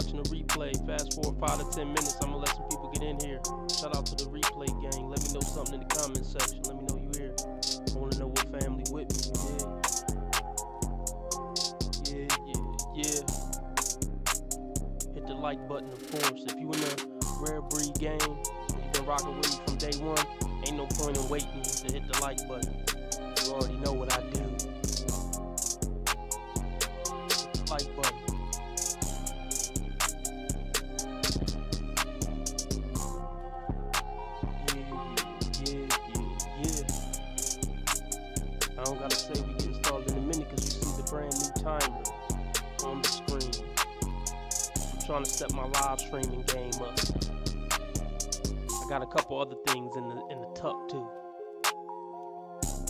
watching the replay. Fast forward 5 to 10 minutes. I'm gonna let some people get in here. Shout out to the replay gang. Let me know something in the comment section. Let me know you here. I wanna know what family with me. Yeah. Hit the like button, of course. If you in the rare breed game, you've been rocking with me from day one. Ain't no point in waiting to hit the like button. You already know what I do. Hit the like button. Yeah. I don't gotta say we getting started in a minute because you see the brand new timer on the screen. I'm trying to step my live streaming game up. I got a couple other things in the tuck too.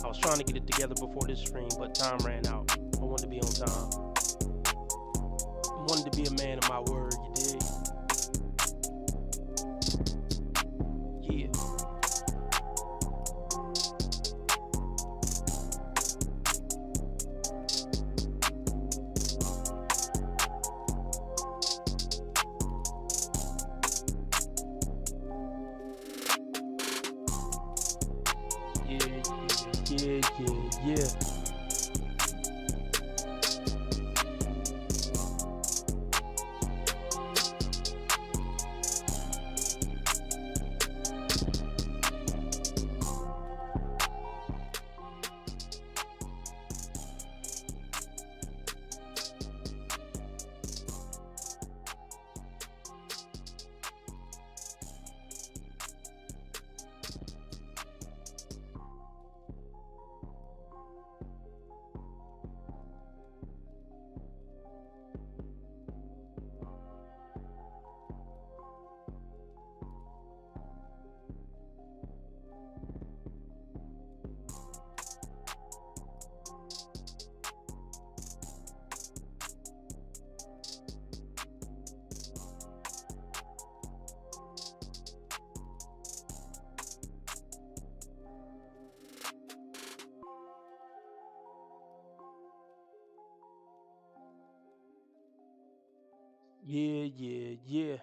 I was trying to get it together before this stream, but time ran out. I wanted to be on time. I wanted to be a man of my word, you dig? Yeah. Yeah. Yeah.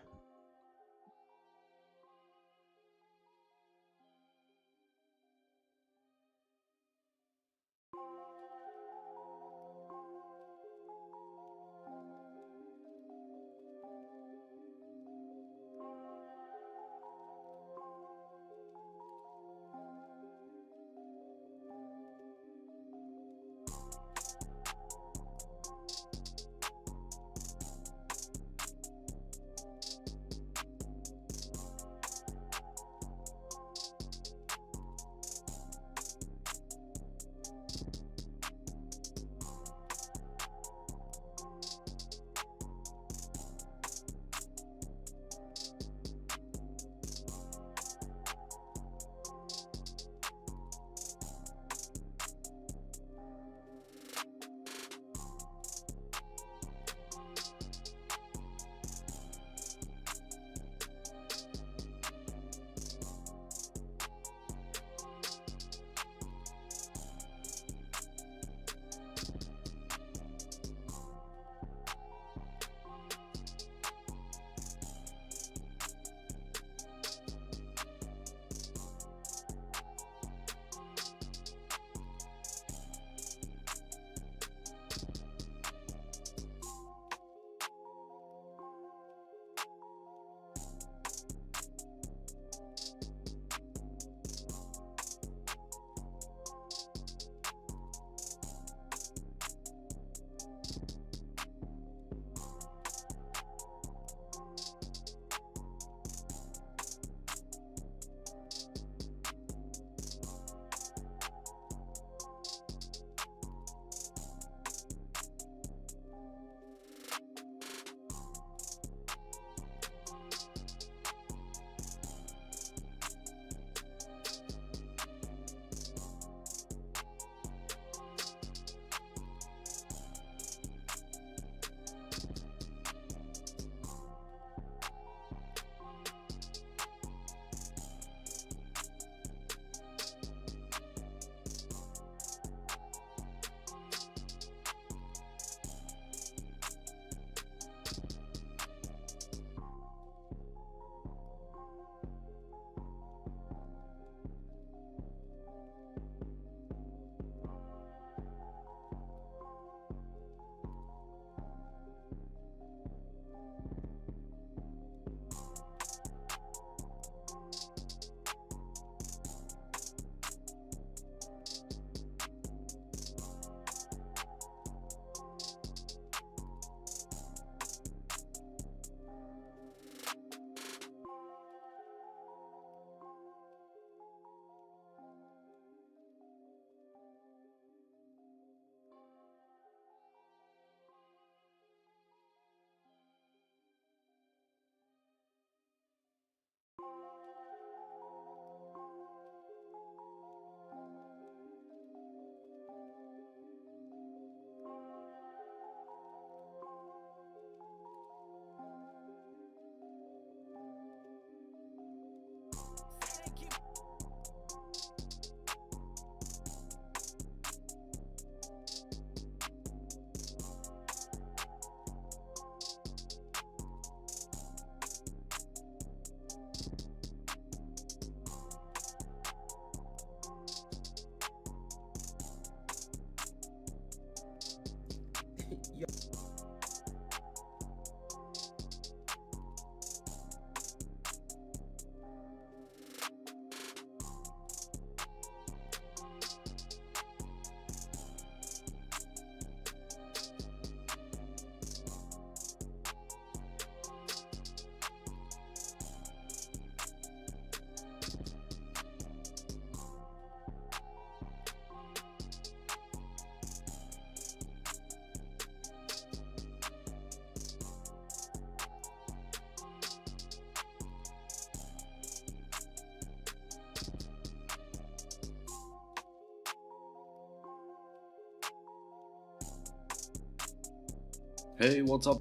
Hey, what's up?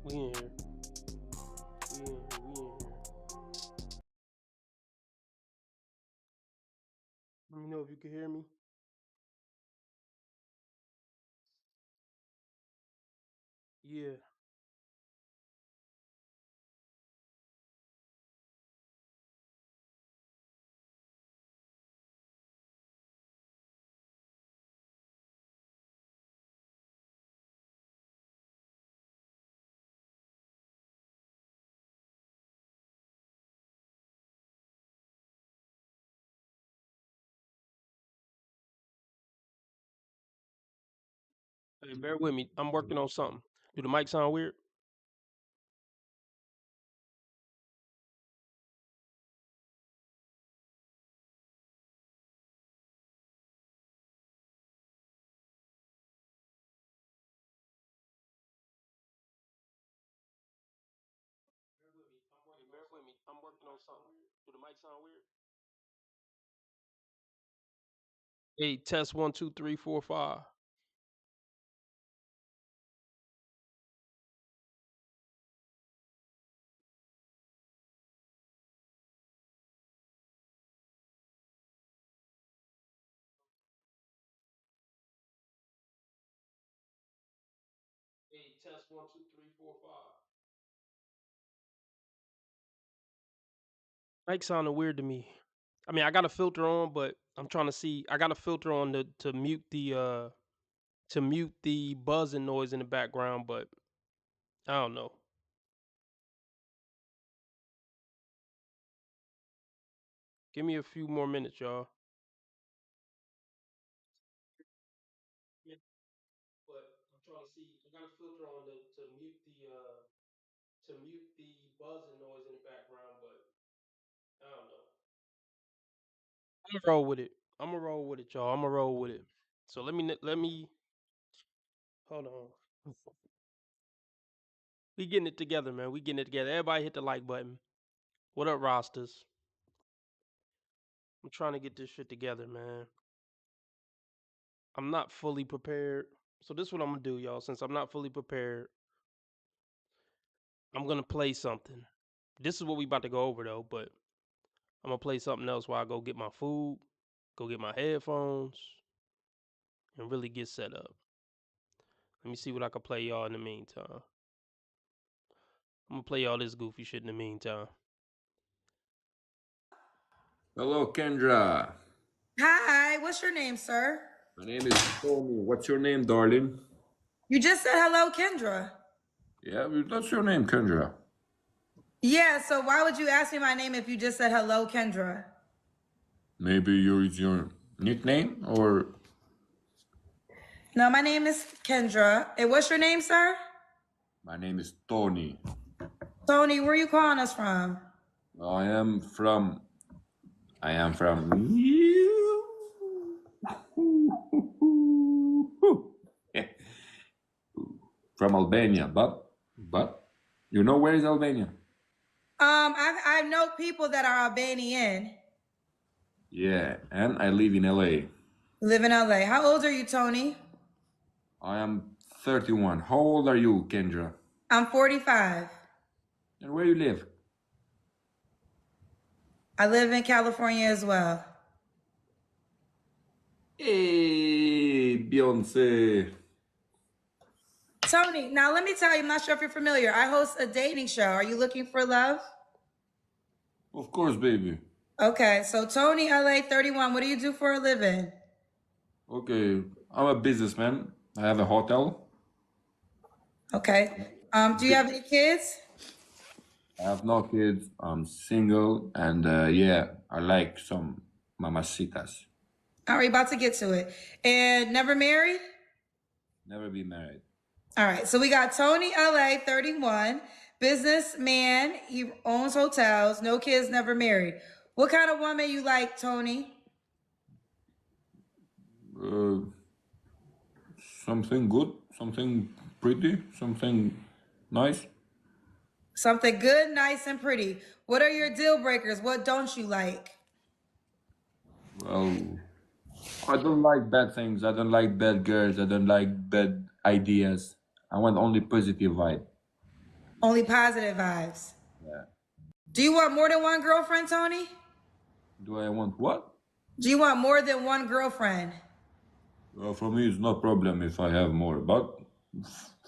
We in here. We in here. We in here. Let me know if you can hear me. Yeah. Hey, bear with me. I'm working on something. Do the mic sound weird? Bear with me. I'm working on something. Do the mic sound weird? Hey, test 1 2 3 4 5. Hey, test 1 2 3 4 5. Mic sounded weird to me. I mean, I got a filter on, but I'm trying to see. I got a filter on to mute the buzzing noise in the background, but I don't know. Give me a few more minutes, y'all. Yeah, but I'm trying to see. I got a filter on to mute the buzzing noise in the background, but I don't know. I'm gonna roll with it. I'm gonna roll with it, y'all. I'm gonna roll with it. So let me hold on. We getting it together, man. We getting it together. Everybody hit the like button. What up, rosters? I'm trying to get this shit together, man. I'm not fully prepared. So this is what I'm gonna do, y'all. Since I'm not fully prepared, I'm gonna play something. This is what we about to go over though, but I'm gonna play something else while I go get my food, go get my headphones, and really get set up. Let me see what I can play y'all in the meantime. I'm gonna play all this goofy shit in the meantime. Hello, Kendra. Hi, what's your name, sir? My name is Tony. What's your name, darling? You just said hello, Kendra. Yeah, that's your name, Kendra. Yeah, so why would you ask me my name if you just said hello, Kendra? Maybe it's your nickname, or No, my name is Kendra. And what's your name, sir? my name is Tony. Tony, where are you calling us from? I am from. I am from. From Albania, but you know where is Albania? I know people that are Albanian. Yeah, and I live in LA. Live in LA. How old are you, Tony? I am 31. How old are you, Kendra? I'm 45. And where you live? I live in California as well. Hey, Beyonce. Tony, now let me tell you, I'm not sure if you're familiar. I host a dating show. Are you looking for love? Of course, baby. Okay, so Tony, LA 31, what do you do for a living? Okay, I'm a businessman. I have a hotel. Okay. Do you have any kids? I have no kids. I'm single, and yeah, I like some mamacitas. All right, about to get to it. And never married? Never be married. All right, so we got Tony LA 31, businessman, he owns hotels, no kids, never married. What kind of woman you like, Tony? Uh, Something good, something pretty, something nice. Something good, nice, and pretty. What are your deal breakers? What don't you like? Well, I don't like bad things. I don't like bad girls. I don't like bad ideas. I want only positive vibe. Only positive vibes. Yeah. Do you want more than one girlfriend, Tony? Do I want what? Do you want more than one girlfriend? For me, it's no problem if I have more, but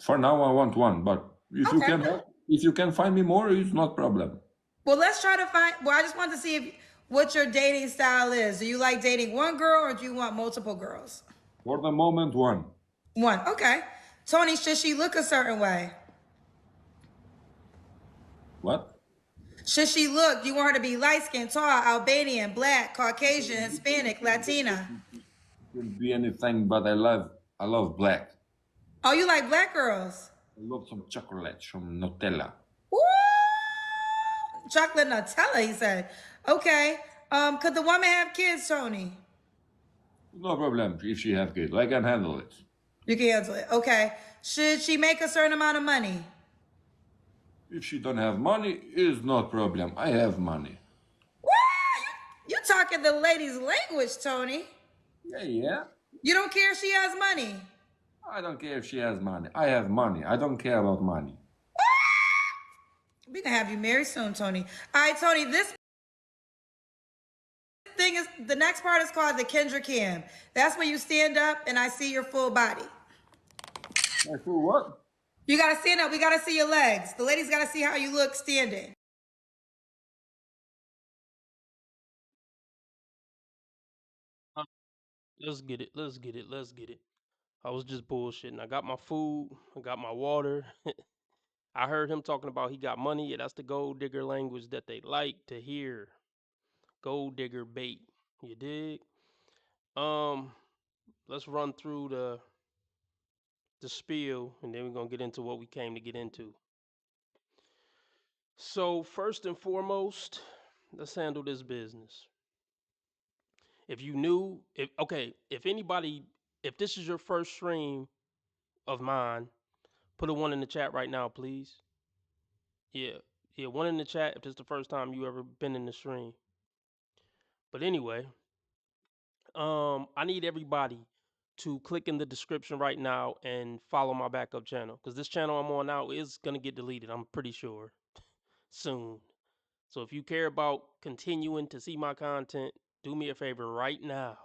for now, I want one. But Okay. if you can find me more, it's not problem. Well, let's try to find. Well, I just want to see if what your dating style is. Do you like dating one girl or do you want multiple girls? For the moment, one. One. Okay. Tony, should she look a certain way? What? Should she look? Do you want her to be light skinned, tall, Albanian, black, Caucasian, Hispanic, Latina? Can be anything, but I love black. Oh, you like black girls? I love some chocolate, some Nutella. Woo! Chocolate Nutella, he said. Okay. Could the woman have kids, Tony? No problem if she have kids. I can handle it. You can answer it. Okay. Should she make a certain amount of money? If she don't have money, is not problem. I have money. What? You talking the lady's language, Tony. Yeah, yeah. You don't care if she has money. I don't care if she has money. I have money. I don't care about money. We can have you married soon, Tony. All right, Tony, this thing is the next part is called the Kendra Cam. That's when you stand up and I see your full body. My fool, what? You gotta stand up. We gotta see your legs. The ladies gotta see how you look standing. Let's get it. Let's get it. Let's get it. I was just bullshitting. I got my food. I got my water. I heard him talking about he got money. Yeah, that's the gold digger language that they like to hear. Gold digger bait. You dig? Um, let's run through the spiel, and then we're gonna get into what we came to get into. So first and foremost, let's handle this business. If you knew, if okay, if anybody, if this is your first stream of mine, put a one in the chat right now, please. Yeah, yeah, one in the chat if this is the first time you ever been in the stream. But anyway, I need everybody to click in the description right now and follow my backup channel because this channel I'm on now is gonna get deleted. I'm pretty sure soon. So if you care about continuing to see my content, do me a favor right now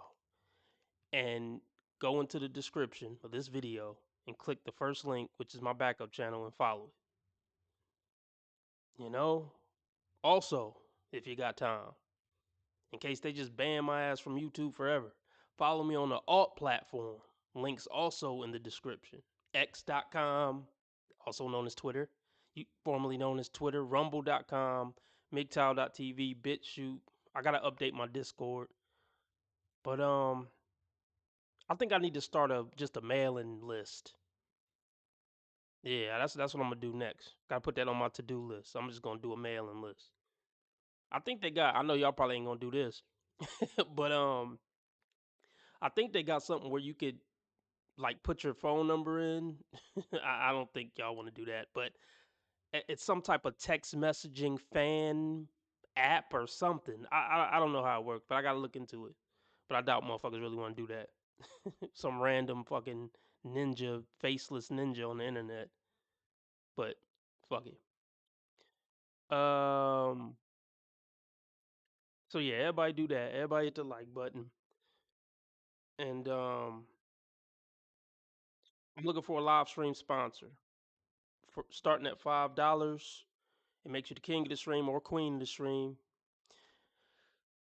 and go into the description of this video and click the first link, which is my backup channel, and follow it. You know? Also, if you got time, in case they just ban my ass from YouTube forever, follow me on the alt platform. Links also in the description. X.com, also known as Twitter, formerly known as Twitter, Rumble.com, MGTOW.tv, BitChute. I gotta update my Discord. But I think I need to start just a mailing list. Yeah, that's what I'm gonna do next. Gotta put that on my to-do list. I'm just gonna do a mailing list. I think they got. I know y'all probably ain't gonna do this, but I think they got something where you could like put your phone number in. I don't think y'all want to do that, but it's some type of text messaging fan app or something. I don't know how it works, but I gotta look into it. But I doubt motherfuckers really want to do that. Some random fucking ninja, faceless ninja on the internet. But fuck it. Um. So yeah, everybody do that. Everybody hit the like button, and I'm looking for a live stream sponsor. Starting at $5, it makes you the king of the stream or queen of the stream.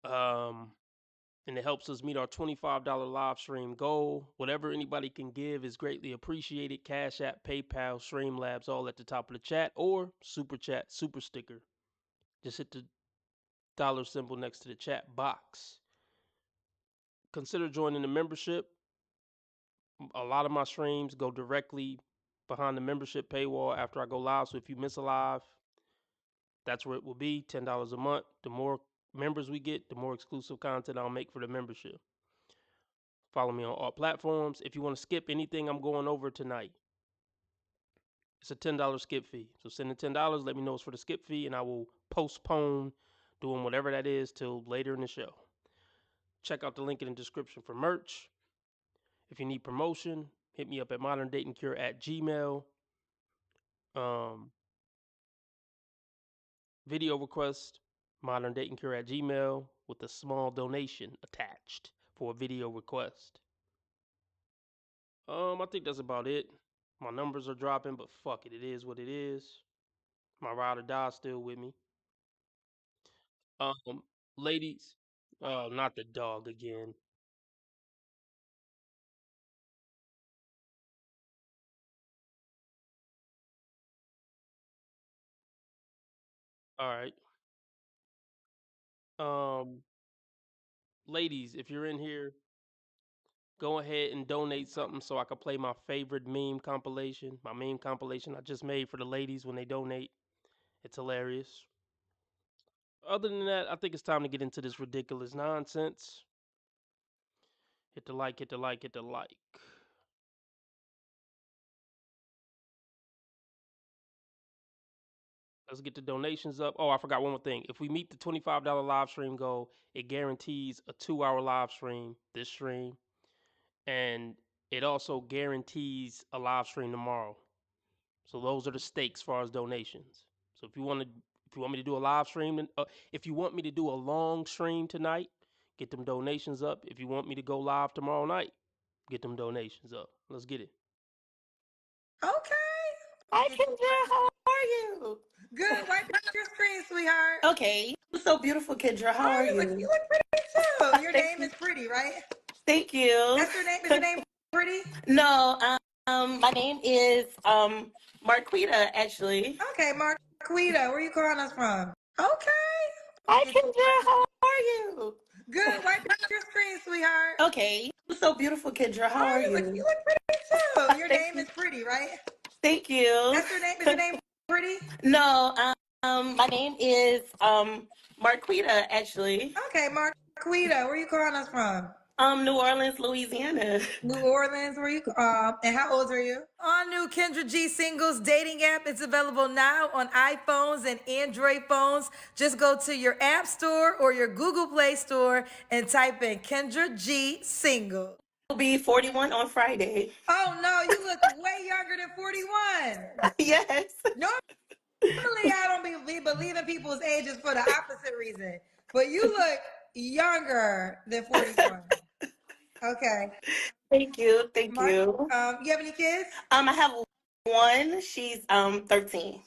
Um, and it helps us meet our $25 live stream goal. Whatever anybody can give is greatly appreciated. Cash App, PayPal, Streamlabs, all at the top of the chat, or super chat, super sticker. Just hit the dollar symbol next to the chat box. Consider joining the membership. A lot of my streams go directly behind the membership paywall after I go live. So if you miss a live, that's where it will be. $10 a month. The more members we get, the more exclusive content I'll make for the membership. Follow me on all platforms. If you want to skip anything I'm going over tonight, it's a $10 skip fee. So send in $10, let me know it's for the skip fee, and I will postpone doing whatever that is till later in the show. Check out the link in the description for merch. If you need promotion, hit me up at moderndatingcure@gmail. Video request, moderndatingcure@gmail with a small donation attached for a video request. I think that's about it. My numbers are dropping, but fuck it. It is what it is. My ride or die still with me. Ladies, oh, not the dog again. All right. Um, Ladies, if you're in here, go ahead and donate something so I can play my favorite meme compilation. My meme compilation I just made for the ladies when they donate. It's hilarious. Other than that, I think it's time to get into this ridiculous nonsense. Hit the like, hit the like, hit the like. Let's get the donations up. Oh, I forgot one more thing. If we meet the $25 live stream goal, it guarantees a 2-hour live stream, this stream, and it also guarantees a live stream tomorrow. So those are the stakes as far as donations. So if you want me to do a live stream, if you want me to do a long stream tonight, get them donations up. If you want me to go live tomorrow night, get them donations up. Let's get it. Okay. Hi, Kendra. How are you? Good. Wipe your screen, sweetheart. Okay. You're so beautiful, Kendra. How are You you? look pretty too. Your Thank name you. is pretty, right? Thank you. That's your name. Is your name pretty? No, my name is Marquita, actually. Okay, Marquita. Where you calling us from? Okay. Hi, Kendra. How are you? Good. Wipe your screen, sweetheart. Okay. You're so beautiful, Kendra. How are you? You look pretty too. Your Thank name you. is pretty, right? Thank you. That's your name. Is your name pretty? No, my name is Marquita, actually. Okay, Marquita. Where you calling us from? New Orleans, Louisiana. New Orleans, where you and how old are you? All new Kendra G Singles dating app. It's available now on iPhones and Android phones. Just go to your App Store or your Google Play Store and type in Kendra G Single. I'll be 41 on Friday. Oh no, you look way younger than 41. Yes. Normally I don't believe in people's ages for the opposite reason. But you look younger than 41. Okay. Thank you. Thank you. You have any kids? I have one. She's 13.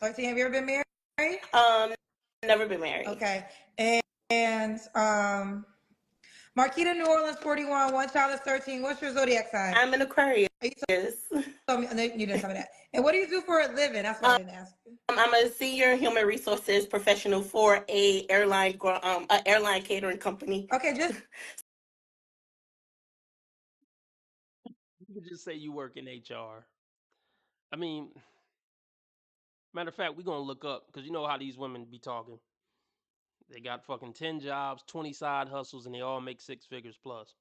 13. Have you ever been married? Never been married. Okay. And Marquita, New Orleans, 41. One child is 13. What's your zodiac sign? I'm an Aquarius. You told me, you didn't tell me that. And what do you do for a living? That's why I didn't ask you. I'm a senior human resources professional for a airline catering company. Okay, just You could just say you work in HR. I mean, matter of fact, we're gonna look up because you know how these women be talking. They got fucking 10 jobs, 20 side hustles, and they all make 6 figures plus.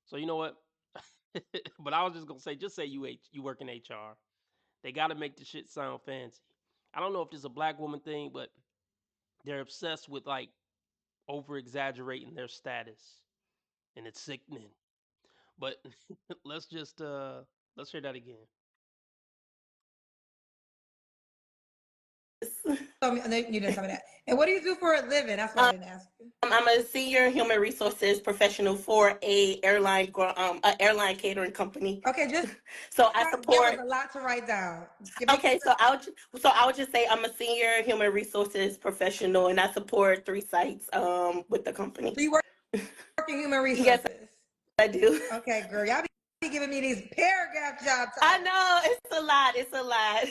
So you know what? But I was just gonna say, just say you work in HR. They gotta make the shit sound fancy. I don't know if this is a black woman thing, but they're obsessed with like over exaggerating their status. And it's sickening. But let's just let's hear that again. told me, you didn't tell me that. And what do you do for a living? That's why I didn't ask you. I'm a senior human resources professional for a airline catering company. Okay, just so I support. That was a lot to write down. Okay, so I would just say I'm a senior human resources professional, and I support 3 sites with the company. So you work in human resources? Yes, I do. Okay, girl, y'all be giving me these paragraph jobs. I know it's a lot. It's a lot.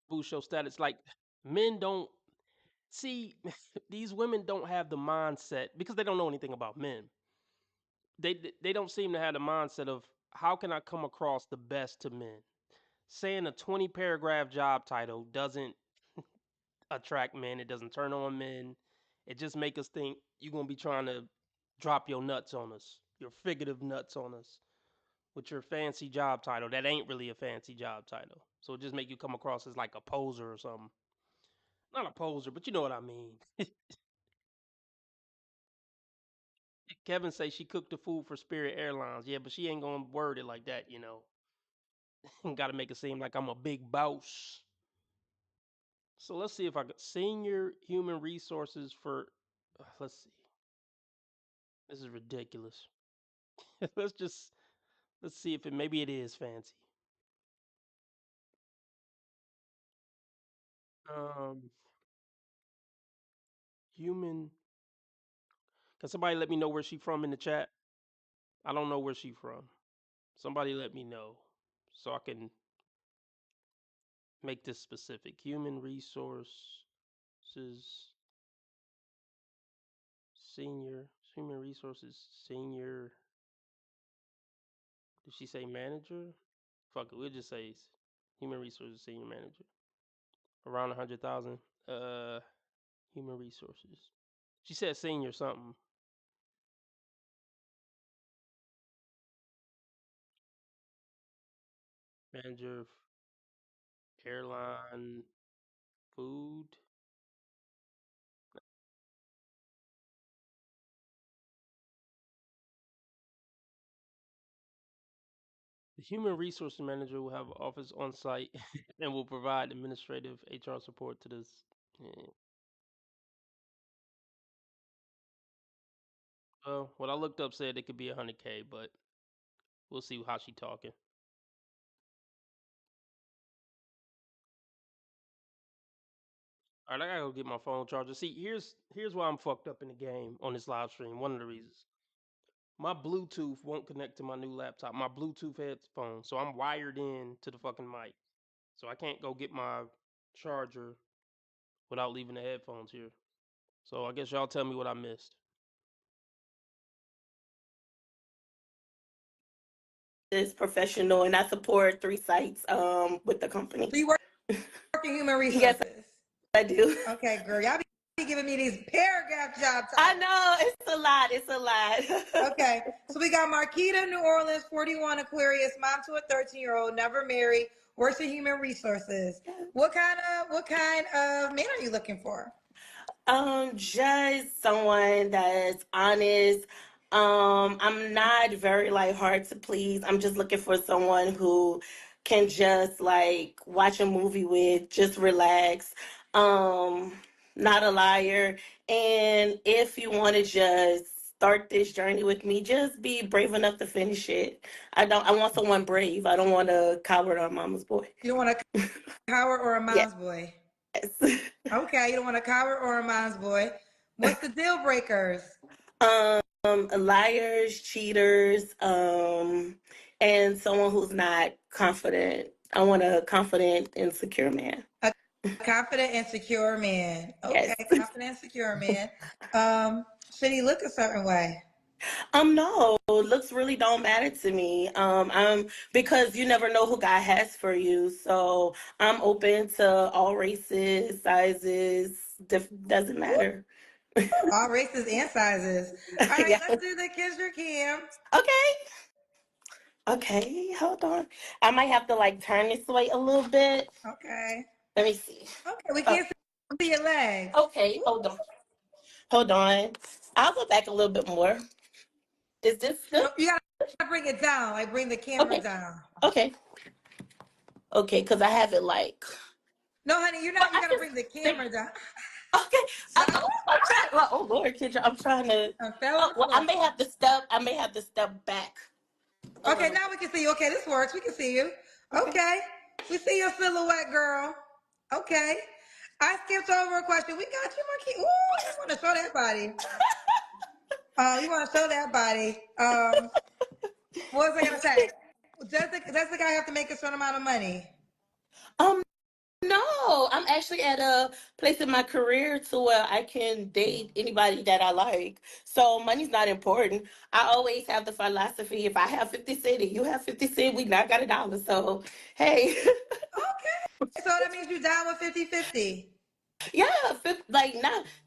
Boost your status. Like men don't see these women don't have the mindset because they don't know anything about men. They don't seem to have the mindset of how can I come across the best to men. Saying a 20 paragraph job title doesn't attract men. It doesn't turn on men. It just make us think you're gonna be trying to drop your nuts on us, your figurative nuts on us, with your fancy job title. That ain't really a fancy job title. So it just make you come across as like a poser or something. Not a poser, but you know what I mean. Kevin say she cooked the food for Spirit Airlines. Yeah, but she ain't gonna word it like that, you know. Gotta make it seem like I'm a big boss. So let's see if I got senior human resources for. Let's see. This is ridiculous. let's see if maybe it is fancy. Um, human. Can somebody let me know where she from in the chat? I don't know where she from. Somebody let me know so I can make this specific. Human resources, senior, human resources, senior. Did she say manager? Fuck it, we'll just say human resources senior manager. Around 100,000. Human resources. She said senior something. Manager of airline food. The human resources manager will have an office on site and will provide administrative HR support to this. Yeah. Well, what I looked up said it could be 100K, but we'll see how she talking. All right, I gotta go get my phone charger. See, here's why I'm fucked up in the game on this live stream. One of the reasons. My Bluetooth won't connect to my new laptop. My Bluetooth headphone, so I'm wired in to the fucking mic. So I can't go get my charger without leaving the headphones here. So I guess y'all tell me what I missed. This professional, and I support 3 sites with the company. So you work in human resources? Yes, I do. Okay, girl, y'all be giving me these paragraph jobs. I know it's a lot. It's a lot. Okay, so we got Marquita, New Orleans, 41, Aquarius, mom to a 13-year-old, never married, works in human resources. What kind of man are you looking for? Just someone that's honest. I'm not very like hard to please. I'm just looking for someone who can just like watch a movie with, just relax. Not a liar. And if you want to just start this journey with me, just be brave enough to finish it. I want someone brave. I don't want a coward or a mama's boy. You don't want a coward or a Yes. mom's boy. Okay, you don't want a coward or a mom's boy. What's the deal breakers? Liars, cheaters, and someone who's not confident. I want a confident and secure man. A confident and secure man. Okay, Yes. confident and secure man. Should he look a certain way? No, looks really don't matter to me. Because you never know who God has for you. So I'm open to all races, sizes, doesn't matter. All races and sizes. All right, Yeah. let's do the Kendra Cam. Okay. Okay, hold on. I might have to like turn this way a little bit. Okay. Let me see. Okay, we Oh, can't see your legs. okay, hold on. Hold on. I'll go back a little bit more. Is this good? No, you gotta bring it down, like bring the camera Okay. down. Okay. Okay, because I have it like. No, honey, you're Well, not. You I gotta can bring the see. camera down. Okay. So, I'm trying. Well, oh Lord, Kendra, I'm trying to. I fell on Oh, the well, I floor. may have to step. I may have to step back a Okay, little now we can see you. Okay, this works. We can see you. bit. Okay. Okay, we see your silhouette, girl. Okay, I skipped over a question. We got you, Marquita. Ooh, you want to show that body? You want to show that body? What was I gonna say? Does the guy have to make a certain amount of money? Um. No, I'm actually at a place in my career to where I can date anybody that I like. So money's not important. I always have the philosophy: if I have 50 cent and you have 50 cent, we not got a dollar. So hey, Okay, so that means you down with 50-50. yeah, like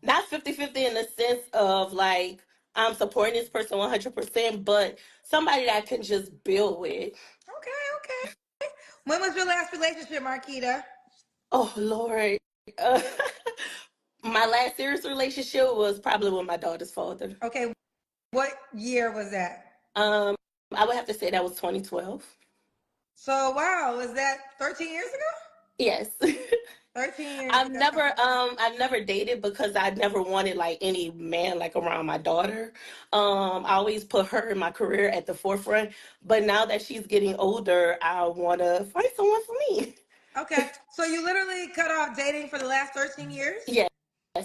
not 50-50 in the sense of like I'm supporting this person 100%, but somebody that I can just build with. Okay, okay. When was your last relationship, Marquita? Oh Lord. Uh, my last serious relationship was probably with my daughter's father. Okay, what year was that? Um, I would have to say that was 2012. So wow, was that 13 years ago? Yes. 13 years ago. I've never dated because I never wanted like any man like around my daughter. I always put her in my career at the forefront, but now that she's getting older, I want to find someone for me. Okay, so you literally cut off dating for the last 13 years? Yes,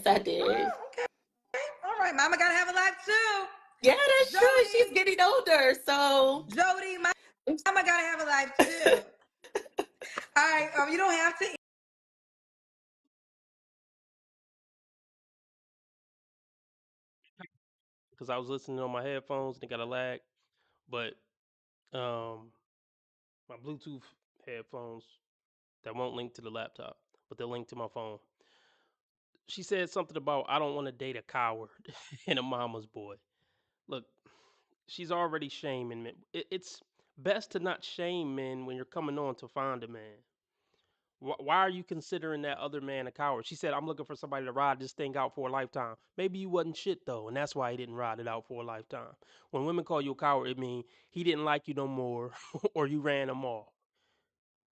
I did. Oh, okay. All right, mama gotta have a life too. Yeah, that's true. She's Jody, getting older, so Jody, mama gotta have a life too. All right, you don't have to. Because I was listening on my headphones and it got a lag. But um, my Bluetooth headphones that won't link to the laptop, but they'll link to my phone. She said something about I don't want to date a coward and a mama's boy. Look, she's already shaming men. It's best to not shame men when you're coming on to find a man. Why are you considering that other man a coward? She said, I'm looking for somebody to ride this thing out for a lifetime. Maybe you wasn't shit though, and that's why he didn't ride it out for a lifetime. When women call you a coward, it means he didn't like you no more, or you ran him off.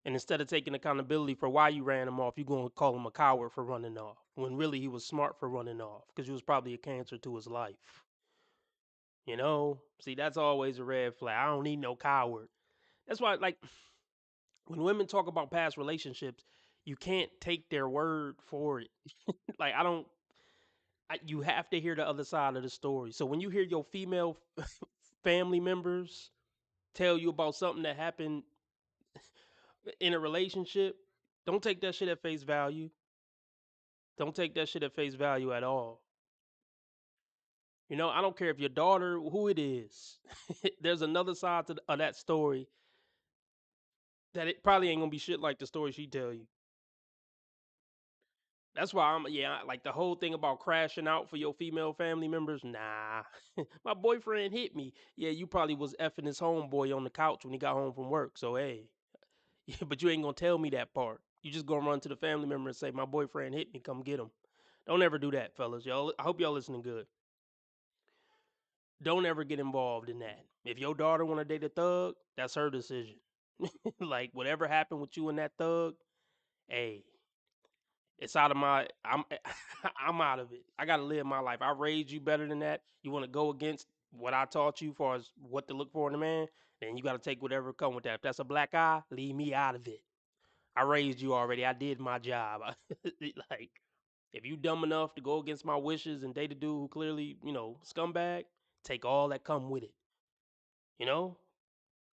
And instead of taking accountability for why you ran him off, you're going to call him a coward for running off. When really he was smart for running off, because you was probably a cancer to his life. You know? See, that's always a red flag. I don't need no coward. That's why, like, when women talk about past relationships, you can't take their word for it. Like, you have to hear the other side of the story. So when you hear your female family members tell you about something that happened in a relationship, don't take that shit at face value. Don't take that shit at face value at all. You know, I don't care if your daughter, who it is, there's another side of that story that it probably ain't gonna be shit like the story she tell you. That's why like the whole thing about crashing out for your female family members. Nah, my boyfriend hit me. Yeah, you probably was effing his homeboy on the couch when he got home from work. So hey, but you ain't gonna tell me that part. You just gonna run to the family member and say my boyfriend hit me. Come get him. Don't ever do that, fellas. Y'all, I hope y'all listening good. Don't ever get involved in that. If your daughter want to date a thug, that's her decision. Like whatever happened with you and that thug, hey, It's out of my. I'm I'm out of it. I gotta live my life. I raised you better than that. You want to go against what I taught you, far as what to look for in a man, then you gotta take whatever come with that. If that's a black eye, leave me out of it. I raised you already. I did my job. Like, if you dumb enough to go against my wishes and date a dude who clearly, scumbag, take all that come with it. You know,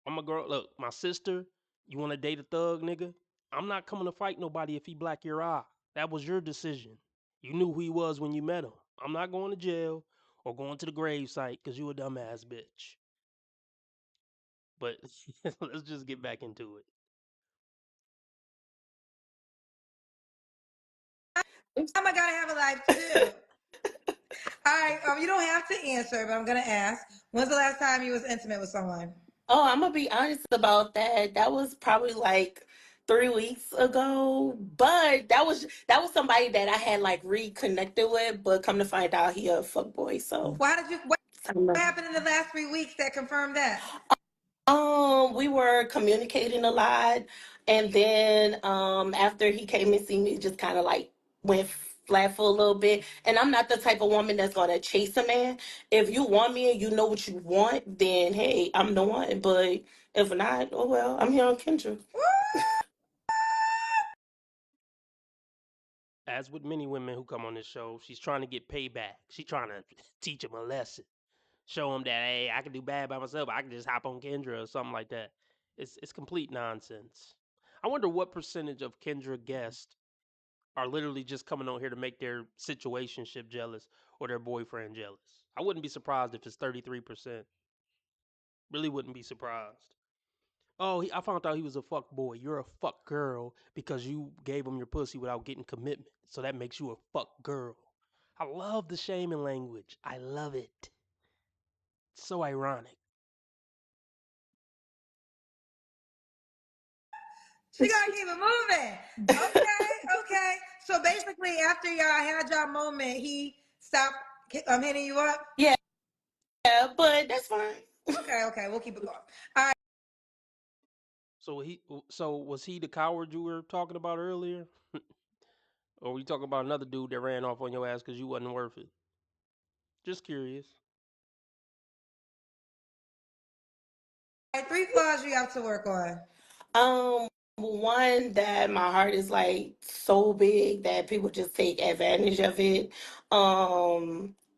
I'm a girl. Look, my sister. You want to date a thug, nigga? I'm not coming to fight nobody if he black your eye. That was your decision. You knew who he was when you met him. I'm not going to jail or going to the grave site because you a dumbass bitch. But let's just get back into it. I gotta have a life too. All right, you don't have to answer, but I'm gonna ask. When's the last time you was intimate with someone? Oh, I'm gonna be honest about that. That was probably like 3 weeks ago. But that was somebody that I had like reconnected with, but come to find out he a fuckboy. So What I don't know. happened in the last 3 weeks that confirmed that? We were communicating a lot, and then after he came and see me, just kind of like went flat for a little bit. And I'm not the type of woman that's gonna chase a man. If you want me and you know what you want, then hey, I'm the one. But if not, oh well, I'm here on Kendra. As with many women who come on this show, she's trying to get payback. She's trying to teach him a lesson. Show him that, hey, I can do bad by myself. I can just hop on Kendra or something like that. It's complete nonsense. I wonder what percentage of Kendra guests are literally just coming on here to make their situationship jealous or their boyfriend jealous. I wouldn't be surprised if it's 33%. Really wouldn't be surprised. Oh, I found out he was a fuck boy. You're a fuck girl because you gave him your pussy without getting commitment. So that makes you a fuck girl. I love the shaming language. I love it. It's so ironic. She gotta keep it moving. Okay. So basically, after y'all had y'all moment, he stopped hitting you up. Yeah, but that's fine. Okay, we'll keep it going. All right. So was he the coward you were talking about earlier? Or were you talking about another dude that ran off on your ass because you wasn't worth it? Just curious. All right, 3 flaws you have to work on. Um, One that my heart is like so big that people just take advantage of it.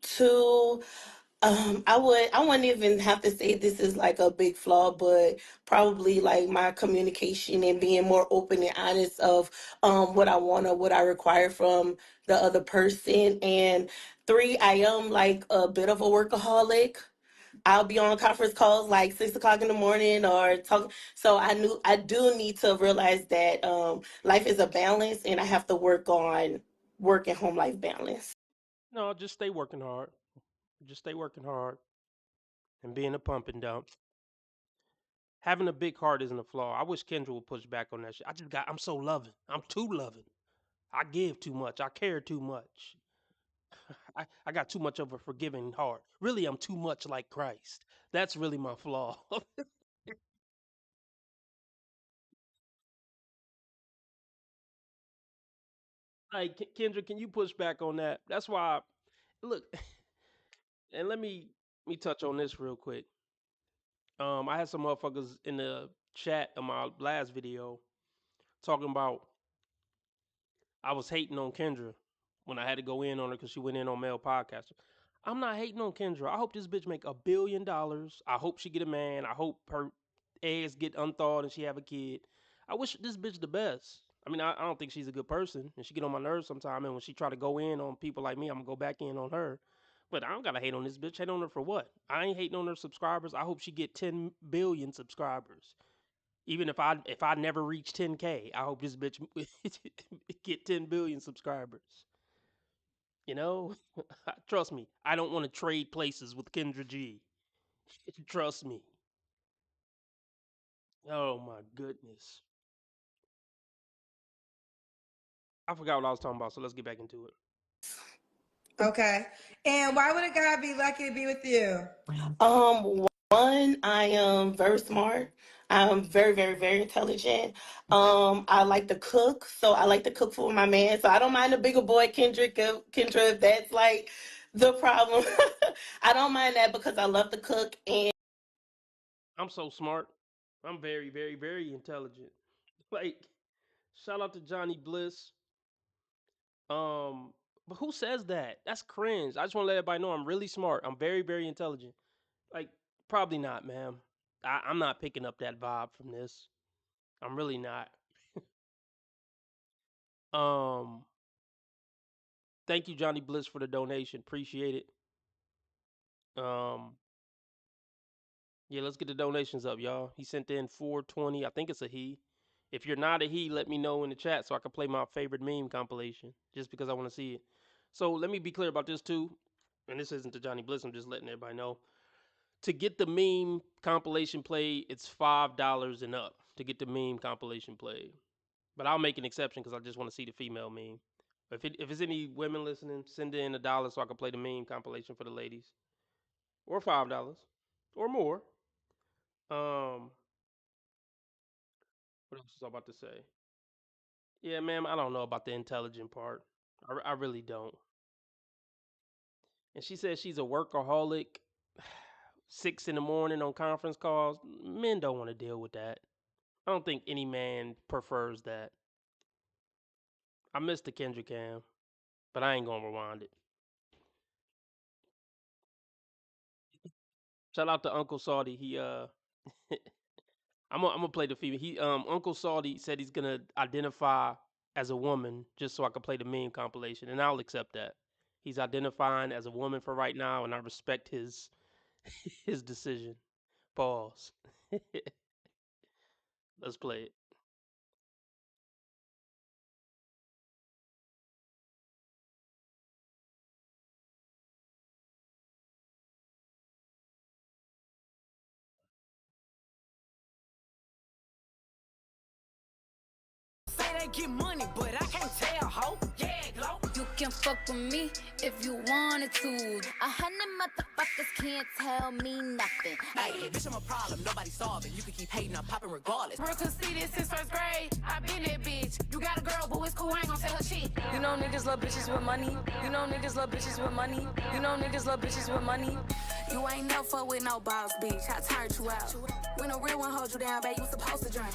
Two, I wouldn't even have to say this is like a big flaw, but probably like my communication and being more open and honest of what I want or what I require from the other person. And three, I am like a bit of a workaholic. I'll be on conference calls like 6 o'clock in the morning or talk. So I do need to realize that life is a balance, and I have to work on work and home life balance. No, just stay working hard. Just stay working hard and being a pump and dump. Having a big heart isn't a flaw. I wish Kendra would push back on that shit. I'm so loving. I'm too loving. I give too much. I care too much. I got too much of a forgiving heart. Really, I'm too much like Christ. That's really my flaw. Like, Kendra, can you push back on that? That's why, look, and let me touch on this real quick. I had some motherfuckers in the chat of my last video talking about I was hating on Kendra when I had to go in on her because she went in on male podcaster. I'm not hating on Kendra. I hope this bitch make $1 billion. I hope she get a man. I hope her eggs get unthawed and she have a kid. I wish this bitch the best. I mean, I don't think she's a good person, and she get on my nerves sometime. And when she try to go in on people like me, I'm gonna go back in on her. But I don't gotta hate on this bitch. Hate on her for what? I ain't hating on her subscribers. I hope she get 10 billion subscribers. Even if I never reach 10K, I hope this bitch get 10 billion subscribers. You know, trust me. I don't want to trade places with Kendra G. Trust me. Oh my goodness. I forgot what I was talking about, so let's get back into it. Okay. And why would a guy be lucky to be with you? One, I am very smart. I'm very, very, very intelligent. I like to cook, so I like to cook for my man. So I don't mind a bigger boy, Kendra, if that's like the problem. I don't mind that because I love to cook. And I'm so smart. I'm very, very, very intelligent. Like, shout out to Johnny Bliss. Um, but who says that? That's cringe. I just want to let everybody know I'm really smart. I'm very, very intelligent. Like, probably not, ma'am. I'm not picking up that vibe from this. I'm really not. Um, thank you, Johnny Bliss, for the donation. Appreciate it. Um, yeah, let's get the donations up, y'all. He sent in 420. I think it's a he. If you're not a he, let me know in the chat so I can play my favorite meme compilation just because I want to see it. So let me be clear about this too. And this isn't to Johnny Bliss, I'm just letting everybody know. To get the meme compilation play, it's $5 and up to get the meme compilation played. But I'll make an exception because I just want to see the female meme. If it's any women listening, send in $1 so I can play the meme compilation for the ladies. Or $5. Or more. Um, what else was I about to say? Yeah, ma'am, I don't know about the intelligent part. I really don't. And she says she's a workaholic, 6 in the morning on conference calls. Men don't want to deal with that. I don't think any man prefers that. I missed the Kendra Cam, but I ain't gonna rewind it. Shout out to Uncle Saudi. I'm gonna play the female. Uncle Saudi said he's gonna identify as a woman just so I can play the meme compilation, and I'll accept that. He's identifying as a woman for right now, and I respect his his decision. Pause. Let's play it. Say they get money, but I can't tell, ho. Yeah, glow. You can fuck with me if you wanted to. 100 motherfuckers can't tell me nothing. Hey, bitch, I'm a problem, nobody solving. You can keep hating, I'm popping regardless. Bro, could see this since first grade. I been that bitch. You got a girl, but it's cool, I ain't gon' say her shit. You know niggas love bitches with money. You know niggas love bitches with money. You know niggas love bitches with money. You ain't no fuck with no boss, bitch. I turned you out. When a real one hold you down, babe, you supposed to drink.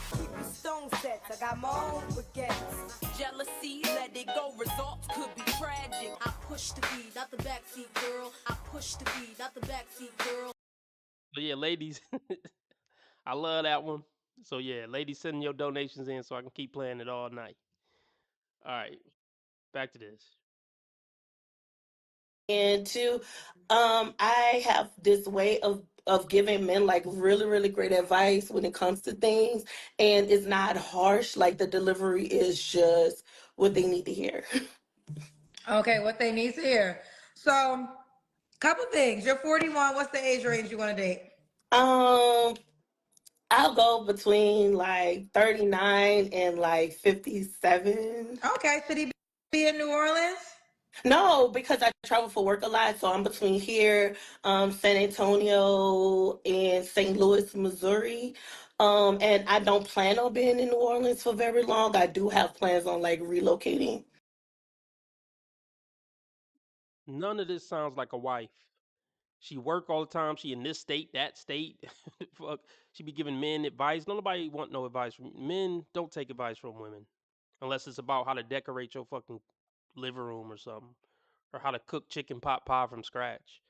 Stone sets, I got my own baguettes. Jealousy, let it go. Results could be tragic. I push the beat, not the backseat girl. I push the beat, not the backseat girl. So yeah, ladies, I love that one. So yeah, ladies, send your donations in so I can keep playing it all night. All right, back to this. and two, I have this way of giving men like really, really great advice when it comes to things, and it's not harsh. Like the delivery is just what they need to hear. Okay, what they need to hear. So, couple things. You're 41. What's the age range you want to date? Um, I'll go between like 39 and like 57. Okay, should he be in New Orleans? No, because I travel for work a lot, so I'm between here, San Antonio, and St. Louis, Missouri. And I don't plan on being in New Orleans for very long. I do have plans on like relocating. None of this sounds like a wife. She work all the time. She in this state, that state. Fuck. She be giving men advice. Nobody want no advice from men. Don't take advice from women, unless it's about how to decorate your fucking living room or something, or how to cook chicken pot pie from scratch.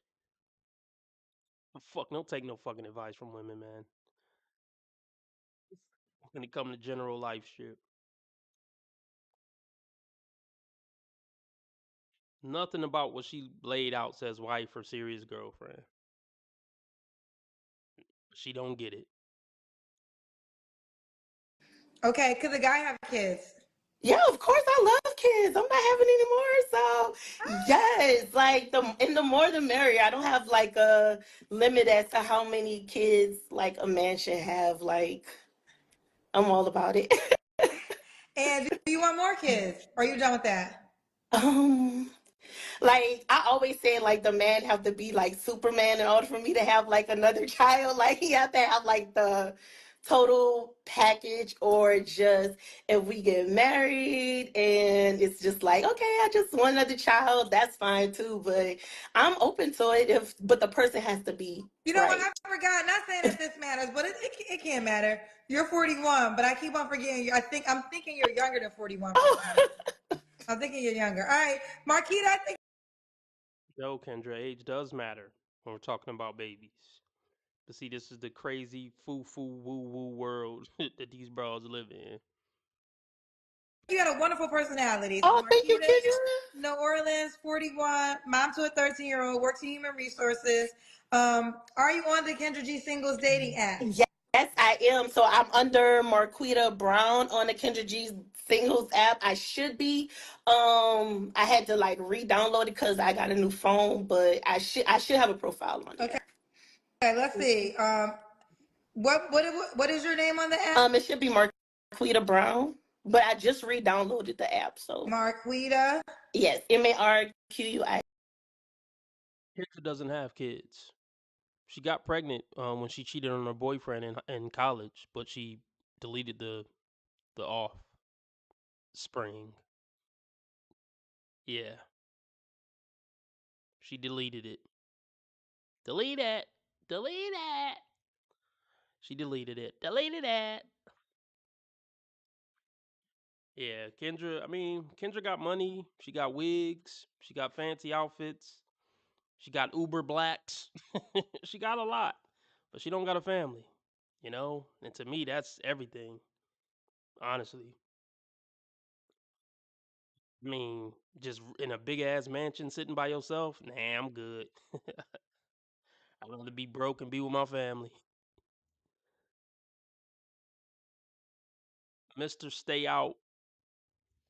Fuck, don't take no fucking advice from women, man. When it come to general life shit, nothing about what she laid out says wife or serious girlfriend. She don't get it. Okay, could the guy have kids? Yeah, of course I love kids. I'm not having any more. So yes, like the more the merrier. I don't have like a limit as to how many kids like a man should have. Like I'm all about it. And do you want more kids? Or are you done with that? um Like I always say, like the man have to be like Superman in order for me to have like another child. Like he have to have like total package, or just if we get married and it's just like, okay, I just want another child, that's fine too. But I'm open to it but the person has to be You know what? right. I forgot. Not saying that this matters, but it can't matter. You're 41, but I keep on forgetting you. I'm thinking you're younger than 41 for some reason. I'm thinking you're younger. All right, Marquita, I think. No, Kendra, age does matter when we're talking about babies. But see, this is the crazy foo-foo woo-woo world that these bros live in. You got a wonderful personality. So Oh, thank you, Marquita, Kendra. New Orleans, 41, mom to a 13-year-old, works in human resources. Are you on the Kendra G Singles dating app? Yes, I am. So I'm under Marquita Brown on the Kendra G Singles app. I should be. I had to like re-download it because I got a new phone, but I should have a profile on there. Okay, let's see. What is your name on the app? It should be Marquita Brown, but I just re-downloaded the app. So Marquita. yes, Marqui. Kendra doesn't have kids. She got pregnant when she cheated on her boyfriend in college, but she deleted the offspring. Yeah, she deleted it. Delete it. Delete it. She deleted it. Deleted it. Yeah, Kendra. I mean, Kendra got money. She got wigs. She got fancy outfits. She got Uber blacks. She got a lot, but she don't got a family. You know, and to me, that's everything. Honestly, I mean, just in a big ass mansion sitting by yourself. Nah, I'm good. I'd rather be broke and be with my family. Mister Stay Out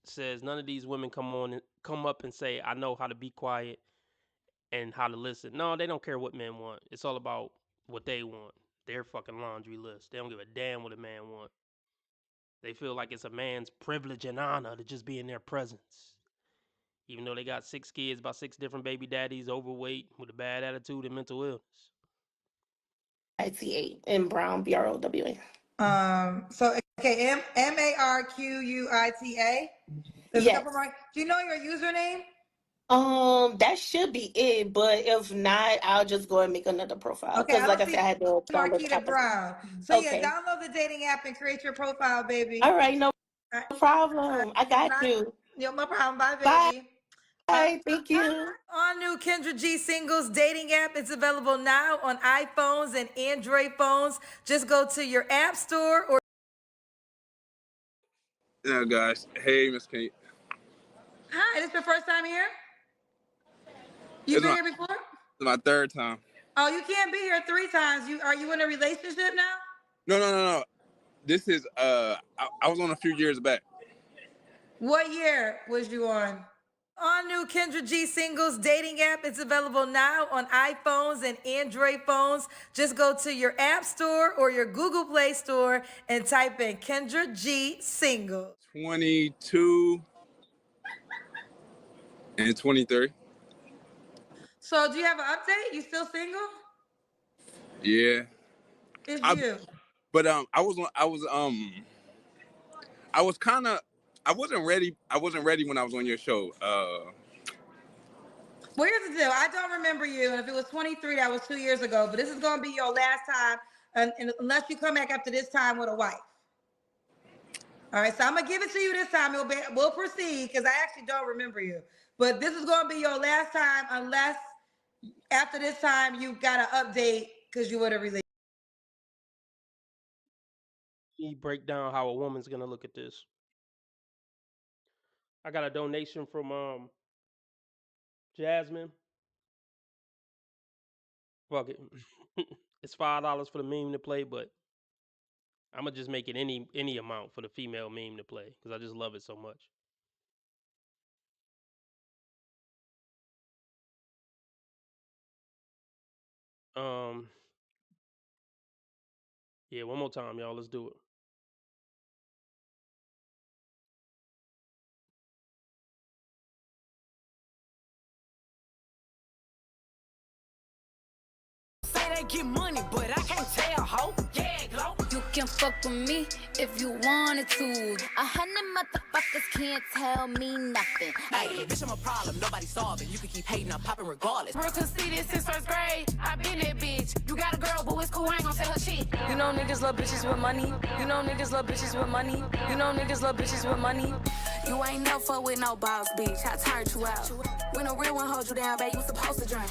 says none of these women come up and say I know how to be quiet and how to listen. No, they don't care what men want. It's all about what they want. Their fucking laundry list. They don't give a damn what a man wants. They feel like it's a man's privilege and honor to just be in their presence. Even though they got 6 kids by 6 different baby daddies, overweight, with a bad attitude and mental illness. ITA and Brown BROWA. So okay, Marquita. There's a Yes. couple more. Do you know your username? That should be it, but if not, I'll just go and make another profile. Okay, Because I like don't I said, see I had to download the Marquita app. Brown. So yeah, Okay. download the dating app and create your profile, baby. All right, no All right. problem. I got Bye. you. No problem. Bye, Bye. baby. Thank you. All new Kendra G Singles dating app. It's available now on iPhones and Android phones. Just go to your app store or. Yeah, guys. Hey, Miss Kate. Hi, this your first time here? You've been here before? It's my third time. Oh, you can't be here 3 times. Are you in a relationship now? No. This is I was on a few years back. What year was you on? All new Kendra G Singles dating app. It's available now on iPhones and Android phones. Just go to your app store or your Google Play store and type in Kendra G Singles. 22 and 23. So do you have an update? You still single? Yeah. It's I, you. but I wasn't ready. I wasn't ready when I was on your show. Well, here's the deal. I don't remember you. And if it was 23, that was 2 years ago. But this is going to be your last time, and unless you come back after this time with a wife. All right, so I'm going to give it to you this time. We'll proceed because I actually don't remember you. But this is going to be your last time unless after this time you got an update because you would have released. He break down how a woman's gonna look at this. I got a donation from Jasmine. Fuck it. It's $5 for the meme to play, but I'm gonna just make it any amount for the female meme to play because I just love it so much. Yeah, one more time, y'all. Let's do it. Say they get money, but I can't tell, ho. Yeah, glow. You can fuck with me if you wanted to. 100 motherfuckers can't tell me nothing. Hey, bitch, I'm a problem, nobody solving. You can keep hating, I'm popping regardless. Bro, could see this since first grade. I been that bitch. You got a girl, but it's cool, I ain't gon' say her shit. You know niggas love bitches with money. You know niggas love bitches with money. You know niggas love bitches with money. You ain't no fuck with no boss, bitch. I turned you out. When a real one hold you down, babe, you supposed to drink.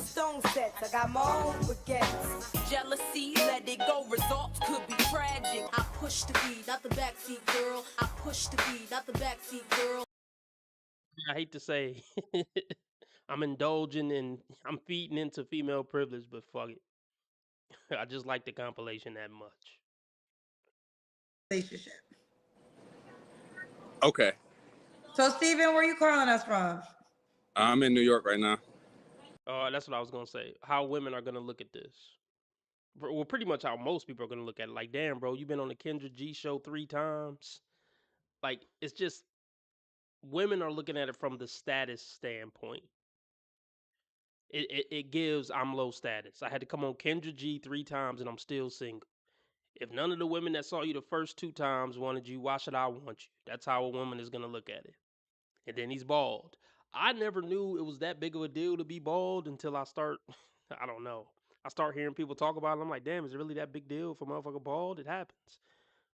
Stone sets, I got my own baguettes. Jealousy, let it go. Results could be tragic. I push the beat, not the backseat girl. I push the beat, not the backseat girl. I hate to say I'm indulging and I'm feeding into female privilege, but fuck it. I just like the compilation that much. Relationship. Okay. So, Steven, where you calling us from? I'm in New York right now. That's what I was gonna say. How women are gonna look at this? Well, pretty much how most people are gonna look at it. Like, damn, bro, you've been on the Kendra G show 3 times. Like, it's just women are looking at it from the status standpoint. It gives I'm low status. I had to come on Kendra G 3 times and I'm still single. If none of the women that saw you the first 2 times wanted you, why should I want you? That's how a woman is gonna look at it. And then he's bald. I never knew it was that big of a deal to be bald until I start, I don't know. I start hearing people talk about it. I'm like, damn, is it really that big deal for motherfucker bald? It happens.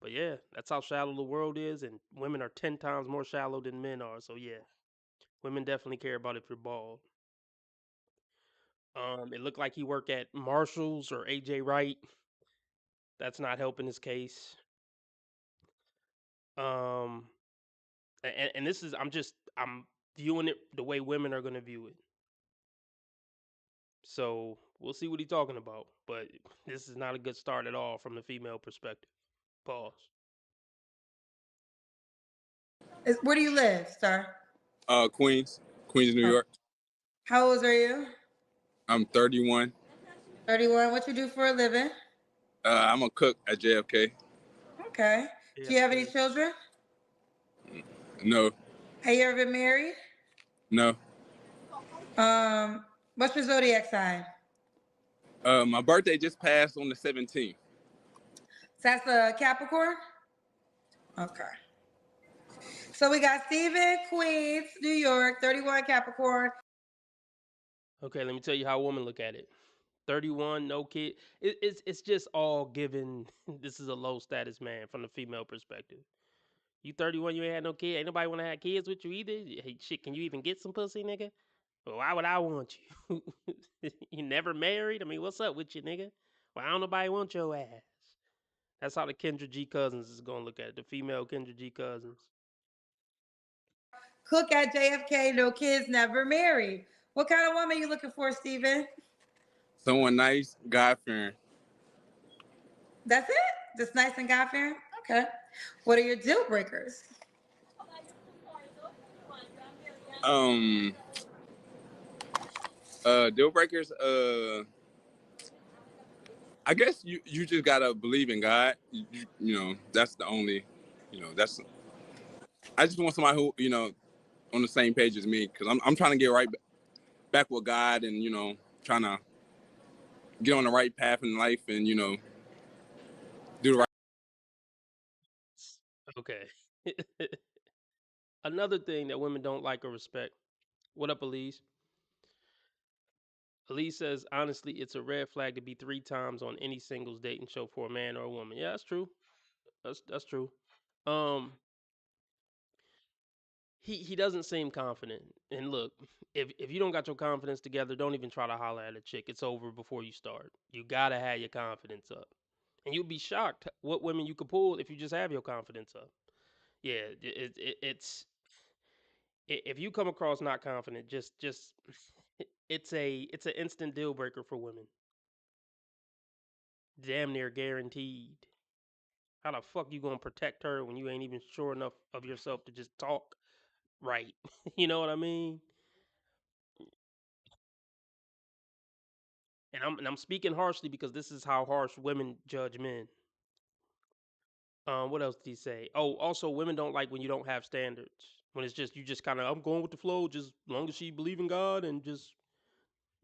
But yeah, that's how shallow the world is, and women are 10 times more shallow than men are. So yeah, women definitely care about if you're bald. It looked like he worked at Marshalls or AJ Wright. That's not helping his case. Um, and this is I'm viewing it the way women are gonna view it. So we'll see what he's talking about. But this is not a good start at all from the female perspective. Pause. Where do you live, sir? Queens, New Oh. York. How old are you? I'm 31. 31. What you do for a living? I'm a cook at JFK. Okay. Do you have any JFK. children? No, Have you ever been married? no. What's your zodiac sign? My birthday just passed on the 17th. So that's a Capricorn? Okay. So we got Steven, Queens, New York, 31 Capricorn. Okay, let me tell you how women look at it. 31, no kid. It's just all given. This is a low status man from the female perspective. You 31, you ain't had no kid. Ain't nobody want to have kids with you either. Hey, shit, can you even get some pussy, nigga? Well, why would I want you? You never married? I mean, what's up with you, nigga? Why don't nobody want your ass? That's how the Kendra G cousins is gonna look at it. The female Kendra G cousins. Cook at JFK, no kids, never married. What kind of woman you looking for, Steven? Someone nice, God fearing. That's it? Just nice and God-fearing? Okay. What are your deal breakers? Um, Deal breakers. I guess you just gotta believe in God. You know, that's the only. You know, that's. I just want somebody who on the same page as me, because I'm trying to get right back with God, and trying to get on the right path in life, and do the right. Okay. Another thing that women don't like or respect. What up, Elise? Elise says, honestly, it's a red flag to be 3 times on any singles dating show for a man or a woman. Yeah, that's true. That's true. Um, he doesn't seem confident. And look, if you don't got your confidence together, don't even try to holler at a chick. It's over before you start. You gotta have your confidence up. And you'll be shocked what women you could pull if you just have your confidence up. Yeah, it's if you come across not confident, just it's an instant deal breaker for women. Damn near guaranteed. How the fuck you gonna protect her when you ain't even sure enough of yourself to just talk right? You know what I mean? And I'm speaking harshly because this is how harsh women judge men. What else did he say? Oh, also women don't like when you don't have standards. When it's just you just kind of I'm going with the flow, just as long as she believe in God and just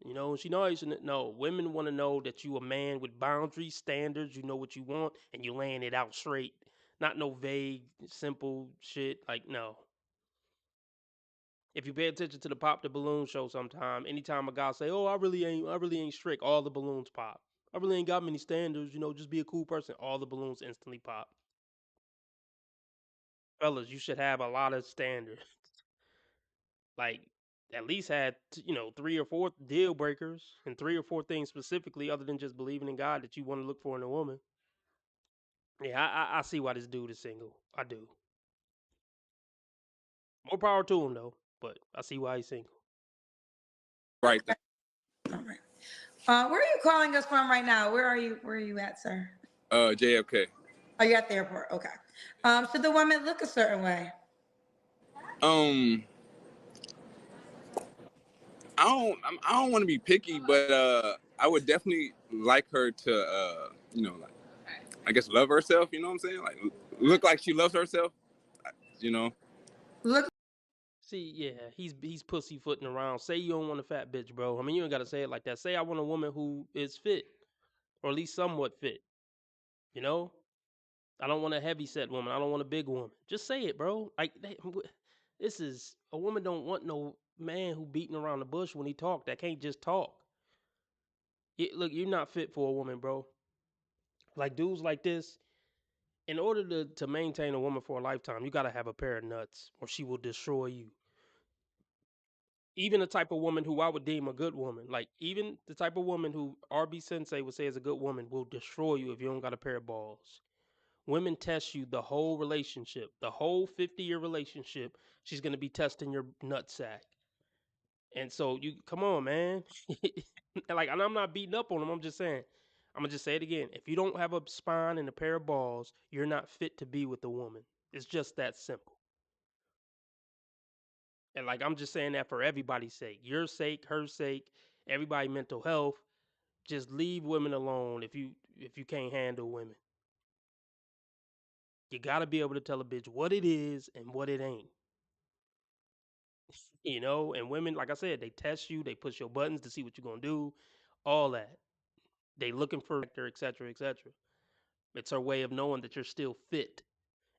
You know, she knows. No, women want to know that you a man with boundaries, standards. You know what you want, and you laying it out straight. Not no vague, simple shit. Like no. If you pay attention to the Pop the Balloon show sometime, anytime a guy say, "Oh, I really ain't strict," all the balloons pop. I really ain't got many standards, you know, just be a cool person. All the balloons instantly pop. Fellas, you should have a lot of standards. Like, at least had, you know, 3 or 4 deal breakers and 3 or 4 things specifically other than just believing in God that you want to look for in a woman. Yeah, I see why this dude is single. I do. More power to him, though, but I see why he's single. Right. All right. Where are you calling us from right now? Where are you? Where are you at, sir? JFK. Are you at the airport? Okay. Should the woman look a certain way? Um, I don't want to be picky, but I would definitely like her to you know, like, I guess love herself. You know what I'm saying? Like look like she loves herself. You know. Look. See, yeah, he's pussyfooting around. Say you don't want a fat bitch, bro. I mean, you ain't gotta say it like that. Say I want a woman who is fit, or at least somewhat fit. You know, I don't want a heavy set woman. I don't want a big woman. Just say it, bro. Like this is a woman don't want no man who beating around the bush when he talk. That can't just talk. Look, you're not fit for a woman, bro. Like dudes like this, in order to maintain a woman for a lifetime, you gotta have a pair of nuts, or she will destroy you. Even the type of woman who I would deem a good woman, like even the type of woman who RB Sensei would say is a good woman, will destroy you if you don't got a pair of balls. Women test you the whole relationship, the whole 50-year relationship. She's gonna be testing your nutsack. And so you come on, man. Like, and I'm not beating up on them. I'm just saying. I'm gonna just say it again. If you don't have a spine and a pair of balls, you're not fit to be with a woman. It's just that simple. And like I'm just saying that for everybody's sake. Your sake, her sake, everybody mental health. Just leave women alone if you can't handle women. You gotta be able to tell a bitch what it is and what it ain't. You know, and women, like I said, they test you, they push your buttons to see what you're gonna do, all that. They looking for et cetera, et cetera. It's her way of knowing that you're still fit.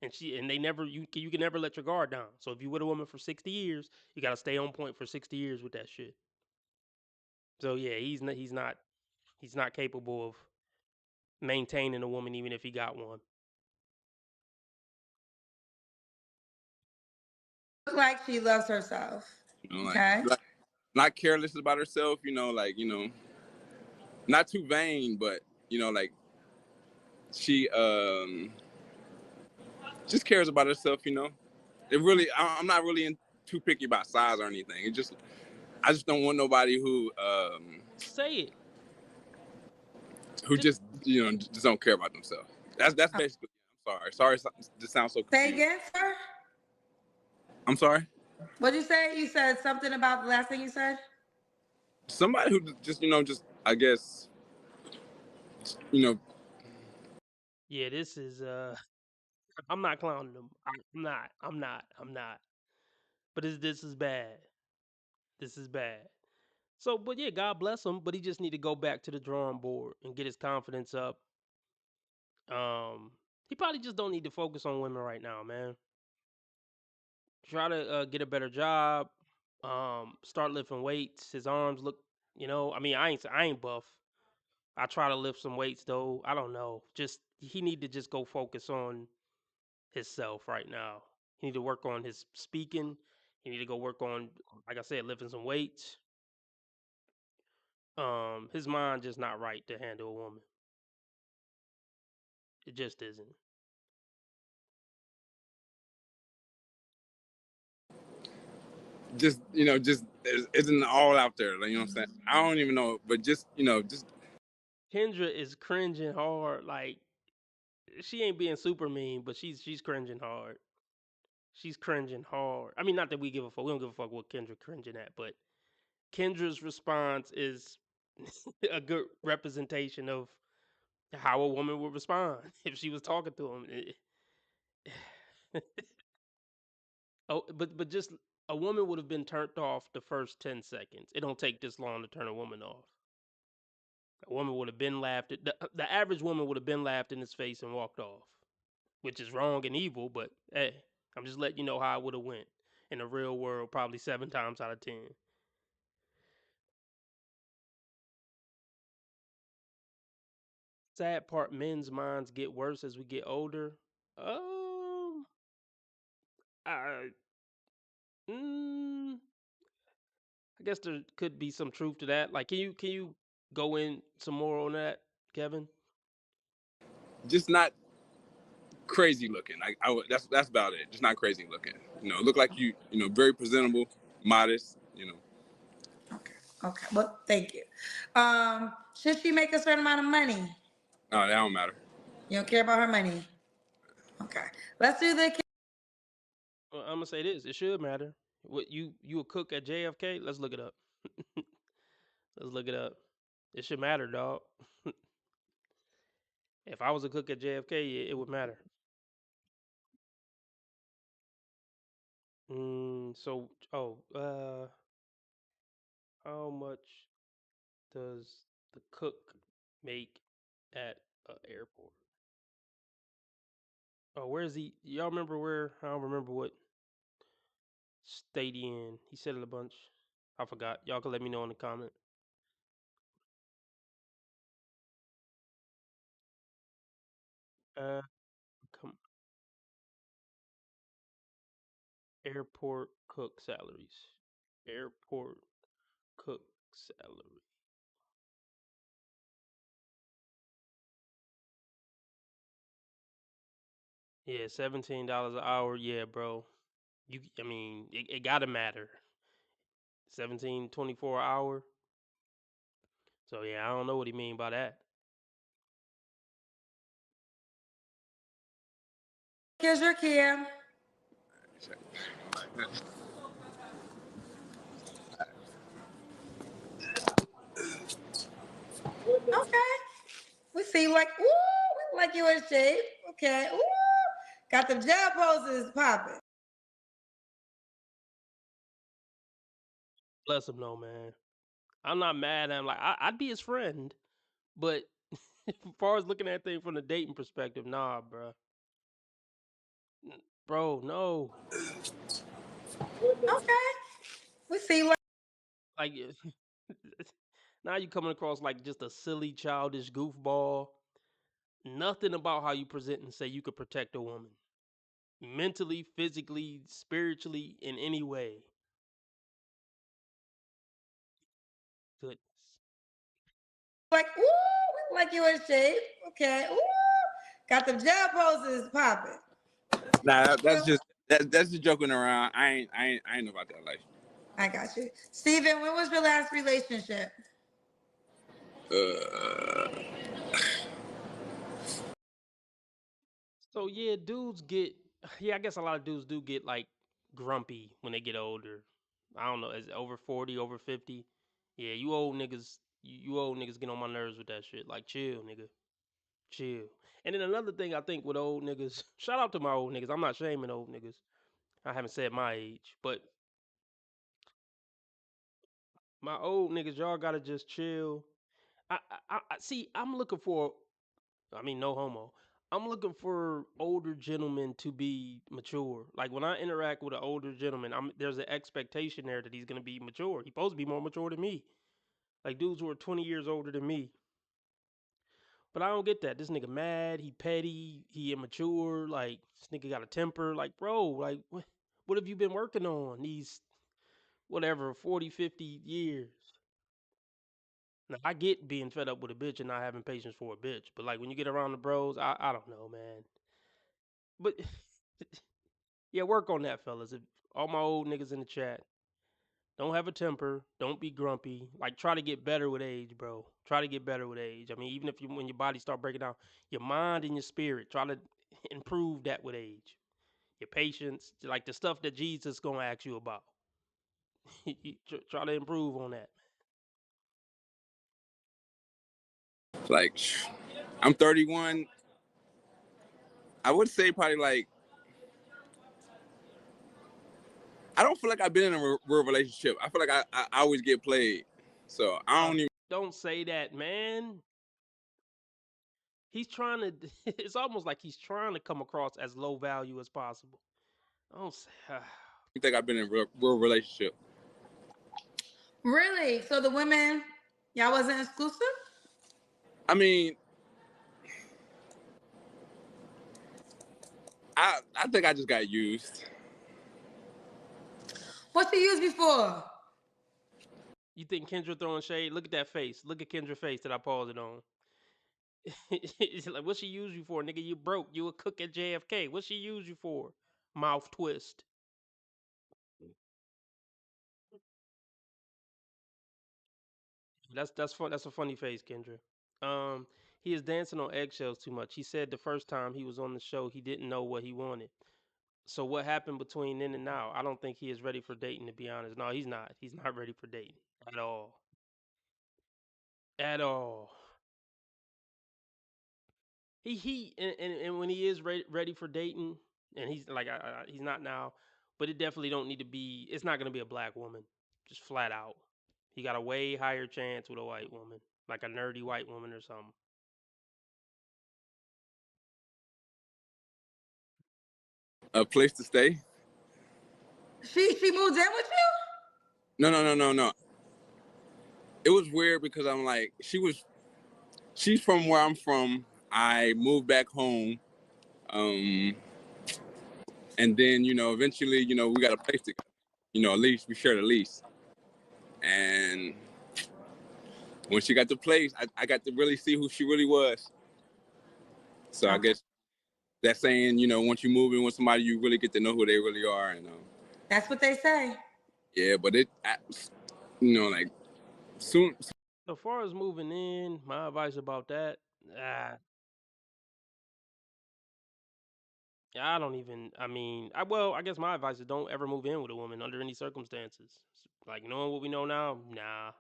And they never you can never let your guard down. So if you with a woman for 60 years, you gotta stay on point for 60 years with that shit. So yeah, he's not capable of maintaining a woman even if he got one. Look like she loves herself. You know, Okay. like not careless about herself. You know, like not too vain, but like she just cares about herself. It really, I'm not really too picky about size or anything. I just don't want nobody Say it. who just just don't care about themselves. That's basically. I'm sorry. This sounds so Say confused. again, sir. I'm sorry. What'd you say? You said something about the last thing you said? Somebody who just I guess you know Yeah, this is I'm not clowning him. I'm not. But this is bad. This is bad. So, but yeah, God bless him. But he just need to go back to the drawing board and get his confidence up. He probably just don't need to focus on women right now, man. Try to get a better job. Start lifting weights. His arms look, I mean, I ain't buff. I try to lift some weights though. I don't know. Just he need to just go focus on himself right now. He need to work on his speaking. He need to go work on, like I said, lifting some weights. His mind just not right to handle a woman. It just isn't. just isn't all out there. Like, you know what I'm saying? I don't even know, but just Kendra is cringing hard. Like she ain't being super mean, but she's cringing hard. She's cringing hard. I mean, not that we give a fuck. We don't give a fuck what Kendra cringing at, but Kendra's response is a good representation of how a woman would respond if she was talking to him. Oh, but just A woman would have been turned off the first 10 seconds. It don't take this long to turn a woman off. A woman would have been laughed at. The average woman would have been laughed in his face and walked off, which is wrong and evil. But hey, I'm just letting you know how it would have went in the real world. Probably 7 times out of 10. Sad part: men's minds get worse as we get older. Um, I, mm, I guess there could be some truth to that. Like, can you go in some more on that, Kevin? Just not crazy looking. That's about it. Just not crazy looking. Look like you very presentable, modest. Okay. Okay. Well, thank you. Should she make a certain amount of money? No, that don't matter. You don't care about her money. Okay. Let's do the. Well, I'm gonna say this: it should matter. What you a cook at JFK? Let's look it up. Let's look it up. It should matter, dog. If I was a cook at JFK, it would matter. How much does the cook make at an airport? Oh, where is he? Y'all remember where? I don't remember what state he in. He said it a bunch. I forgot. Y'all can let me know in the comment. Uh, come airport cook salaries. Airport cook salary. Yeah, $17 an hour. Yeah, bro. I mean, it gotta matter. 17.24 an hour. So yeah, I don't know what he mean by that. Here's your Kia. Okay. We see you like, ooh, we like you in shape. Okay. Ooh. Got the gel poses popping. Bless him, no man. I'm not mad at him. Like I'd be his friend, but as far as looking at things from the dating perspective, nah, bro. Bro, no. Okay. We see you like. Like now you coming across like just a silly, childish goofball. Nothing about how you present and say you could protect a woman. Mentally, physically, spiritually, in any way. Goodness. Like, ooh, we like you in shape. Okay. Ooh. Got the gel poses popping. Nah, that's just joking around. I ain't know about that life. I got you. Steven, when was your last relationship? Uh, So yeah, dudes get yeah, I guess a lot of dudes do get like grumpy when they get older. I don't know, is it over 40, over 50? Yeah, you old niggas, you old niggas get on my nerves with that shit. Like chill, nigga. Chill. And then another thing I think with old niggas, shout out to my old niggas. I'm not shaming old niggas. I haven't said my age, but my old niggas, y'all gotta just chill. See. I'm looking for. I mean, no homo. I'm looking for older gentlemen to be mature. Like when I interact with an older gentleman, there's an expectation there that he's gonna be mature. He's supposed to be more mature than me. Like dudes who are 20 years older than me. But I don't get that. This nigga mad. He petty. He immature. Like this nigga got a temper. Like bro, like what have you been working on these whatever 40, 50 years? Now, I get being fed up with a bitch and not having patience for a bitch, but like when you get around the bros, I don't know, man. But yeah, work on that, fellas. If all my old niggas in the chat, don't have a temper, don't be grumpy. Like try to get better with age, bro. Try to get better with age. I mean, even if when your body start breaking down, your mind and your spirit, try to improve that with age. Your patience, like the stuff that Jesus gonna ask you about. Try to improve on that. like I'm 31. I would say probably like I don't feel like I've been in a real relationship. I feel like I always get played. So I don't even. Don't say that, man. He's trying to. It's almost like he's trying to come across as low value as possible. Don't say. think I've been in a real relationship. Really? So the women, y'all wasn't exclusive? I mean, I think I just got used. What you used before? You think Kendra throwing shade? Look at that face. Look at Kendra's face that I paused it on. It's like, what she use you for, nigga? You broke. You a cook at JFK. What she use you for? Mouth twist. That's fun. That's a funny face, Kendra. He is dancing on eggshells too much. He said the first time he was on the show, he didn't know what he wanted. So what happened between then and now? I don't think he is ready for dating. To be honest, no, he's not. He's not ready for dating at all. At all. And when he is ready for dating, and he's like he's not now, but it definitely don't need to be. It's not gonna be a black woman, just flat out. He got a way higher chance with a white woman, like a nerdy white woman or something. A place to stay? She moved in with you? No. It was weird because I'm like, she's from where I'm from. I moved back home, and then eventually we got a place together. A lease. We shared a lease, and when she got the place, I got to really see who she really was. So I guess that saying, once you move in with somebody, you really get to know who they really are, and That's what they say. yeah. But like soon. As far as moving in, my advice about that, I don't even. I mean, I guess my advice is don't ever move in with a woman under any circumstances. Like knowing what we know now, nah.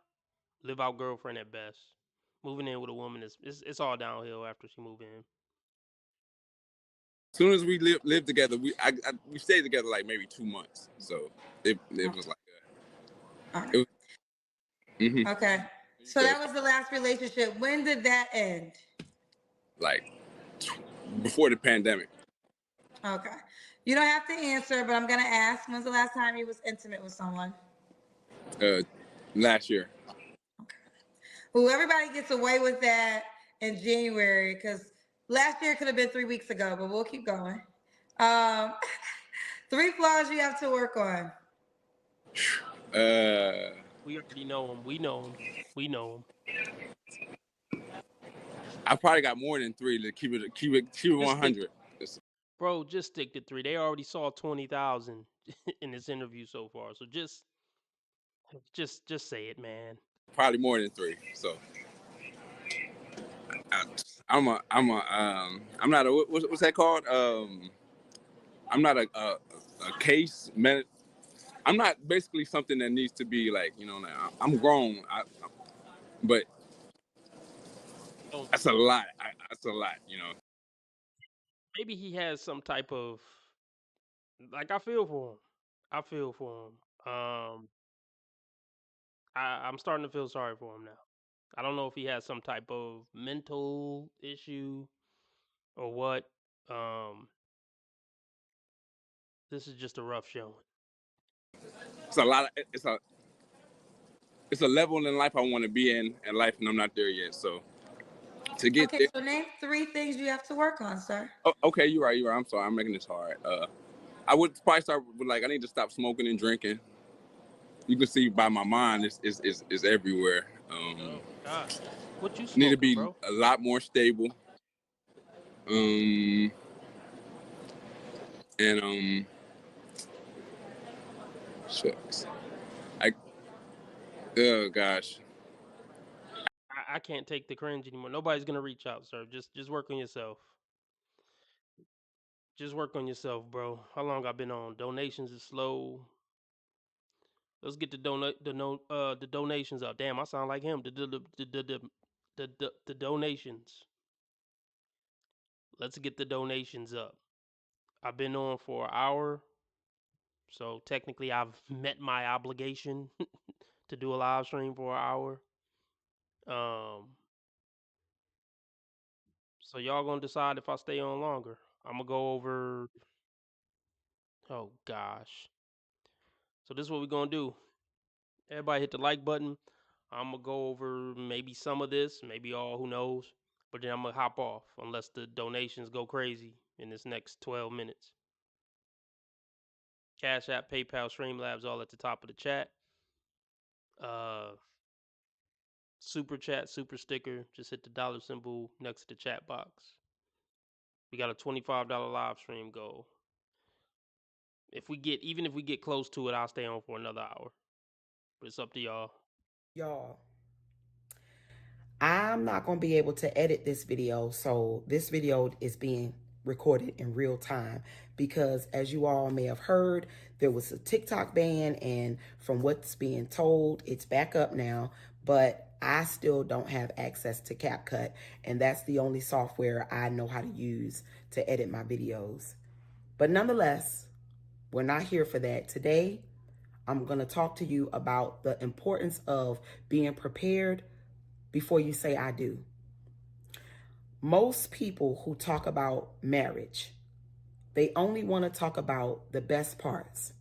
Live out girlfriend at best. Moving in with a woman is it's all downhill after she move in. As soon as we lived together, we stayed together like maybe 2 months. So it was like it was, Okay. So that was the last relationship. When did that end? like before the pandemic. Okay. You don't have to answer, but I'm gonna ask. When's the last time you was intimate with someone? Last year. Well, everybody gets away with that in January because last year could have been 3 weeks ago, but we'll keep going. 3 flaws you have to work on. We already know him. We know him. We know him. I probably got more than 3 to keep it 100. Bro, just stick to 3. They already saw 20,000 in this interview so far. So just say it, man. Probably more than 3. So I'm not a what's that called? I'm not a case man. I'm not basically something that needs to be like now. I'm grown. But that's a lot. That's a lot. Maybe he has some type of like I feel for him. I feel for him. I'm starting to feel sorry for him now. I don't know if he has some type of mental issue or what. Um, this is just a rough showing. It's a lot. It's a level in life I want to be in life, and I'm not there yet. So to get Okay, there. so name 3 things you have to work on, sir. Oh, okay, you're right. I'm sorry. I'm making this hard. I would probably start with I need to stop smoking and drinking. You can see by my mind is everywhere. Oh God, what you Need to smoking, be bro? a lot more stable. And shucks. Oh gosh. I can't take the cringe anymore. Nobody's gonna reach out, sir. Just work on yourself. Just work on yourself, bro. How long I been on? Donations is slow. Let's get the donations up. Damn, I sound like him. The donations. Let's get the donations up. I've been on for an hour, So technically, I've met my obligation to do a live stream for an hour. So y'all gonna decide if I stay on longer. I'm gonna go over. Oh gosh. So this is what we're gonna do. Everybody hit the like button. I'm gonna go over maybe some of this, maybe all, who knows. But then I'm gonna hop off unless the donations go crazy in this next 12 minutes. Cash App, PayPal, Streamlabs, all at the top of the chat. Super chat, super sticker. Just hit the dollar symbol next to the chat box. We got a $25 live stream goal. Even if we get close to it, I'll stay on for another hour. But it's up to y'all. Y'all, I'm not going to be able to edit this video, so this video is being recorded in real time because, as you all may have heard, there was a TikTok ban, and from what's being told, it's back up now, but I still don't have access to CapCut, and that's the only software I know how to use to edit my videos. But nonetheless, we're not here for that. Today, I'm going to talk to you about the importance of being prepared before you say I do. Most people who talk about marriage, they only want to talk about the best parts.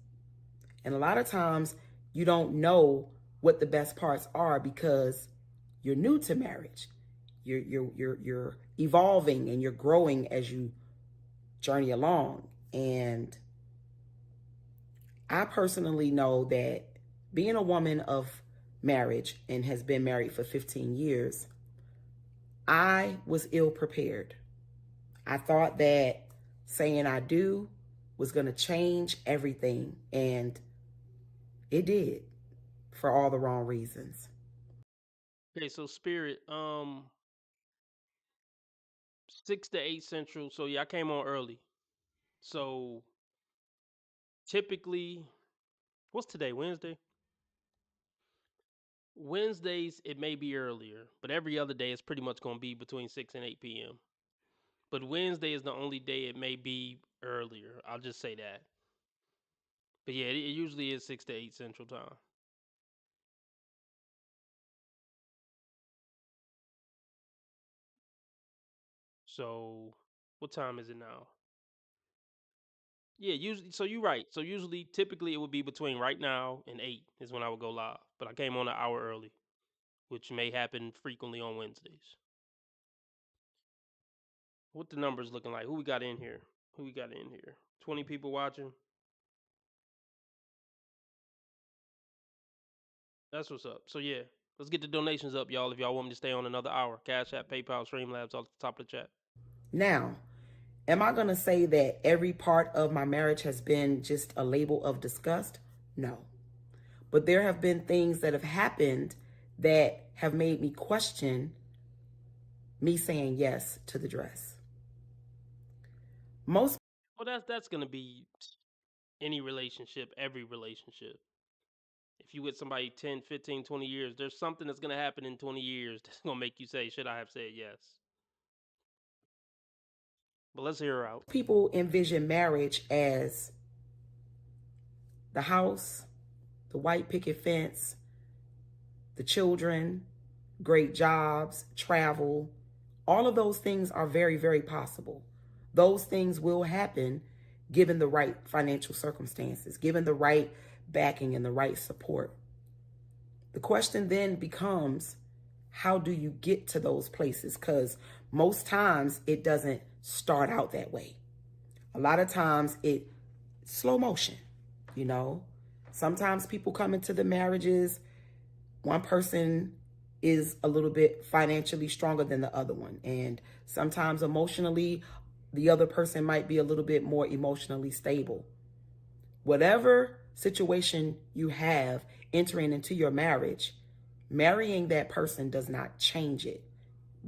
And a lot of times you don't know what the best parts are because you're new to marriage. You're evolving and you're growing as you journey along. And I personally know that being a woman of marriage and has been married for 15 years, I was ill prepared. I thought that saying I do was going to change everything, and it did for all the wrong reasons. Okay, so Spirit, 6 to 8 Central. So yeah, I came on early. So typically, what's today? Wednesday? Wednesdays, it may be earlier, but every other day it's pretty much going to be between 6 and 8 p.m. But Wednesday is the only day it may be earlier. I'll just say that. But yeah, it usually is 6 to 8 Central Time. So what time is it now? Yeah, usually. So you're right. So usually, typically, it would be between right now and 8 is when I would go live. But I came on an hour early, which may happen frequently on Wednesdays. What the numbers looking like? Who we got in here? 20 people watching. That's what's up. So yeah, let's get the donations up, y'all. If y'all want me to stay on another hour, Cash App, PayPal, Streamlabs, all at the top of the chat. Now, am I going to say that every part of my marriage has been just a label of disgust? No. But there have been things that have happened that have made me question me saying yes to the dress. Well, that's gonna be any relationship, every relationship. If you with somebody 10, 15, 20 years, there's something that's gonna happen in 20 years that's gonna make you say, should I have said yes? But let's hear her out. People envision marriage as the house, the white picket fence, the children, great jobs, travel. All of those things are very, very possible. Those things will happen given the right financial circumstances, given the right backing and the right support. The question then becomes, how do you get to those places? Because most times it doesn't start out that way. A lot of times it's slow motion, you know. Sometimes people come into the marriages, one person is a little bit financially stronger than the other one. And sometimes emotionally, the other person might be a little bit more emotionally stable. Whatever situation you have entering into your marriage, marrying that person does not change it.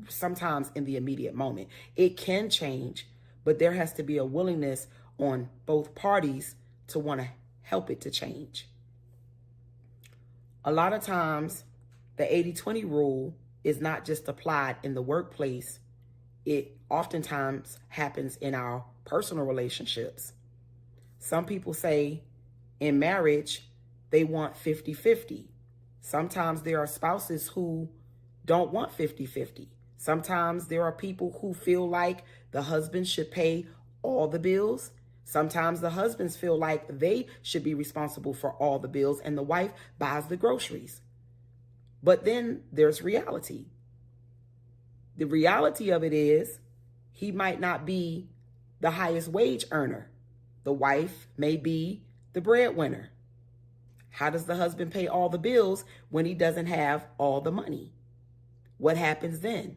Sometimes in the immediate moment, it can change, but there has to be a willingness on both parties to want to help it to change. A lot of times, the 80-20 rule is not just applied in the workplace. It oftentimes happens in our personal relationships. Some people say in marriage, they want 50-50. Sometimes there are spouses who don't want 50-50. Sometimes there are people who feel like the husband should pay all the bills. Sometimes the husbands feel like they should be responsible for all the bills and the wife buys the groceries. But then there's reality. The reality of it is he might not be the highest wage earner. The wife may be the breadwinner. How does the husband pay all the bills when he doesn't have all the money? What happens then?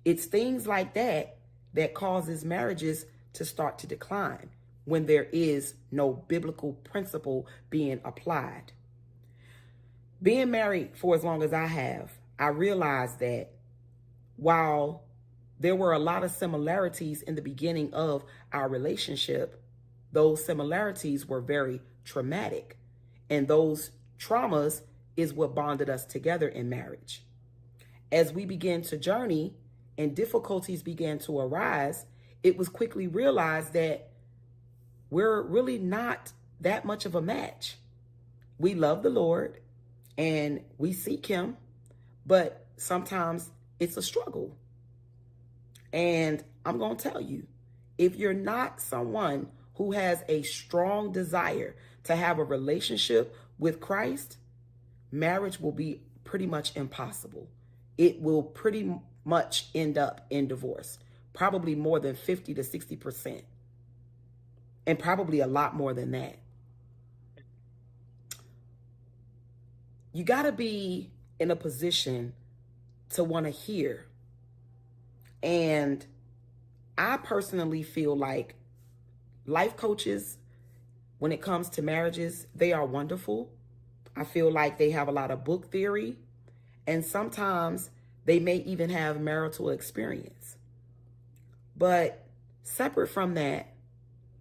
It's things like that that causes marriages to start to decline when there is no biblical principle being applied. Being married for as long as I have, I realized that while there were a lot of similarities in the beginning of our relationship, those similarities were very traumatic. And those traumas is what bonded us together in marriage. As we began to journey and difficulties began to arise, it was quickly realized that we're really not that much of a match. We love the Lord and we seek him, but sometimes it's a struggle. And I'm going to tell you, if you're not someone who has a strong desire to have a relationship with Christ, marriage will be pretty much impossible. It will pretty much end up in divorce, probably more than 50 to 60%, and probably a lot more than that. You got to be in a position to want to hear. And I personally feel like life coaches, when it comes to marriages, they are wonderful. I feel like they have a lot of book theory, and sometimes they may even have marital experience. But separate from that,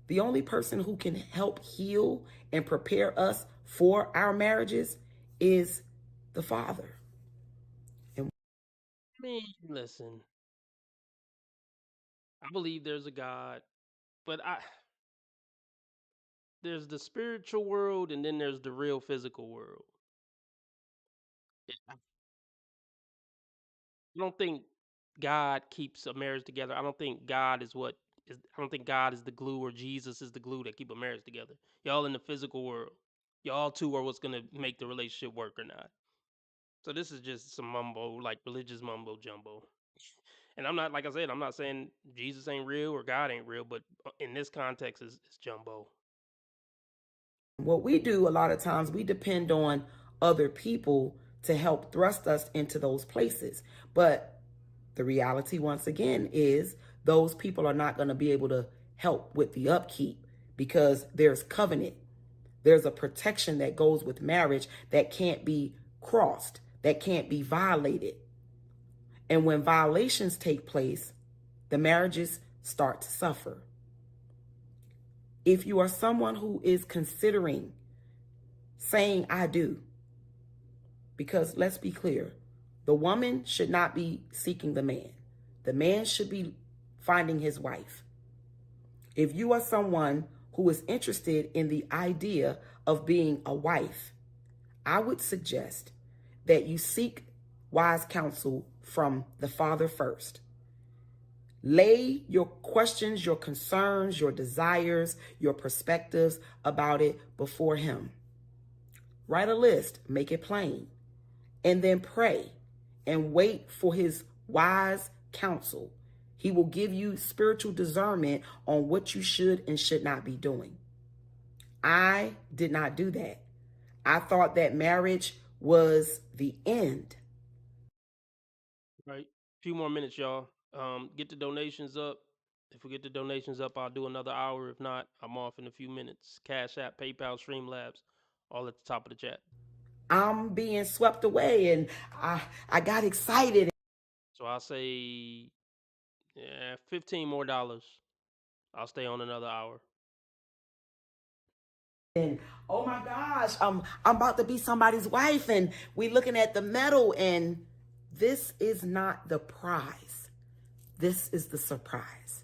the only person who can help heal and prepare us for our marriages is the Father. I mean, listen, I believe there's a God, but there's the spiritual world and then there's the real physical world. I don't think God keeps a marriage together. I don't think God is what is. I don't think God is the glue or Jesus is the glue that keep a marriage together. Y'all in the physical world. Y'all two are what's gonna make the relationship work or not. So this is just some mumbo, like religious mumbo jumbo. And I'm not, like I said, I'm not saying Jesus ain't real or God ain't real, but in this context, it's jumbo. What we do a lot of times, we depend on other people to help thrust us into those places. But the reality, once again, is those people are not going to be able to help with the upkeep because there's covenant. There's a protection that goes with marriage that can't be crossed, that can't be violated. And when violations take place, the marriages start to suffer. If you are someone who is considering saying I do, because let's be clear, the woman should not be seeking the man. The man should be finding his wife. If you are someone who is interested in the idea of being a wife, I would suggest that you seek wise counsel from the Father first. Lay your questions, your concerns, your desires, your perspectives about it before him. Write a list, make it plain, and then pray and wait for his wise counsel. He will give you spiritual discernment on what you should and should not be doing. I did not do that. I thought that marriage was the end. Right. A few more minutes, y'all. Get the donations up. If we get the donations up, I'll do another hour. If not, I'm off in a few minutes. Cash App, PayPal, Streamlabs, all at the top of the chat. I'm being swept away, and I got excited. So I'll say, yeah, $15 more. I'll stay on another hour. And oh my gosh, I'm about to be somebody's wife, and we looking at the medal, and this is not the prize. This is the surprise.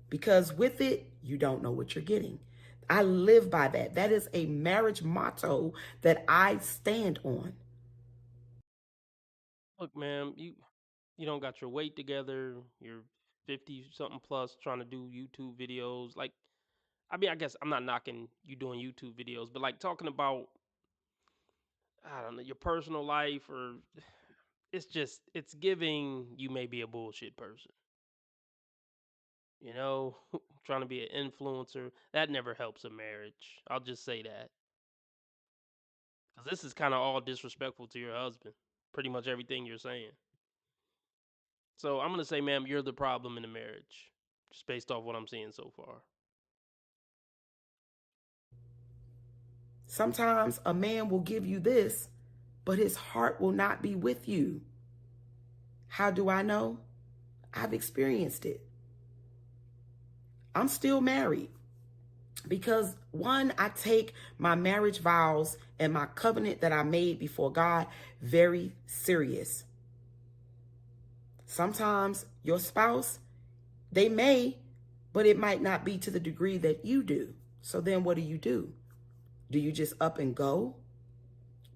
Because with it, you don't know what you're getting. I live by that. That is a marriage motto that I stand on. Look, ma'am, you don't got your weight together. You're 50 something plus trying to do YouTube videos. Like, I mean, I guess I'm not knocking you doing YouTube videos, but like talking about, I don't know, your personal life, or it's giving you may be a bullshit person. You know, trying to be an influencer, that never helps a marriage. I'll just say that. Because this is kind of all disrespectful to your husband. Pretty much everything you're saying. So I'm going to say, ma'am, you're the problem in the marriage. Just based off what I'm seeing so far. Sometimes a man will give you this, but his heart will not be with you. How do I know? I've experienced it. I'm still married because, one, I take my marriage vows and my covenant that I made before God very serious. Sometimes your spouse, they may, but it might not be to the degree that you do. So then what do? Do you just up and go?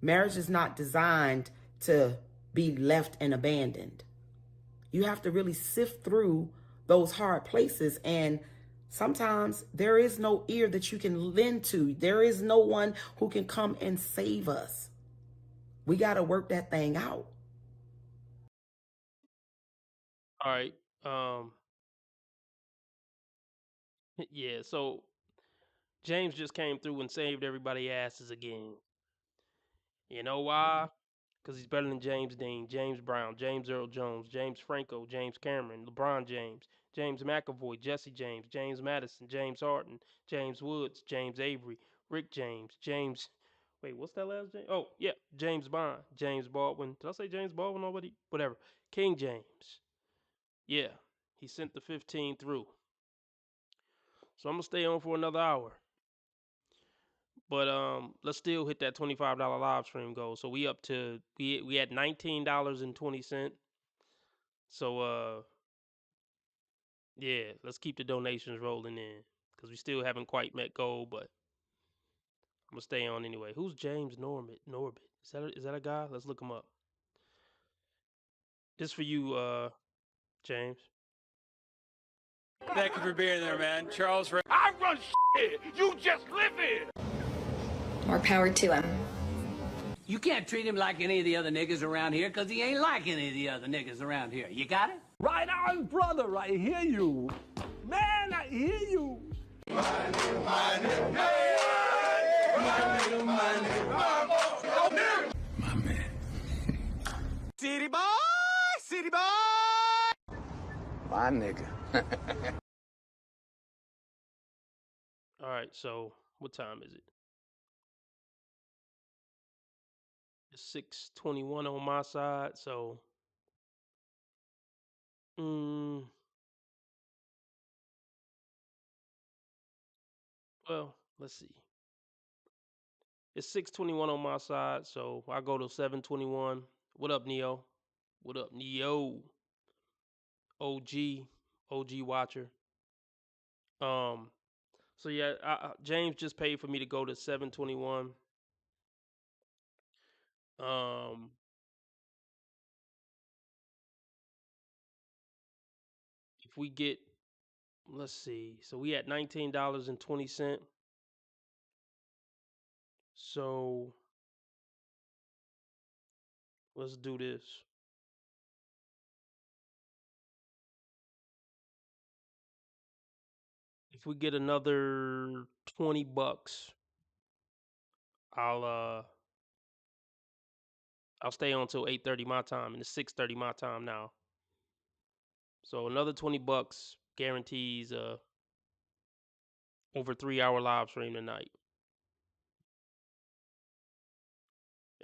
Marriage is not designed to be left and abandoned. You have to really sift through those hard places, and sometimes there is no ear that you can lend to. There is no one who can come and save us. We got to work that thing out. All right. Yeah, so James just came through and saved everybody's asses again. You know why? Because he's better than James Dean, James Brown, James Earl Jones, James Franco, James Cameron, LeBron James, James McAvoy, Jesse James, James Madison, James Harden, James Woods, James Avery, Rick James, James. Wait, what's that last name? Oh, yeah, James Bond, James Baldwin. Did I say James Baldwin already? Whatever. King James. Yeah, he sent the 15 through. So I'm gonna stay on for another hour. But let's still hit that $25 live stream goal. So we up to we had $19.20. So yeah, let's keep the donations rolling in because we still haven't quite met goal, but I'm gonna stay on anyway. Who's James Norbit? Norbit, is that a guy? Let's look him up. This for you, James. Thank you for being there, man. Charles. I run shit. You just live here. More power to him. You can't treat him like any of the other niggas around here because he ain't like any of the other niggas around here. You got it? Right on, brother. I hear you. Man, I hear you. My man. City boy, city boy. My nigga. All right, so what time is it? It's 6:21 on my side, so well, let's see. It's 6:21 on my side, so I go to 7:21. What up, Neo? What up, Neo? OG watcher. So yeah, James just paid for me to go to 7:21. If we get, let's see, so we at $19.20. So let's do this. If we get another $20, I'll stay on till 8:30 my time, and it's 6:30 my time now. So another $20 guarantees over 3-hour live stream tonight.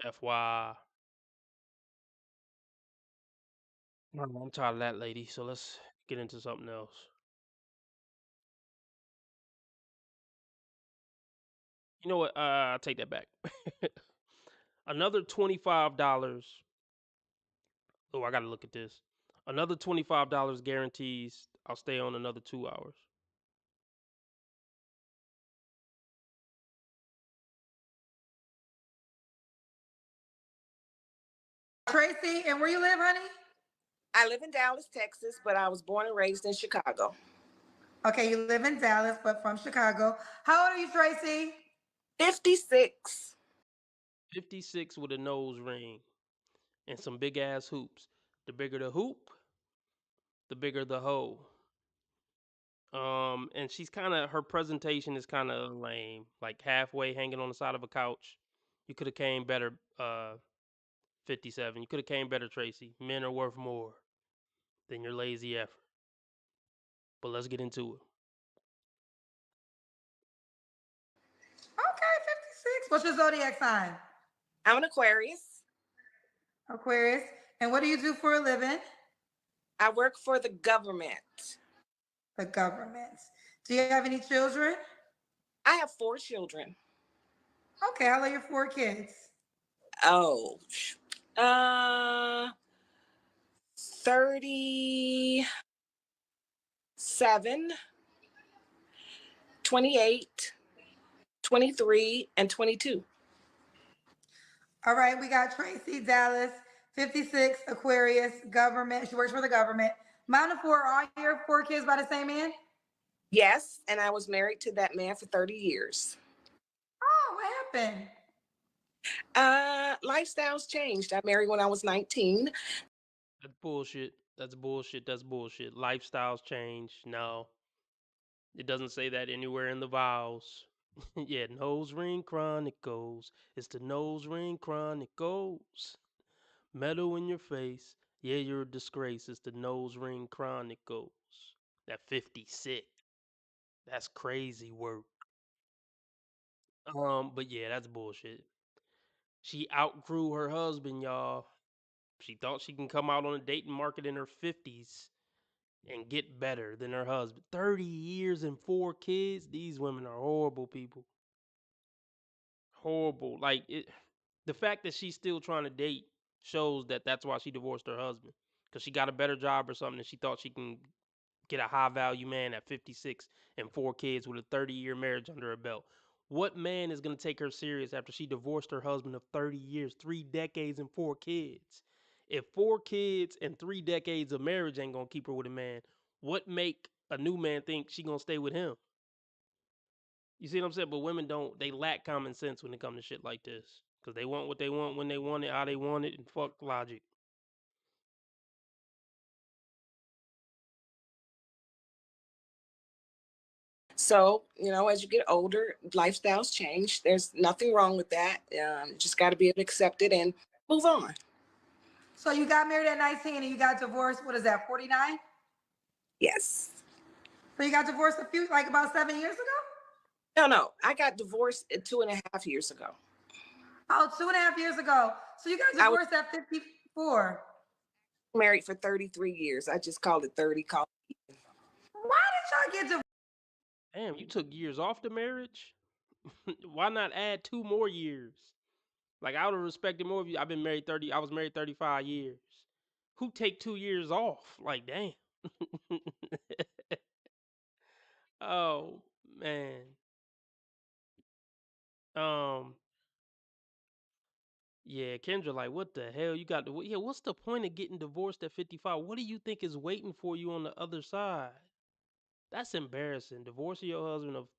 FY. I'm tired of that lady, so let's get into something else. You know what? I'll take that back. Another $25. Oh, I gotta look at this. Another $25 guarantees I'll stay on another 2 hours. Tracy, and where you live, honey? I live in Dallas, Texas, but I was born and raised in Chicago. Okay, you live in Dallas, but from Chicago. How old are you, Tracy? 56. 56 with a nose ring and some big ass hoops. The bigger the hoop, the bigger the hoe. And she's kind of, her presentation is kind of lame, like halfway hanging on the side of a couch. You could have came better, 57. You could have came better, Tracy. Men are worth more than your lazy effort. But let's get into it. Okay, 56. What's your zodiac sign? I'm an Aquarius. Aquarius. And what do you do for a living? I work for the government. The government. Do you have any children? I have 4 children. Okay, how old are your 4 kids? Oh, 37, 28, 23, and 22. All right, we got Tracy, Dallas, 56, Aquarius, government. She works for the government. Mine of 4, are your 4 kids by the same man? Yes, and I was married to that man for 30 years. Oh, what happened? Lifestyles changed. I married when I was 19. That's bullshit. That's bullshit. That's bullshit. Lifestyles change. No. It doesn't say that anywhere in the vows. Yeah, nose ring chronicles. It's the nose ring chronicles. Metal in your face. Yeah, you're a disgrace. It's the nose ring chronicles. That 56. That's crazy work. But yeah, that's bullshit. She outgrew her husband, y'all. She thought she can come out on the dating market in her 50s and get better than her husband. 30 years and 4 kids. These women are horrible people. Horrible. Like it, the fact that she's still trying to date shows that that's why she divorced her husband, because she got a better job or something and she thought she can get a high value man at 56 and 4 kids with a 30-year marriage under her belt. What man is going to take her serious after she divorced her husband of 30 years, 3 decades and 4 kids? If 4 kids and 3 decades of marriage ain't going to keep her with a man, what make a new man think she going to stay with him? You see what I'm saying? But women don't, they lack common sense when it comes to shit like this. Because they want what they want when they want it, how they want it, and fuck logic. So, as you get older, lifestyles change. There's nothing wrong with that. Just got to be able to accept it and move on. So you got married at 19 and you got divorced, what is that, 49? Yes. So you got divorced about 7 years ago? No. I got divorced 2.5 years ago. Oh, 2.5 years ago. So you got divorced at 54. Married for 33 years. I just called it 30. Why did y'all get divorced? Damn, you took years off the marriage? Why not add 2 more years? Like, I would have respected more of you. I was married 35 years. Who take 2 years off? Like, damn. Oh, man. Yeah, Kendra, like, what the hell? Yeah, what's the point of getting divorced at 55? What do you think is waiting for you on the other side? That's embarrassing. Divorcing your husband of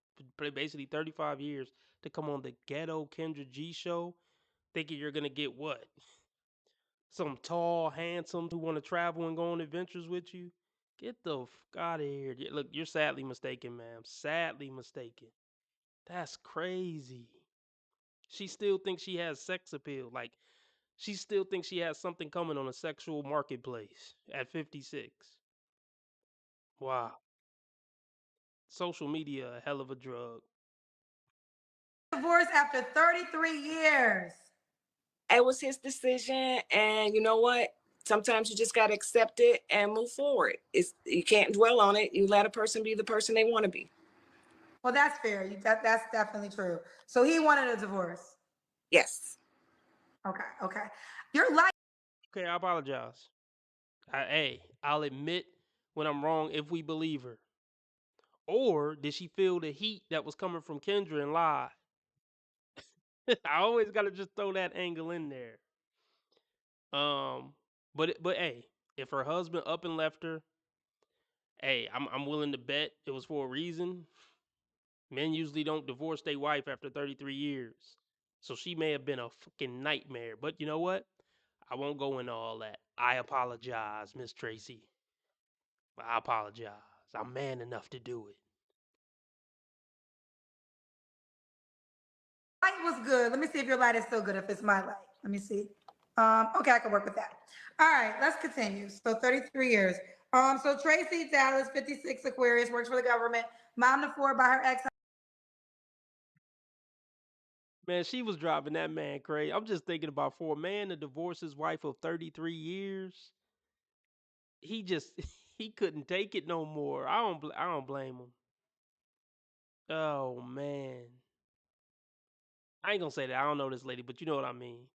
basically 35 years to come on the ghetto Kendra G show, thinking you're gonna get what? Some tall, handsome who want to travel and go on adventures with you? Get the fuck out of here. Look, you're sadly mistaken, ma'am. Sadly mistaken. That's crazy. She still thinks she has sex appeal. Like, she still thinks she has something coming on a sexual marketplace at 56. Wow. Social media, a hell of a drug. Divorced after 33 years. It was his decision, and you know what? Sometimes you just got to accept it and move forward. You can't dwell on it. You let a person be the person they want to be. Well, that's fair. That's definitely true. So he wanted a divorce. Yes. Okay. Your life. Okay, I apologize. I'll admit when I'm wrong if we believe her. Or did she feel the heat that was coming from Kendra and lie? I always got to just throw that angle in there. But hey, if her husband up and left her, hey, I'm willing to bet it was for a reason. Men usually don't divorce their wife after 33 years. So she may have been a fucking nightmare. But you know what? I won't go into all that. I apologize, Miss Tracy. I apologize. I'm man enough to do it. Light was good. Let me see if your light is still good. If it's my light, let me see. Okay, I can work with that. All right, let's continue. So 33 years. So Tracy Dallas, 56, Aquarius, works for the government. Mom to four by her ex. Man, she was driving that man crazy. I'm just thinking about for a man to divorce his wife of 33 years, he just he couldn't take it no more. I don't blame him. Oh man. I ain't gonna say that. I don't know this lady, but you know what I mean.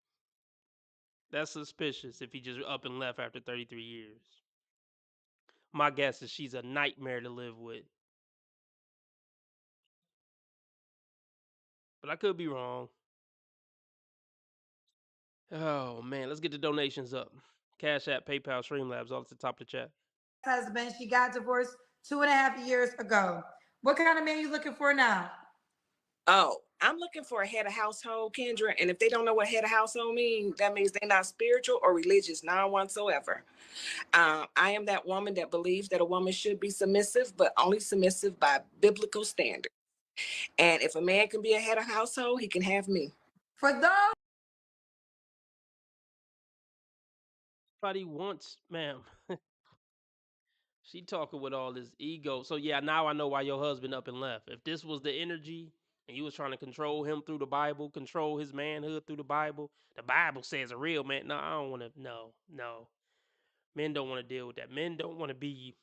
That's suspicious if he just up and left after 33 years. My guess is she's a nightmare to live with. But I could be wrong. Oh man, let's get the donations up. Cash App, PayPal, Streamlabs, all at the top of the chat. Husband, she got divorced 2.5 years ago. What kind of man you looking for now? Oh, I'm looking for a head of household, Kendra. And if they don't know what head of household means, that means they're not spiritual or religious, none whatsoever. I am that woman that believes that a woman should be submissive, but only submissive by biblical standards. And if a man can be a head of household, he can have me. For those Everybody wants, ma'am. She talking with all this ego. So yeah, now I know why your husband up and left. If this was the energy and you was trying to control him through the Bible, control his manhood through the Bible says a real man. No, I don't want to. No. Men don't want to deal with that. Men don't want to be.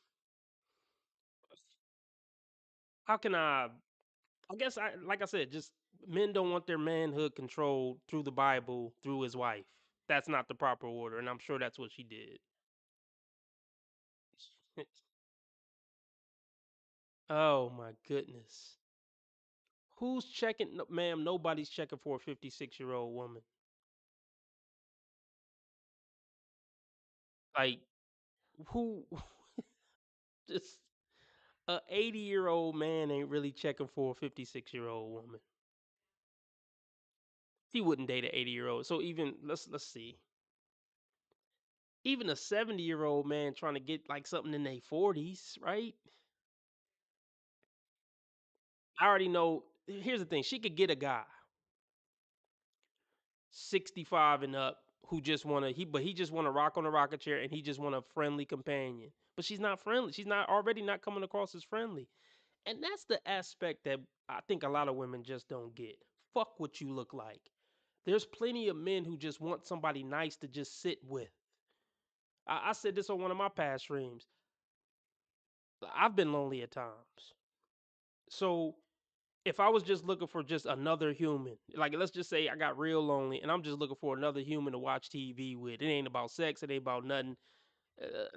How can I? I guess like I said, just men don't want their manhood controlled through the Bible through his wife. That's not the proper order, and I'm sure that's what she did. Oh my goodness. Who's checking? Ma'am, nobody's checking for a 56-year-old woman. Like, who? Just a 80-year-old man ain't really checking for a 56-year-old woman. He wouldn't date an 80-year-old. So even let's see. Even a 70-year-old man trying to get like something in their 40s, right? I already know. Here's the thing: she could get a guy 65 and up who just want to he just want to rock on a rocket chair and he just want a friendly companion. But she's not friendly. She's not already not coming across as friendly. And that's the aspect that I think a lot of women just don't get. Fuck what you look like. There's plenty of men who just want somebody nice to just sit with. I said this on one of my past streams. I've been lonely at times. So if I was just looking for just another human, like let's just say I got real lonely and I'm just looking for another human to watch TV with. It ain't about sex. It ain't about nothing.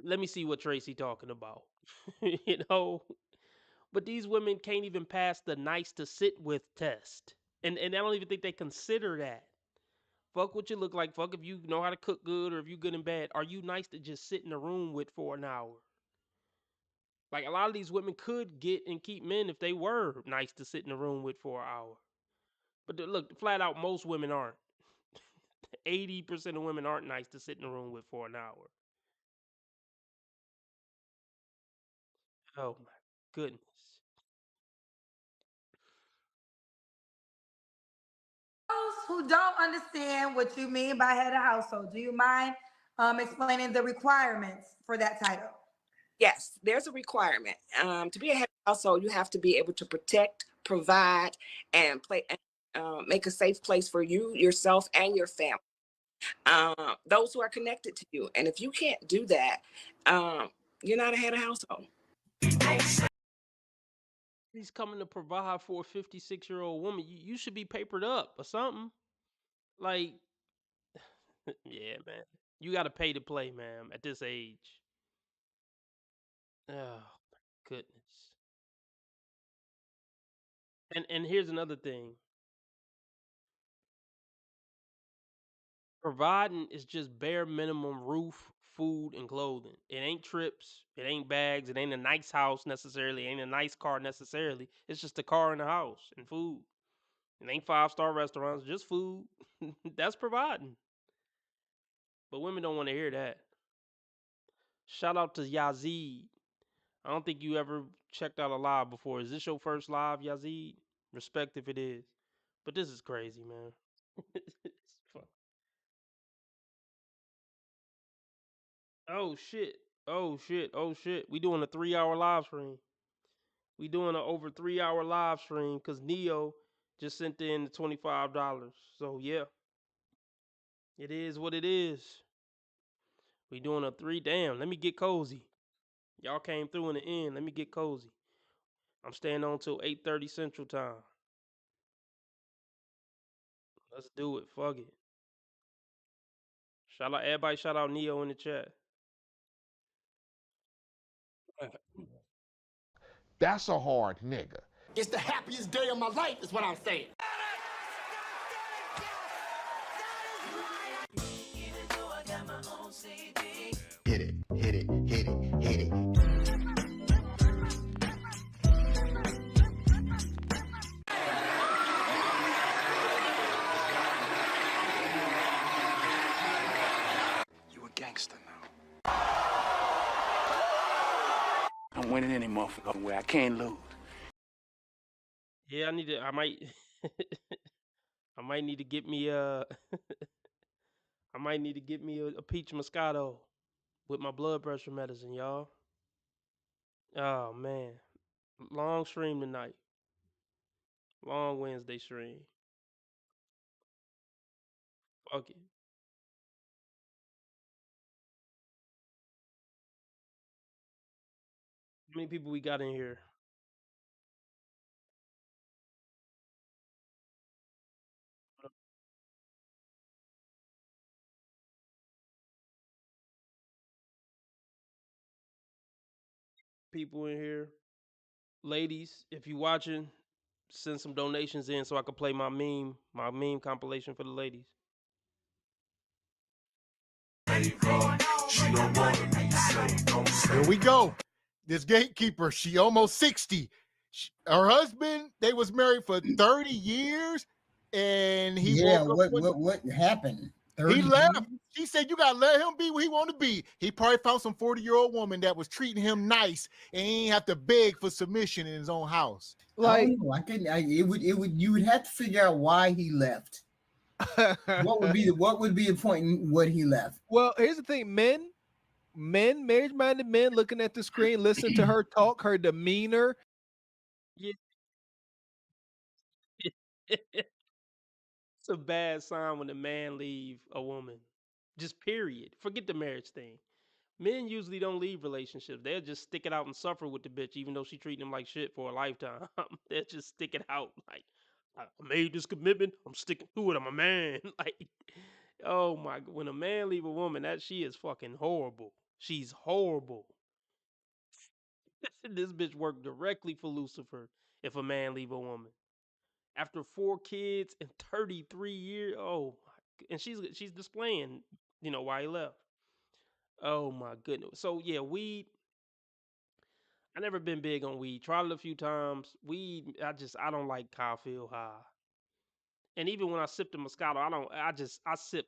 Let me see what Tracy talking about. you know, but these women can't even pass the nice to sit with test. And I don't even think they consider that. Fuck what you look like. Fuck if you know how to cook good or if you good and bad. Are you nice to just sit in a room with for an hour? Like a lot of these women could get and keep men if they were nice to sit in a room with for an hour. But look, flat out, most women aren't. 80% of women aren't nice to sit in a room with for an hour. Oh my goodness. who don't understand what you mean by head of household, do you mind explaining the requirements for that title? Yes, there's a requirement. To be a head of household, you have to be able to protect, provide, and make a safe place for you, yourself, and your family. Those who are connected to you. And if you can't do that, you're not a head of household. He's coming to provide for a 56-year-old woman. You should be papered up or something. Like, yeah, man. You got to pay to play, man, at this age. Oh, my goodness. And here's another thing. Providing is just bare minimum roof, food, and clothing. It ain't trips. It ain't bags. It ain't a nice house necessarily. It ain't a nice car necessarily. It's just a car and a house and food. It ain't 5-star restaurants, just food. That's providing. But women don't want to hear that. Shout out to Yazid. I don't think you ever checked out a live before. Is this your first live, Yazid? Respect if it is. But this is crazy, man. It's fun. Oh shit. Oh shit. Oh shit. We doing a 3-hour live stream. We doing an over 3-hour live stream because Neo just sent in the $25. So yeah, it is what it is. We doing a three. Damn, let me get cozy. Y'all came through in the end. Let me get cozy. I'm staying on till 8:30 Central Time. Let's do it. Fuck it. Shout out everybody. Shout out Neo in the chat. That's a hard nigga. It's the happiest day of my life, is what I'm saying. Hit it, hit it, hit it, hit it. You a gangster now. I'm winning any motherfucker where I can't lose. Yeah, I need to. I might. I might need to get me a. I might need to get me a peach moscato with my blood pressure medicine, y'all. Oh man, long stream tonight. Long Wednesday stream. Fuck it. How many people we got in here? People in here. Ladies, if you watching, send some donations in so I can play my meme compilation for the ladies. Here we go. This gatekeeper, she almost 60. Her husband, they was married for 30 years, and he woke up. What happened? He left. She said, "You gotta let him be where he want to be." He probably found some 40-year-old woman that was treating him nice, and he ain't have to beg for submission in his own house. Like it would you would have to figure out why he left. what would be the point in what he left? Well, here's the thing, men, marriage-minded men looking at the screen, listen to her talk, her demeanor. Yeah. It's a bad sign when a man leave a woman. Just period. Forget the marriage thing. Men usually don't leave relationships. They'll just stick it out and suffer with the bitch, even though she treating them like shit for a lifetime. They'll just stick it out. Like, I made this commitment. I'm sticking to it. I'm a man. Like, oh my! When a man leave a woman, that she is fucking horrible. She's horrible. This bitch worked directly for Lucifer. If a man leave a woman after 4 kids and 33 years, oh, and she's displaying, why he left. Oh my goodness. So yeah, weed. I never been big on weed. Tried it a few times. Weed, I don't like how I feel high. And even when I sip the Moscato, I sip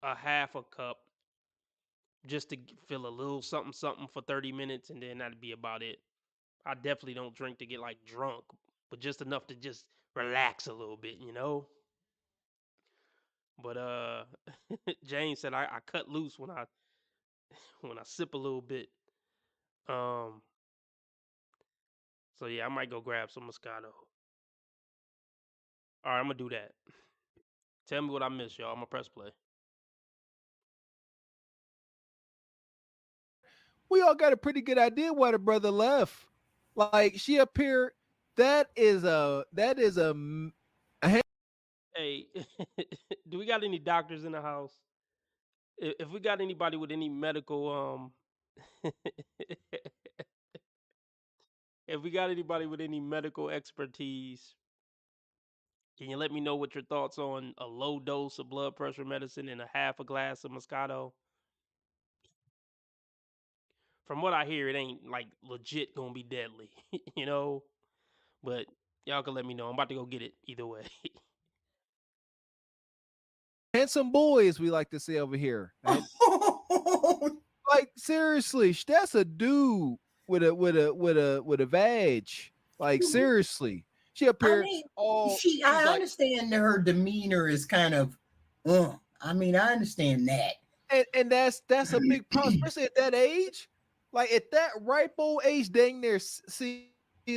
a half a cup just to feel a little something something for 30 minutes, and then that'd be about it. I definitely don't drink to get like drunk, but just enough to just relax a little bit, But Jane said I cut loose when I when I sip a little bit. Um so yeah, I might go grab some Moscato. All right, I'm gonna do that. Tell me what I missed, y'all. I'm gonna press play. We all got a pretty good idea why the brother left. Like she appeared. That is a Hey, do we got any doctors in the house? If we got anybody with any medical if we got anybody with any medical expertise, Can you let me know what your thoughts on a low dose of blood pressure medicine and a half a glass of Moscato? From what I hear, it ain't like legit gonna be deadly, you know. But y'all can let me know. I'm about to go get it either way. Handsome boys, we like to say over here. Like seriously, that's a dude with a vag. Like seriously, she up I here. mean, Oh, I she's like, understand that her demeanor is kind of, I mean, I understand that. and that's a big problem, especially at that age. Like at that ripe old age, dang near see.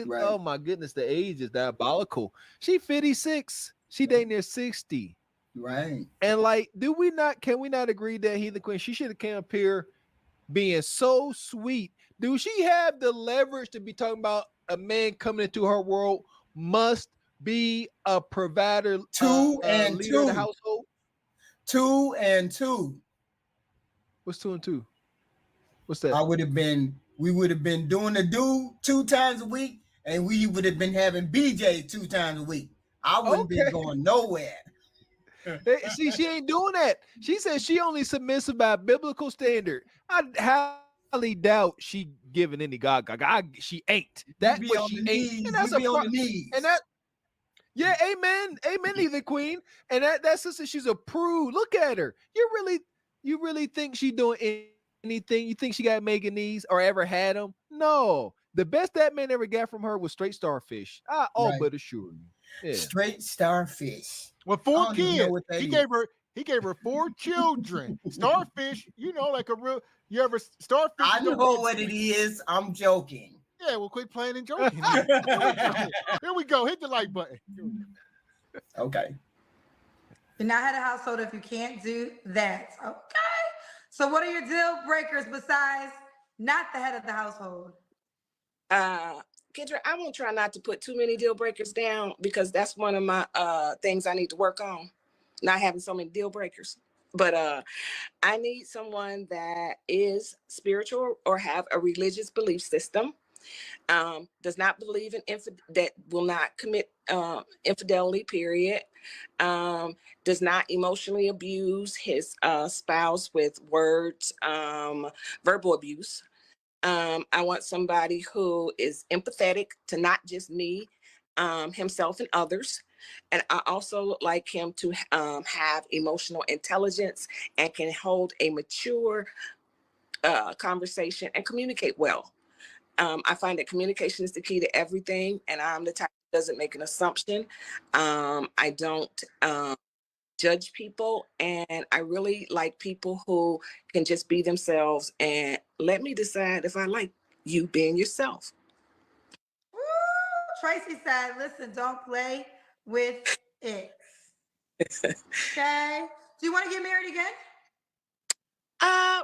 Right. Oh my goodness, the age is diabolical. She 56. She dang near 60. Right. And like, can we not agree that he the queen? She should have came up here being so sweet. Do she have the leverage to be talking about a man coming into her world must be a provider, leader of the household? 2 and 2. What's 2 and 2? What's that? We would have been doing the do 2 times a week, and we would have been having BJ 2 times a week. I wouldn't be going nowhere. See, she ain't doing that. She says she only submissive by biblical standard. I highly doubt she giving any God. She ain't. That's what she ain't. And that's a problem. And that, yeah, amen, either queen. And that sister, she's a prude. Look at her. You really think she doing anything? You think she got Megan knees or ever had them? No. The best that man ever got from her was straight starfish. I all but assure you. Yeah. Straight starfish. With 4 kids. He gave her 4 children. Starfish, you know, like a real starfish. I know what it is. I'm joking. Yeah, well, quit playing and joking. Here we go. Hit the like button. Okay. You're not head of household if you can't do that. Okay. So what are your deal breakers besides not the head of the household? Kendra, I won't try not to put too many deal breakers down because that's one of my things I need to work on, not having so many deal breakers. But I need someone that is spiritual or have a religious belief system, does not believe in that will not commit infidelity, period, does not emotionally abuse his spouse with words, verbal abuse. I want somebody who is empathetic to not just me, himself and others. And I also like him to have emotional intelligence and can hold a mature conversation and communicate well. I find that communication is the key to everything. And I'm the type that doesn't make an assumption. I don't judge people, and I really like people who can just be themselves and let me decide if I like you being yourself. Woo! Tracy said, listen, don't play with it. Okay. Do you want to get married again?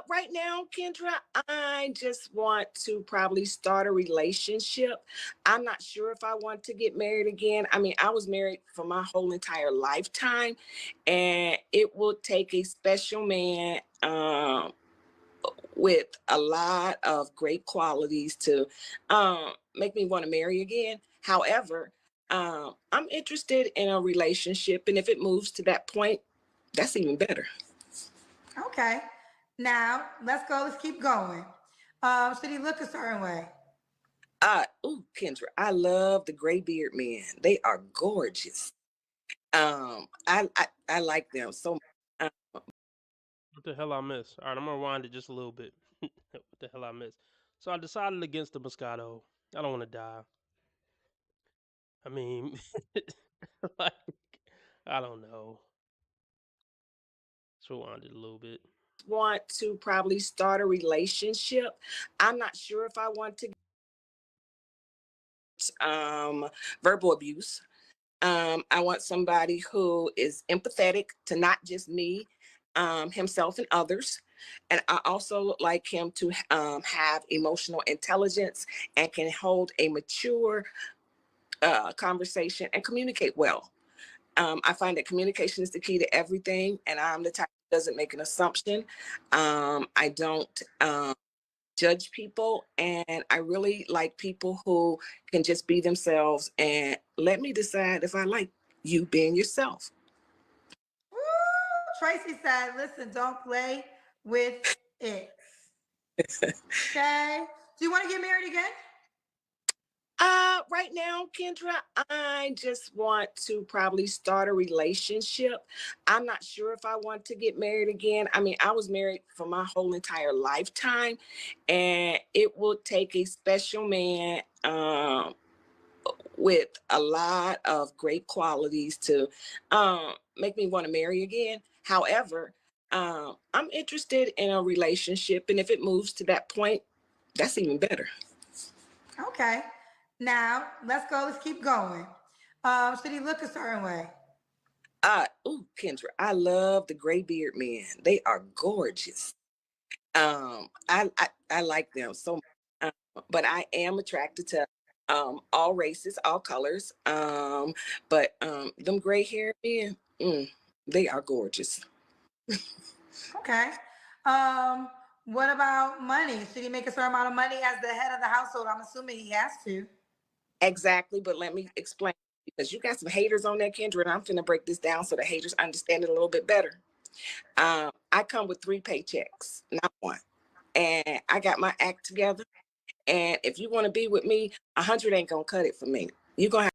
Right now, Kendra, I just want to probably start a relationship. I'm not sure if I want to get married again. I mean, I was married for my whole entire lifetime, and it will take a special man with a lot of great qualities to make me want to marry again. However, I'm interested in a relationship, and if it moves to that point, that's even better. Okay. Now, let's go. Let's keep going. Should he look a certain way? Kendra, I love the gray beard men. They are gorgeous. I like them so much. What the hell I miss? All right, I'm gonna rewind it just a little bit. What the hell I miss? So I decided against the Moscato. I don't want to die. I mean, like, I don't know. Let's rewind it a little bit. Want to probably start a relationship. I'm not sure if I want to verbal abuse. I want somebody who is empathetic to not just me, himself and others. And I also like him to have emotional intelligence and can hold a mature conversation and communicate well. I find that communication is the key to everything, and I'm the type that doesn't make an assumption. I don't judge people, and I really like people who can just be themselves and let me decide if I like you being yourself. Woo! Tracy said, listen, don't play with it. Okay. Do you want to get married again? Right now, Kendra, I just want to probably start a relationship. I'm not sure if I want to get married again. I mean, I was married for my whole entire lifetime, and it will take a special man with a lot of great qualities to make me want to marry again. However, I'm interested in a relationship, and if it moves to that point, that's even better. Okay. Now, let's go. Let's keep going. Should he look a certain way? Kendra, I love the gray beard men. They are gorgeous. I like them so much. But I am attracted to all races, all colors. But them gray hair men, they are gorgeous. Okay. What about money? Should he make a certain amount of money as the head of the household? I'm assuming he has to. Exactly, but let me explain, because you got some haters on that, Kendra, and I'm finna break this down so the haters understand it a little bit better. I come with 3 paychecks, not 1. And I got my act together. And if you want to be with me, 100 ain't gonna cut it for me. You're gonna have.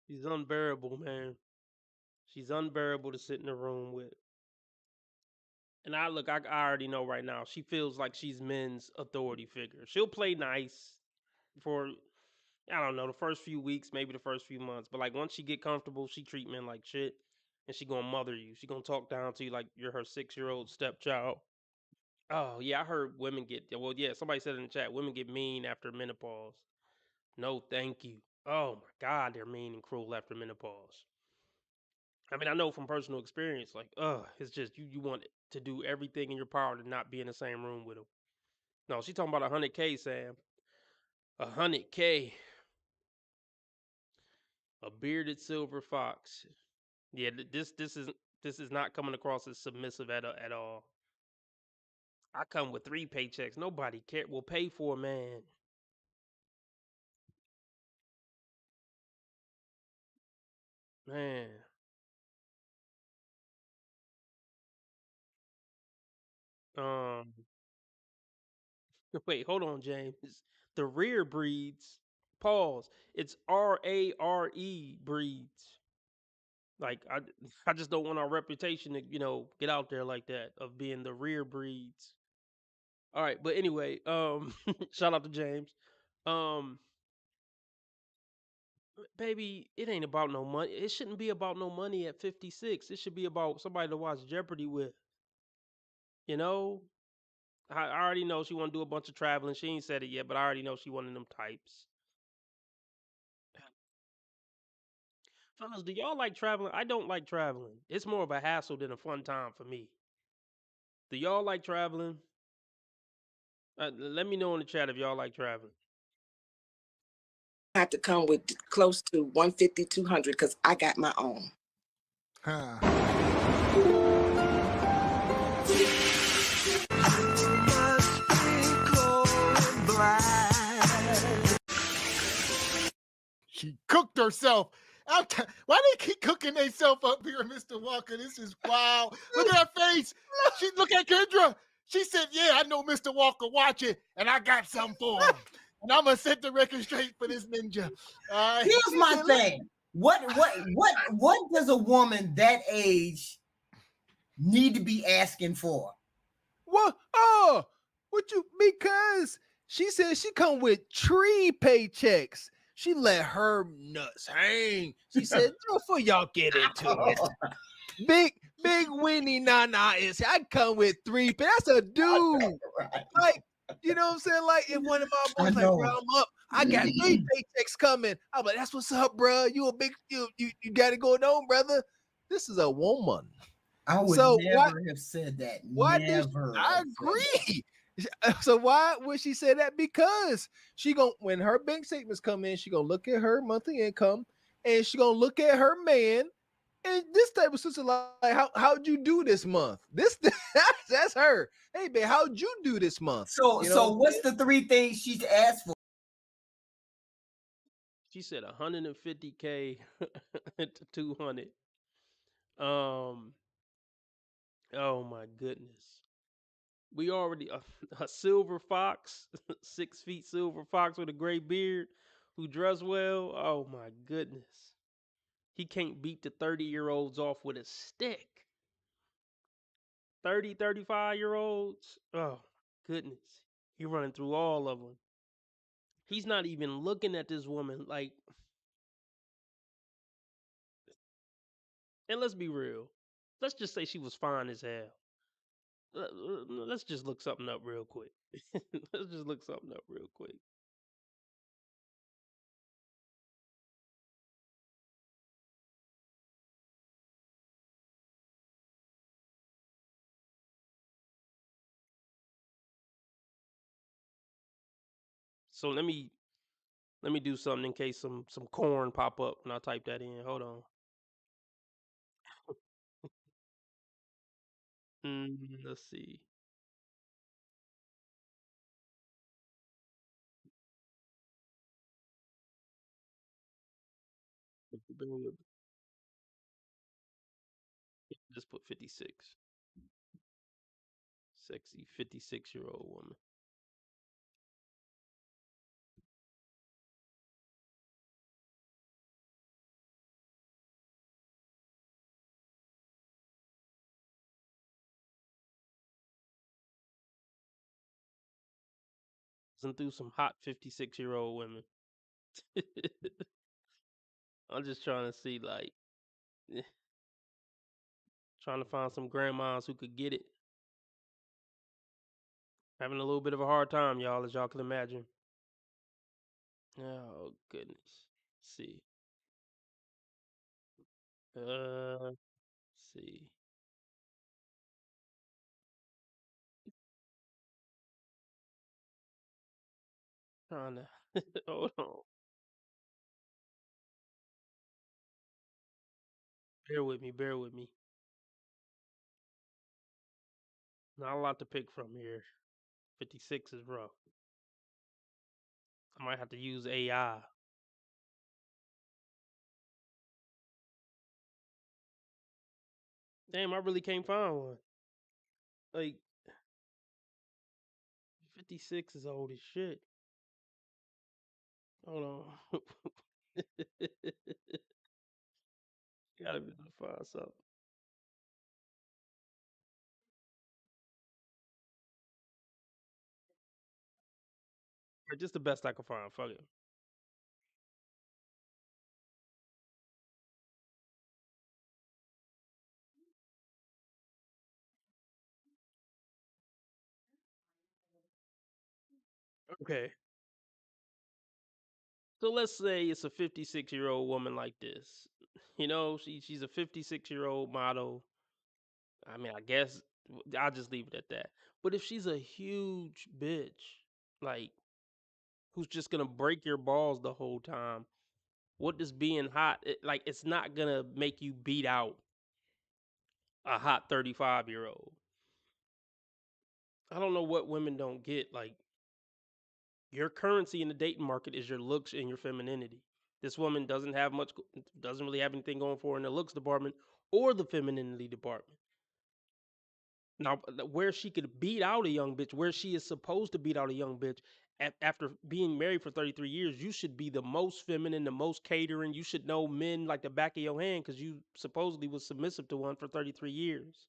She's unbearable, man. She's unbearable to sit in the room with. And I already know right now. She feels like she's men's authority figure. She'll play nice for, I don't know, the first few weeks, maybe the first few months. But like once she get comfortable, she treat men like shit, and she gonna mother you. She gonna talk down to you like you're her 6-year-old stepchild. Oh yeah, I heard women get, well, yeah, somebody said in the chat, women get mean after menopause. No, thank you. Oh my God, they're mean and cruel after menopause. I mean, I know from personal experience, like, it's just you want to do everything in your power to not be in the same room with them. No, she talking about 100K, Sam. 100K. A bearded silver fox. Yeah, this is not coming across as submissive at all. I come with 3 paychecks. Nobody will pay for a man. Man. Um Wait, hold on, James. The rear breeds. Pause. It's RARE breeds. Like I just don't want our reputation to, get out there like that of being the rear breeds. All right, but anyway, shout out to James. Um Baby, it ain't about no money. It shouldn't be about no money at 56. It should be about somebody to watch Jeopardy with. You know? I already know she want to do a bunch of traveling. She ain't said it yet, but I already know she one of them types. Fellas, do y'all like traveling? I don't like traveling. It's more of a hassle than a fun time for me. Do y'all like traveling? Let me know in the chat if y'all like traveling. Have to come with close to 150, 200 because I got my own. She cooked herself. Why they keep cooking themselves up here, Mr. Walker? This is wild. Look at her face. Look at Kendra. She said, yeah, I know Mr. Walker watching, and I got something for him. And I'm going to set the record straight for this ninja. Here's my thing. What does a woman that age need to be asking for? What? Because she said she come with 3 paychecks. She let her nuts hang. She said, before y'all get into it, big Winnie Nana is. I come with 3. That's a dude. Like, you know what I'm saying? Like, if one of my boys like, bro, I'm up. I got 3 paychecks coming. I'm like, that's what's up, bro. You got it going on, brother. This is a woman. I would never have said that. I agree. So why would she say that? Because when her bank statements come in, she gonna look at her monthly income, and she gonna look at her man, and this type of sister like, how'd you do this month? That's her. Hey, babe, how'd you do this month? So what's the 3 things she's asked for? She said 150K to 200. Oh my goodness. We already a silver fox, 6 feet silver fox with a gray beard, who dressed well. Oh my goodness. He can't beat the 30-year-olds off with a stick. 30, 35-year-olds. Oh goodness. He running through all of them. He's not even looking at this woman like. And let's be real. Let's just say she was fine as hell. Let's just look something up real quick. Let's just look something up real quick. So let me do something in case some corn pop up when I type that in. Hold on. Let's see. Just put 56. Sexy 56-year-old woman. Through some hot 56-year-old women. I'm just trying to see, like, trying to find some grandmas who could get it. Having a little bit of a hard time, y'all, as y'all can imagine. Oh goodness. Let's see. Let's see. Trying to hold on. Bear with me. Bear with me. Not a lot to pick from here. 56 is rough. I might have to use AI. Damn, I really can't find one. Like, 56 is old as shit. Hold on. Gotta be able to find something. Or just the best I can find. Fuck it. Okay. So let's say it's a 56-year-old woman like this. You know, she's a 56-year-old model. I mean, I guess I'll just leave it at that. But if she's a huge bitch, like, who's just gonna break your balls the whole time, what does being hot? Like, it's not gonna make you beat out a hot 35-year-old. I don't know what women don't get. Like, your currency in the dating market is your looks and your femininity. This woman doesn't have much, doesn't really have anything going for her in the looks department or the femininity department. Now, where she could beat out a young bitch, where she is supposed to beat out a young bitch, after being married for 33 years, you should be the most feminine, the most catering. You should know men like the back of your hand because you supposedly was submissive to one for 33 years.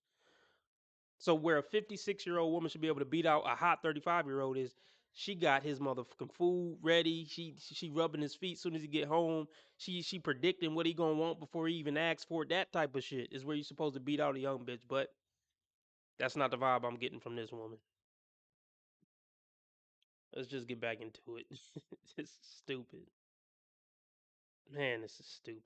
So where a 56-year-old woman should be able to beat out a hot 35-year-old is, she got his motherfucking food ready. She rubbing his feet as soon as he get home. She predicting what he gonna want before he even asks for it. That type of shit is where you're supposed to beat out a young bitch. But that's not the vibe I'm getting from this woman. Let's just get back into it. It's stupid. Man, this is stupid.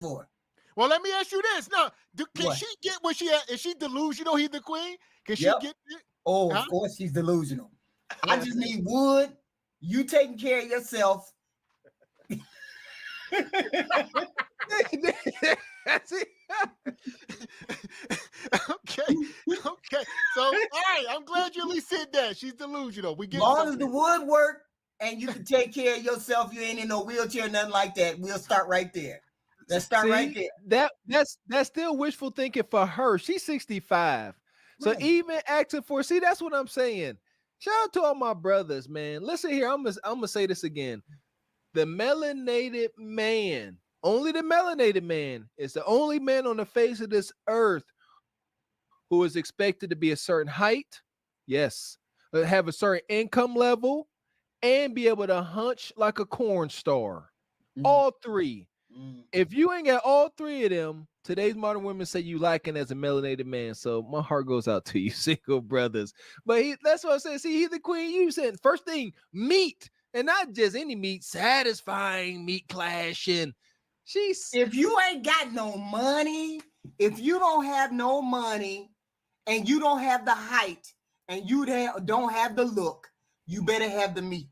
Well, let me ask you this. Now, can she get what she at? Is she delusional? He's the queen? Can she get it? Oh, of course she's delusional. I just need wood. You taking care of yourself. Okay. So, all right, I'm glad you at least said that. She's delusional. We get long as the wood work and you can take care of yourself, you ain't in no wheelchair, nothing like that. We'll start right there. Let's start right there. That's still wishful thinking for her. She's 65. So even acting for, see, that's what I'm saying. Shout out to all my brothers, man. Listen here, I'm gonna say this again. The melanated man, only the melanated man, is the only man on the face of this earth who is expected to be a certain height, yes, have a certain income level, and be able to hunch like a corn star. All three. If you ain't got all three of them, today's modern women say you lacking as a melanated man. So my heart goes out to you, single brothers. But that's what I said. See, he's the queen. You said first thing, meat, and not just any meat, satisfying meat clashing. If you ain't got no money, if you don't have no money, and you don't have the height, and you don't have the look, you better have the meat.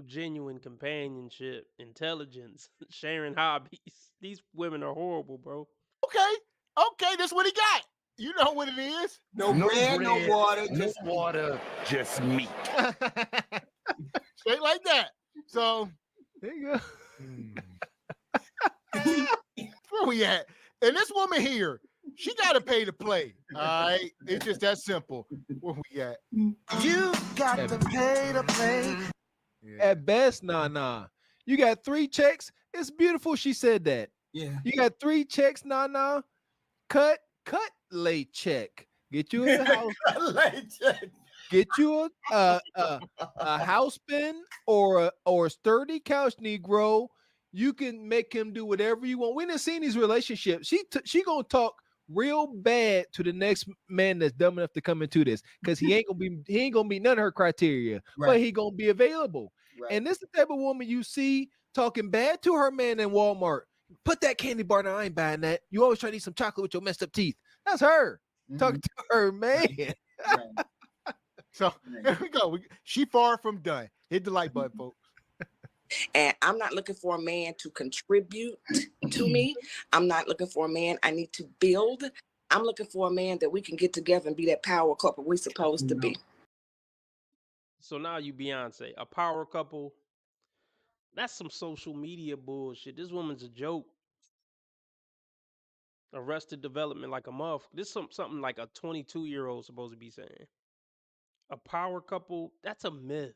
Genuine companionship, intelligence, sharing hobbies. These women are horrible, bro. Okay, that's what he got. You know what it is. No bread, no water, just meat. Straight like that. So there you go. Where we at? And this woman here, she got to pay to play. All right, it's just that simple. Where we at? You got to pay to play. At best, nah. You got 3 checks. It's beautiful. She said that. Yeah. You got 3 checks, nah. Cut, lay check. Get you a house. Get you a house bin or a sturdy couch Negro. You can make him do whatever you want. We done seen these relationships. She gonna talk real bad to the next man that's dumb enough to come into this because he ain't gonna be none of her criteria, but he gonna be available. And this is the type of woman you see talking bad to her man in Walmart. Put that candy bar down. I ain't buying that. You always try to eat some chocolate with your messed up teeth. That's her talking to her man. So here we go. She far from done. Hit the like button, folks. And I'm not looking for a man to contribute to me. I'm not looking for a man I need to build. I'm looking for a man that we can get together and be that power couple we're supposed to be. So now you Beyonce, a power couple. That's some social media bullshit. This woman's a joke. Arrested development like a muff. This is something like a 22-year-old supposed to be saying. A power couple, that's a myth.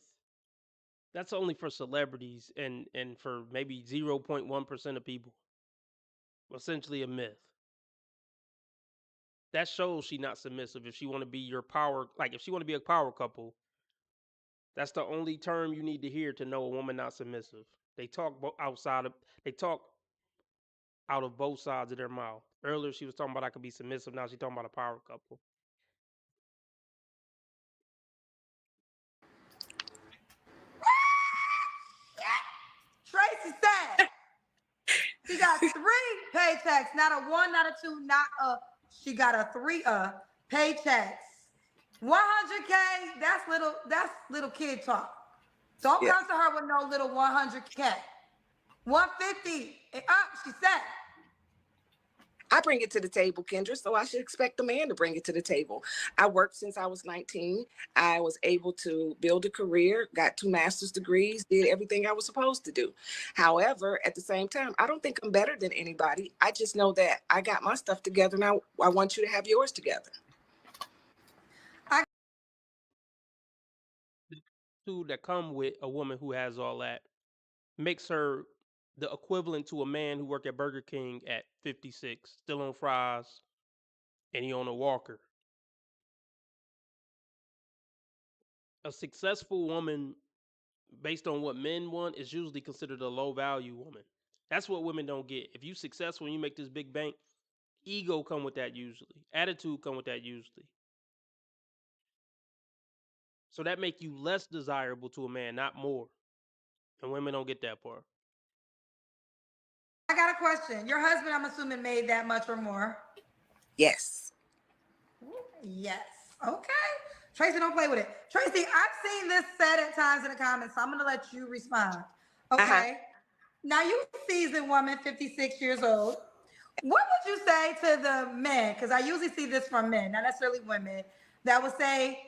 That's only for celebrities and for maybe 0.1% of people. Essentially a myth. That shows she not submissive. If she want to be your power, like if she want to be a power couple, that's the only term you need to hear to know a woman not submissive. They talk out of both sides of their mouth. Earlier she was talking about I could be submissive. Now she's talking about a power couple. Tracy said she got 3 paychecks, not a 1, not a 2, not a. She got a 3 paychecks. 100K. That's little kid talk. Don't come to her with no little 100K. 150 and up. She said. I bring it to the table, Kendra, so I should expect a man to bring it to the table. I worked since I was 19. I was able to build a career, got 2 master's degrees, did everything I was supposed to do. However, at the same time, I don't think I'm better than anybody. I just know that I got my stuff together. Now I want you to have yours together. Two that come with a woman who has all that makes her the equivalent to a man who worked at Burger King at 56, still on fries, and he on a walker. A successful woman, based on what men want, is usually considered a low value woman. That's what women don't get. If you successful and you make this big bank, ego come with that usually. Attitude come with that usually. So that make you less desirable to a man, not more. And women don't get that part. I got a question. Your husband, I'm assuming, made that much or more. Yes. Yes. Okay. Tracy, don't play with it. Tracy, I've seen this said at times in the comments, so I'm gonna let you respond. Okay. Now you seasoned woman, 56 years old. What would you say to the men? Because I usually see this from men, not necessarily women, that would say,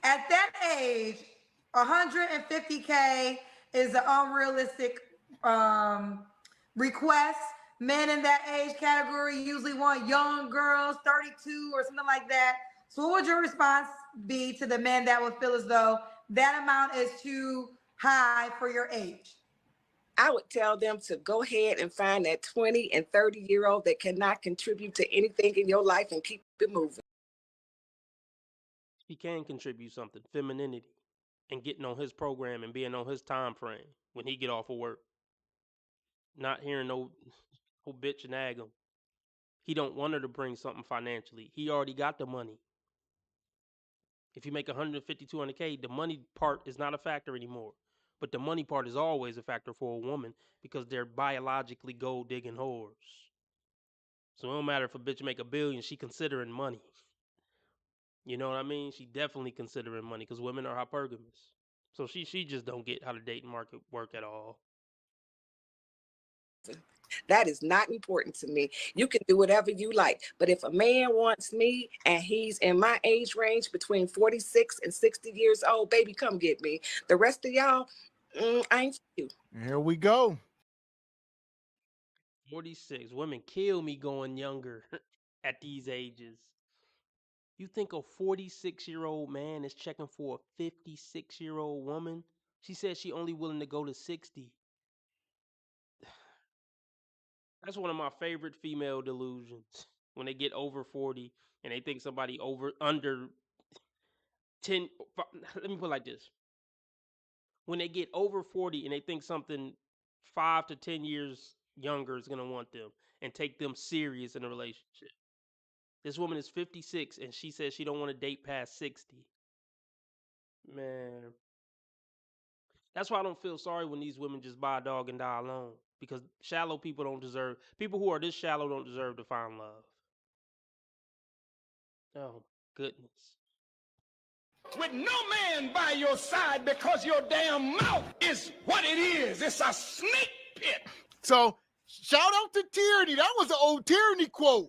at that age, 150K is an unrealistic request. Men in that age category usually want young girls, 32 or something like that. So what would your response be to the men that would feel as though that amount is too high for your age? I would tell them to go ahead and find that 20 and 30-year-old that cannot contribute to anything in your life and keep it moving. He can contribute something, femininity, and getting on his program and being on his time frame when he get off of work. Not hearing no bitch and ag him. He don't want her to bring something financially. He already got the money. If you make 150, 200K, the money part is not a factor anymore. But the money part is always a factor for a woman because they're biologically gold digging whores. So it don't matter if a bitch make $1 billion, she considering money. You know what I mean? She definitely considering money because women are hypergamous. So she just don't get how the dating market work at all. That is not important to me. You can do whatever you like. But if a man wants me and he's in my age range between 46 and 60 years old, baby, come get me. The rest of y'all, I ain't for you. Here we go. 46. Women kill me going younger at these ages. You think a 46-year-old man is checking for a 56-year-old woman? She said she only willing to go to 60. That's one of my favorite female delusions. When they get over 40 and they think somebody under 10. Let me put it like this. When they get over 40 and they think something 5 to 10 years younger is going to want them and take them serious in a relationship. This woman is 56 and she says she don't want to date past 60. Man. That's why I don't feel sorry when these women just buy a dog and die alone. Because shallow people don't deserve, people who are this shallow don't deserve to find love. Oh, goodness. With no man by your side because your damn mouth is what it is. It's a snake pit. So shout out to Tyranny. That was an old Tyranny quote.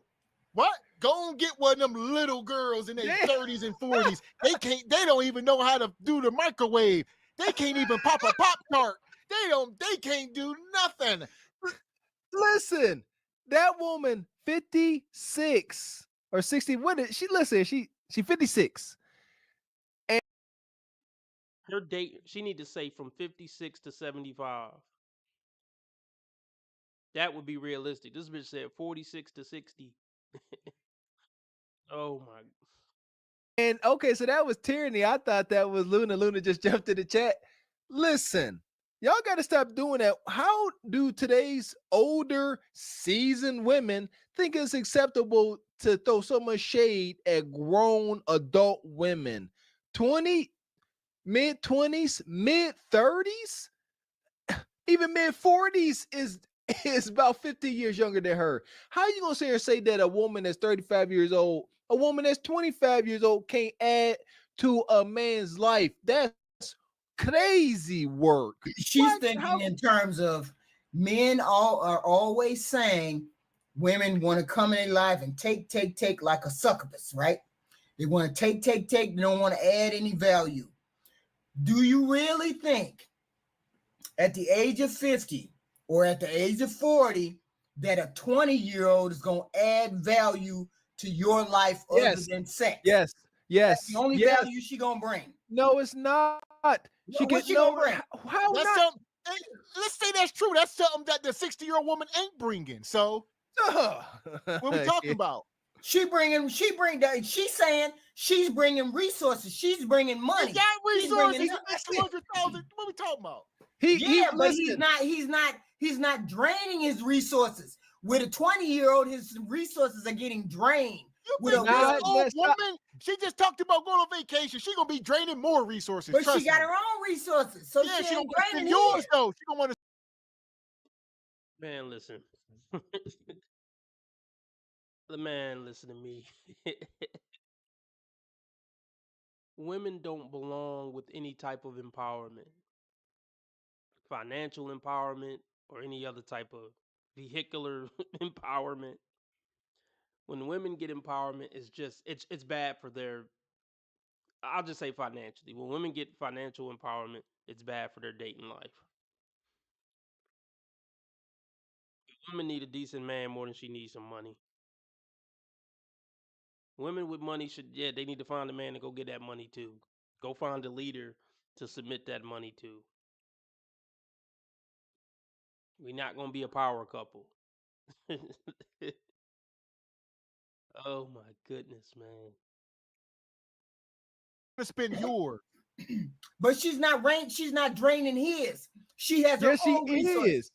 What? Go and get one of them little girls in their 30s and 40s. They don't even know how to do the microwave. They can't even pop a Pop-Tart. They can't do nothing. Listen, that woman 56 or 60. What is she? Listen, she 56. And her date, she need to say from 56 to 75. That would be realistic. This bitch said 46 to 60. Oh my. And okay, so that was Tyranny. I thought that was Luna. Luna just jumped in the chat. Listen, y'all got to stop doing that. How do today's older, seasoned women think it's acceptable to throw so much shade at grown adult women? 20, mid 20s, mid 30s, even mid 40s is about 50 years younger than her. How you gonna sit here and say that a woman that's 35 years old, a woman that's 25 years old can't add to a man's life? That's crazy work. She's thinking in terms of men are always saying women want to come in their life and take like a succubus, right? They want to take. They don't want to add any value. Do you really think at the age of 50 or at the age of 40 that a 20-year-old is going to add value to your life other than sex? Yes. That's the only value she going to bring. No, it's not. What's she going to bring? How that's not? Let's say that's true. That's something that the 60-year-old woman ain't bringing. So what we talking about? She's saying she's bringing resources. She's bringing money. He got resources. He That's makes 200,000. What we talking about? He's not draining his resources. With a 20-year-old, his resources are getting drained. With an old woman, she just talked about going on vacation. She gonna be draining more resources. But she got her own resources, so yeah, she she ain't don't draining yours though. She don't want to. Man, listen. The man, listen to me. women don't belong with any type of empowerment, financial empowerment, or any other type of vehicular empowerment. When women get empowerment, it's bad for their. I'll just say financially. When women get financial empowerment, it's bad for their dating life. Women need a decent man more than she needs some money. Women with money should, yeah, they need to find a man to go get that money too. Go find a leader to submit that money to. We're not gonna be a power couple. Oh my goodness, man. To spend yours. But she's not She's not draining his. She has her Yes, she own resources. is.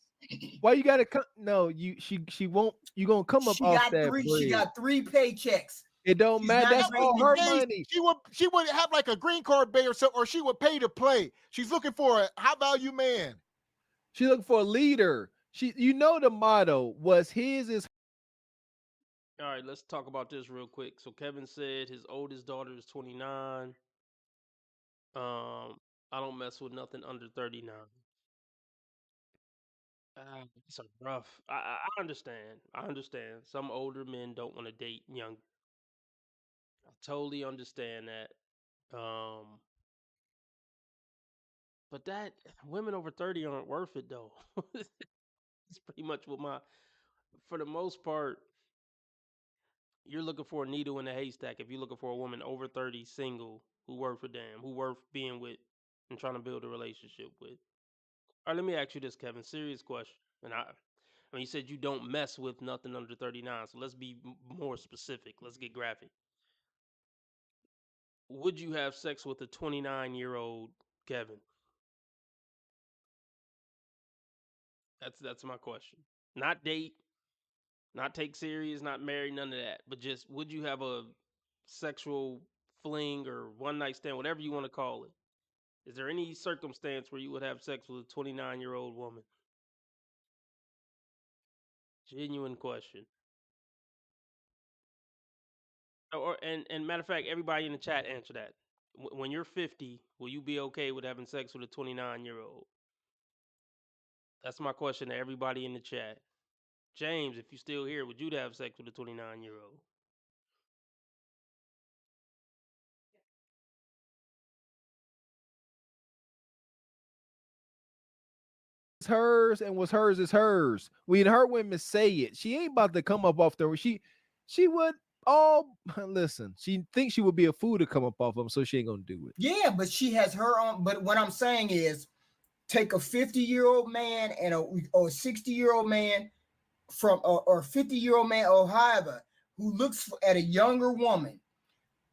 Why you gotta come? No, she won't. You gonna come up She off got that three. bread. She got 3 paychecks. It don't She's matter. not That's all draining her his. money. She would have like a green card bay or something, or she would pay to play. She's looking for a high value man. She looking for a leader. You know, the motto was his is. All right, let's talk about this real quick. So Kevin said his oldest daughter is 29. I don't mess with nothing under 39. It's a rough. I understand. I understand. Some older men don't want to date young. I totally understand that. But that women over 30 aren't worth it though. It's pretty much what for the most part, you're looking for a needle in a haystack if you're looking for a woman over 30 single who worth a damn, who worth being with and trying to build a relationship with. All right, let me ask you this, Kevin. Serious question. And I mean, you said you don't mess with nothing under 39. So let's be more specific. Let's get graphic. Would you have sex with a 29-year-old Kevin? That's my question. Not date, not take serious, not marry, none of that. But just would you have a sexual fling or one night stand, whatever you want to call it? Is there any circumstance where you would have sex with a 29-year-old woman? Genuine question. And matter of fact, everybody in the chat answer that. When you're 50, will you be okay with having sex with a 29-year-old? That's my question to everybody in the chat. James, if you're still here, would you have sex with a 29-year-old? It's hers, and what's hers is hers. When her women say it, she ain't about to come up off the. She would all listen. She thinks she would be a fool to come up off them, so she ain't gonna do it. Yeah, but she has her own. But what I'm saying is, take a 50-year-old man and a 60-year-old man from or 50-year-old man or however who looks at a younger woman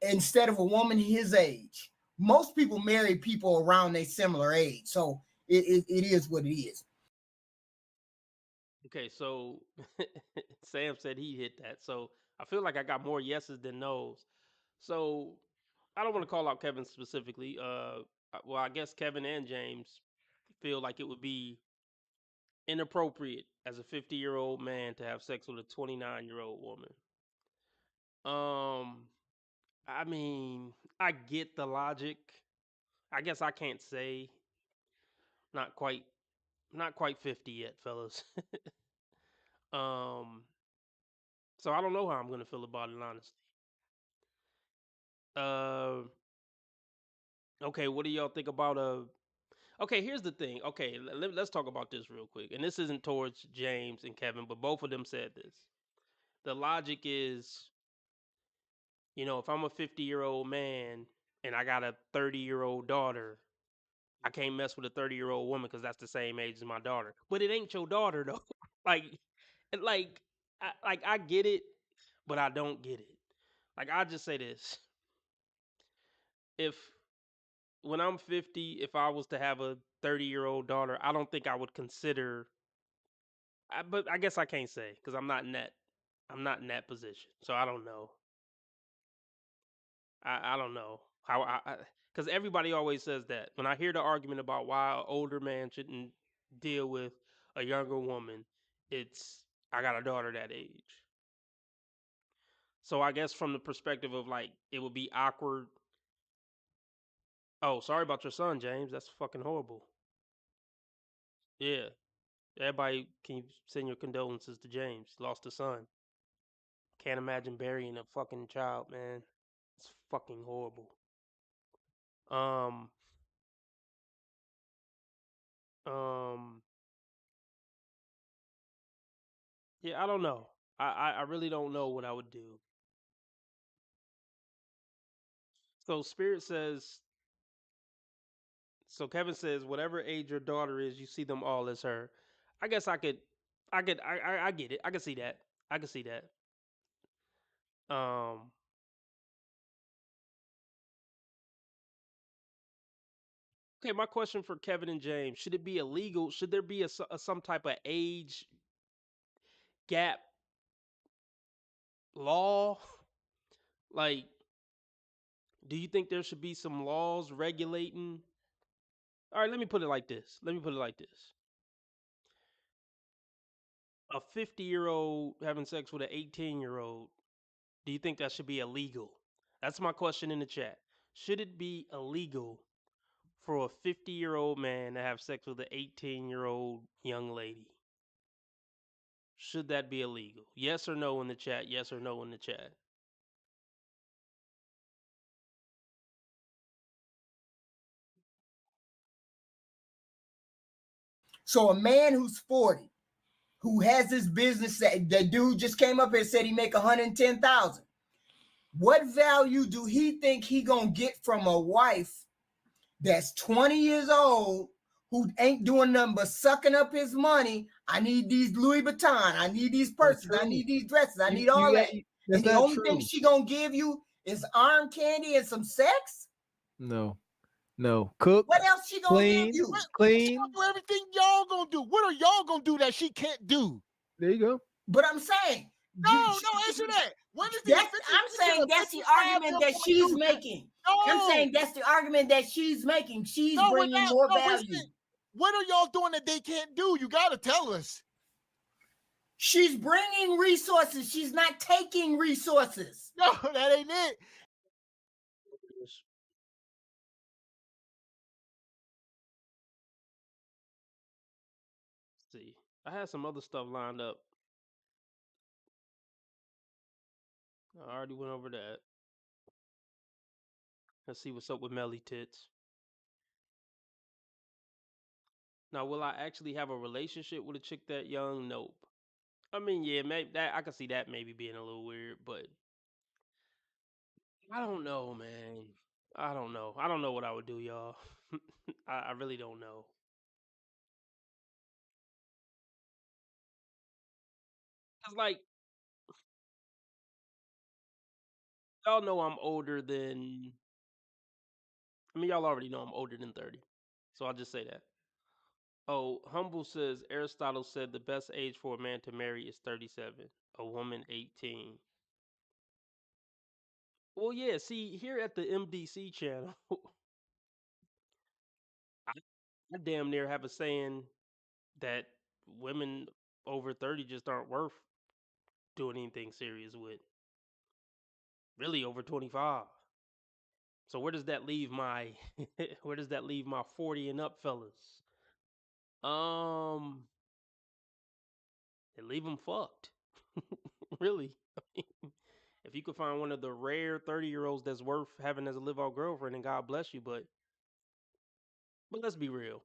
instead of a woman his age. Most people marry people around a similar age, so it is what it is. Okay, so Sam said he hit that. So I feel like I got more yeses than nos. So I don't want to call out Kevin specifically. Well, I guess Kevin and James feel like it would be inappropriate as a 50-year-old man to have sex with a 29-year-old woman. I mean, I get the logic. I guess I can't say not quite not quite 50 yet, fellas. um so I don't know how I'm going to feel about it honestly. Uh okay, what do y'all think about okay, here's the thing. Okay, let's talk about this real quick. And this isn't towards James and Kevin, but both of them said this. The logic is, if I'm a 50-year-old man and I got a 30-year-old daughter, I can't mess with a 30-year-old woman because that's the same age as my daughter. But it ain't your daughter though. like, like, I get it, but I don't get it. Like, I just say this: if when I'm 50, if I was to have a 30-year-old daughter, I don't think I would consider. But I guess I can't say because I'm not in that. I'm not in that position, so I don't know. I don't know how because everybody always says that. When I hear the argument about why an older man shouldn't deal with a younger woman, it's I got a daughter that age. So I guess from the perspective of like it would be awkward Oh, sorry about your son, James. That's fucking horrible. Yeah. Everybody, can you send your condolences to James? Lost a son. Can't imagine burying a fucking child, man. It's fucking horrible. Um, um, yeah, I don't know. I really don't know what I would do. So Spirit says, so Kevin says, whatever age your daughter is, you see them all as her. I guess I get it. I can see that. I can see that. Um, okay, my question for Kevin and James: should it be illegal? Should there be some type of age gap law? Like, do you think there should be some laws regulating? All right, let me put it like this. Let me put it like this. A 50-year-old having sex with an 18-year-old, do you think that should be illegal? That's my question in the chat. Should it be illegal for a 50-year-old man to have sex with an 18-year-old young lady? Should that be illegal? Yes or no in the chat? Yes or no in the chat? So a man who's 40, who has this business, that dude just came up here and said he make 110,000. What value do he think he gonna get from a wife that's 20 years old who ain't doing nothing but sucking up his money? I need these Louis Vuitton. I need these purses. I need these dresses. I need all that. And the only thing she gonna give you is arm candy and some sex? No. Cook. What else she gonna give you? Clean. She gonna do everything y'all gonna do. What are y'all gonna do that she can't do? There you go. But I'm saying, no, answer that. When is I'm saying that's the argument that she's making. I'm saying that's the argument that she's making. She's bringing more value. What are y'all doing that they can't do? You gotta tell us. She's bringing resources. She's not taking resources. No, that ain't it. Let's see, I had some other stuff lined up. I already went over that. Let's see what's up with Melly Tits. Now, will I actually have a relationship with a chick that young? Nope. I mean, yeah, maybe that I can see that maybe being a little weird, but I don't know, man. I don't know. I don't know what I would do, y'all. I really don't know. Cause like y'all know I'm older than. I mean, y'all already know I'm older than 30, so I'll just say that. Oh, Humble says Aristotle said the best age for a man to marry is 37, a woman 18. Well, yeah. See, here at the MDC channel, I damn near have a saying that women over 30 just aren't worth doing anything serious with. Really, over 25. So where does that leave my where does that leave my 40 and up fellas? They leave them fucked. Really. I mean, if you could find one of the rare 30-year-olds that's worth having as a live-out girlfriend, then God bless you, but let's be real.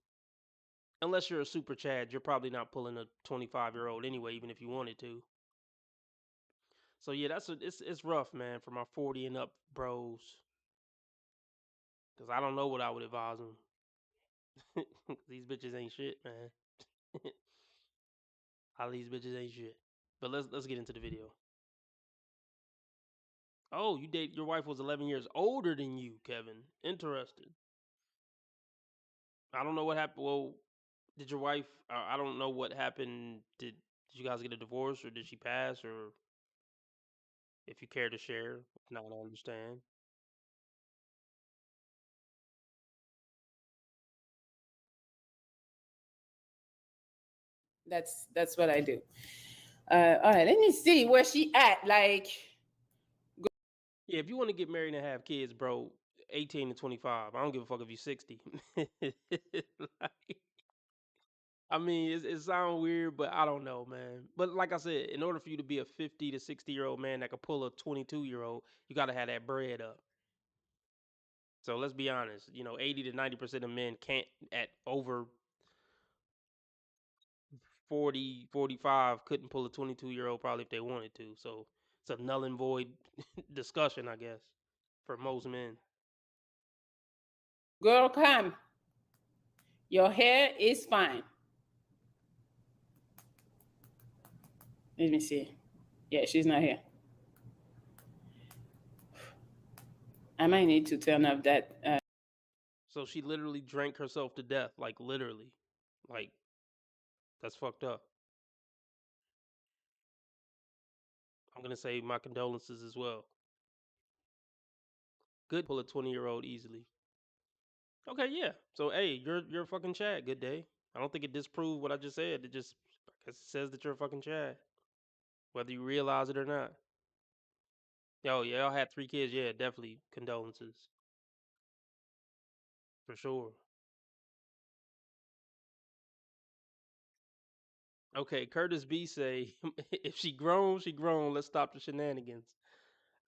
Unless you're a super Chad, you're probably not pulling a 25-year-old anyway, even if you wanted to. So yeah, it's rough, man, for my 40 and up bros. Cause I don't know what I would advise them. These bitches ain't shit, man. All these bitches ain't shit. But let's get into the video. Oh, your wife was 11 years older than you, Kevin. Interesting. I don't know what happened. Well, did your wife? I don't know what happened. Did you guys get a divorce, or did she pass, or if you care to share? If not, I understand. That's what I do. All right, let me see where she at. Like, yeah, if you want to get married and have kids, bro, 18 to 25. I don't give a fuck if you're 60. Like, I mean, it sounds weird, but I don't know, man. But like I said, in order for you to be a 50 to 60-year-old man that could pull a 22-year-old, you got to have that bread up. So let's be honest, 80 to 90% of men can't at over 40, 45 couldn't pull a 22-year-old probably if they wanted to. So it's a null and void discussion, I guess, for most men. Girl, come. Your hair is fine. Let me see. Yeah, she's not here. I might need to turn off that. So she literally drank herself to death, like literally. Like, that's fucked up. I'm gonna say my condolences as well. Good pull a 20-year-old easily. Okay, yeah. So hey, you're a fucking Chad. Good day. I don't think it disproved what I just said. It just, I guess, it says that you're a fucking Chad, whether you realize it or not. Yo, yeah, y'all had 3 kids. Yeah, definitely condolences for sure. Okay, Curtis B say, if she grown, she grown. Let's stop the shenanigans.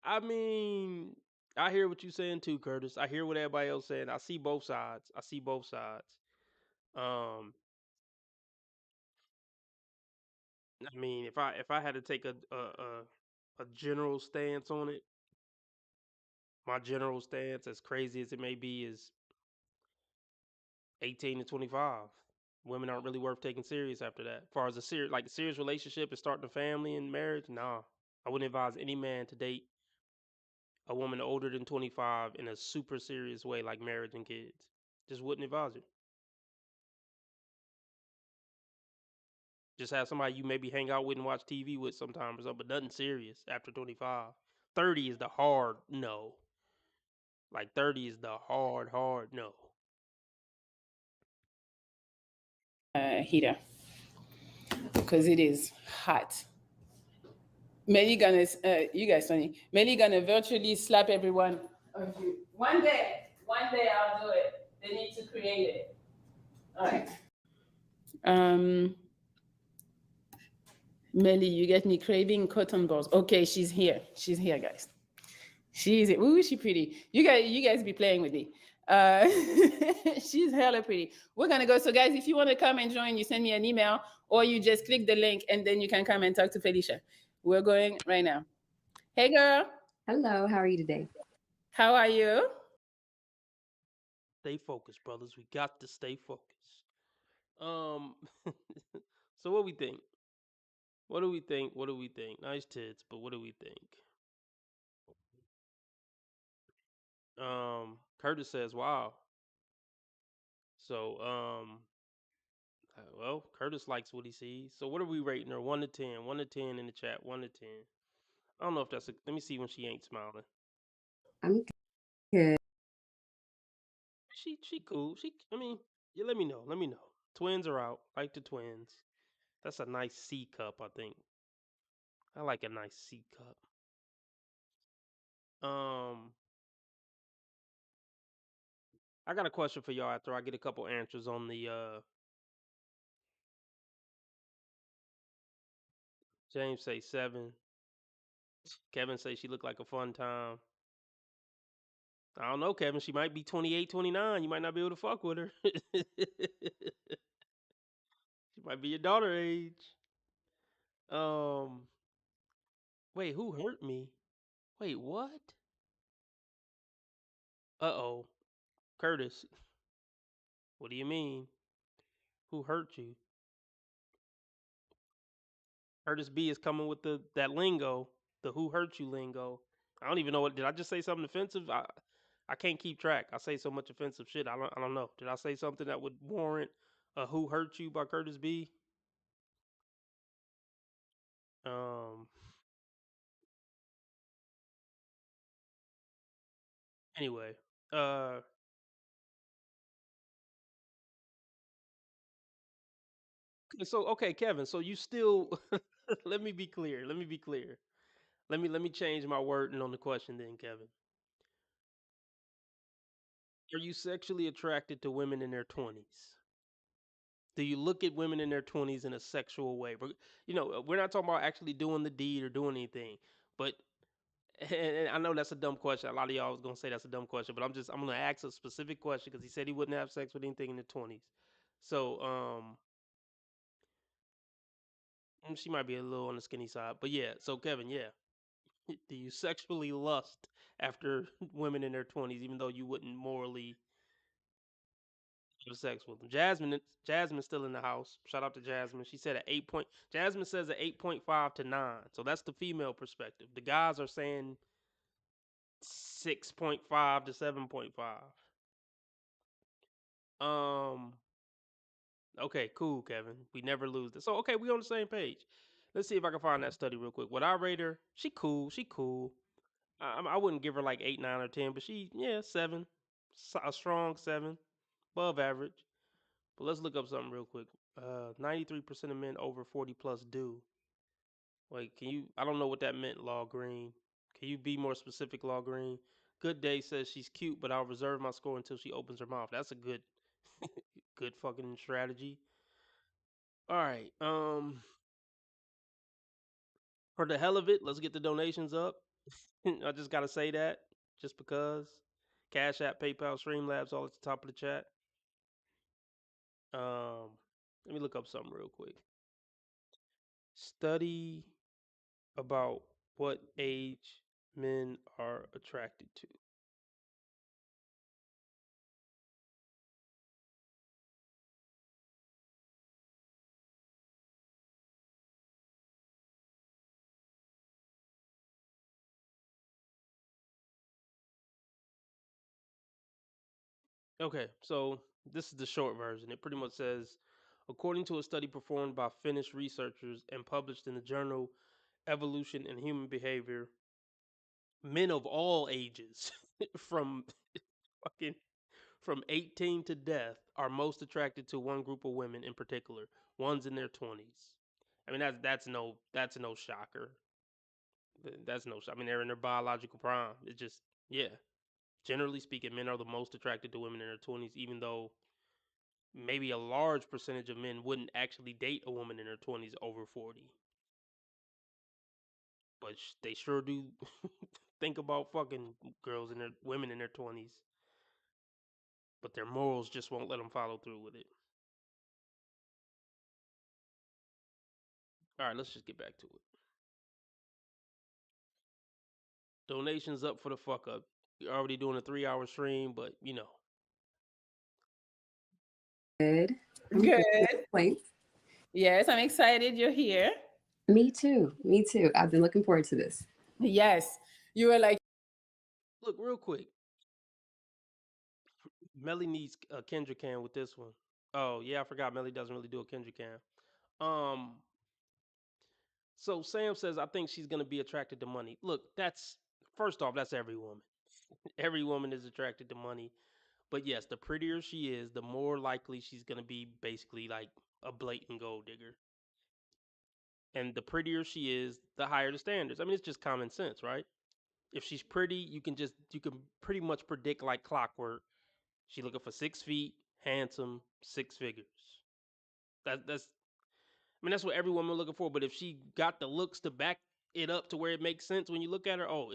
I mean, I hear what you're saying too, Curtis. I hear what everybody else saying. I see both sides. I see both sides. Um, I mean, if I had to take a general stance on it, my general stance, as crazy as it may be, is 18 to 25. Women aren't really worth taking serious after that. As far as a serious relationship and starting a family and marriage, nah. I wouldn't advise any man to date a woman older than 25 in a super serious way like marriage and kids. Just wouldn't advise it. Just have somebody you maybe hang out with and watch TV with sometimes or something, but nothing serious after 25. 30 is the hard no. Like 30 is the hard no. Heater because it is hot. Melly gonna, you guys funny. Melly gonna virtually slap everyone of you. One day I'll do it. They need to create it. All right. Melly, you get me craving cotton balls. Okay, she's here. She's here, guys. She's ooh, she pretty. You guys be playing with me. She's hella pretty. We're gonna go. So guys, if you want to come and join, you send me an email or you just click the link and then you can come and talk to Felicia. We're going right now. Hey girl. Hello, how are you today? How are you? Stay focused, brothers. We got to stay focused. So what we think? What do we think? What do we think? Nice tits, but what do we think? Curtis says, "Wow." So, well, Curtis likes what he sees. So, what are we rating her? 1 to 10. 1 to 10 in the chat. 1 to 10. I don't know if that's a. Let me see when she ain't smiling. I'm good. She cool. I mean, yeah. Let me know. Let me know. Twins are out. Like the twins. That's a nice C cup, I think. I like a nice C cup. I got a question for y'all after I get a couple answers on the James say 7. Kevin say she looked like a fun time. I don't know, Kevin. She might be 28, 29. You might not be able to fuck with her. She might be your daughter age. Wait, who hurt me? Wait, what? Uh-oh. Curtis. What do you mean? Who hurt you? Curtis B is coming with that lingo, the who hurt you lingo. I don't even know did I just say something offensive? I can't keep track. I say so much offensive shit. I don't know. Did I say something that would warrant a who hurt you by Curtis B? Anyway, so okay, Kevin, so you still let me be clear. Let me be clear. Let me change my wording on the question then, Kevin. Are you sexually attracted to women in their 20s? Do you look at women in their 20s in a sexual way? We're not talking about actually doing the deed or doing anything, but and I know that's a dumb question. A lot of y'all was gonna say that's a dumb question, but I'm gonna ask a specific question because he said he wouldn't have sex with anything in the 20s. So she might be a little on the skinny side, but yeah. So Kevin, yeah, do you sexually lust after women in their 20s, even though you wouldn't morally have sex with them? Jasmine's still in the house. Shout out to Jasmine. She said at 8 point. Jasmine says at 8.5 to 9. So that's the female perspective. The guys are saying 6.5 to 7.5. Um. Okay, cool, Kevin. We never lose this. So okay, we on the same page. Let's see if I can find that study real quick. Would I rate her? She cool. She cool. I wouldn't give her like 8, 9, or 10, but she, yeah, 7. A strong 7, above average. But let's look up something real quick. 93% of men over 40 plus do. Wait, can you? I don't know what that meant, Law Green. Can you be more specific, Law Green? Good Day says she's cute, but I'll reserve my score until she opens her mouth. That's a good, good fucking strategy. All right. For the hell of it, let's get the donations up. I just gotta say that, just because. Cash App, PayPal, Streamlabs, all at the top of the chat. Let me look up something real quick. Study about what age men are attracted to. Okay, so this is the short version. It pretty much says, according to a study performed by Finnish researchers and published in the journal Evolution and Human Behavior, men of all ages, from fucking from 18 to death, are most attracted to one group of women in particular, ones in their 20s. I mean, that's no shocker. That's no. I mean, they're in their biological prime. It's just, yeah. Generally speaking, men are the most attracted to women in their 20s, even though maybe a large percentage of men wouldn't actually date a woman in her 20s over 40. But they sure do think about fucking women in their 20s. But their morals just won't let them follow through with it. All right, let's just get back to it. Donations up for the fuck up. You're already doing a 3-hour stream, but you know. Good. Good. Thanks. Yes, I'm excited you're here. Me too. Me too. I've been looking forward to this. Yes. You were like, look, real quick. Melly needs a Kendra can with this one. Oh, yeah, I forgot Melly doesn't really do a Kendra can. So Sam says, I think she's going to be attracted to money. Look, first off, that's every woman. Every woman is attracted to money. But yes, the prettier she is, the more likely she's going to be basically like a blatant gold digger. And the prettier she is, the higher the standards. I mean, it's just common sense, right? If she's pretty, you can pretty much predict like clockwork. She's looking for 6 feet, handsome, 6 figures. That's I mean, that's what every woman looking for. But if she got the looks to back it up to where it makes sense when you look at her, oh,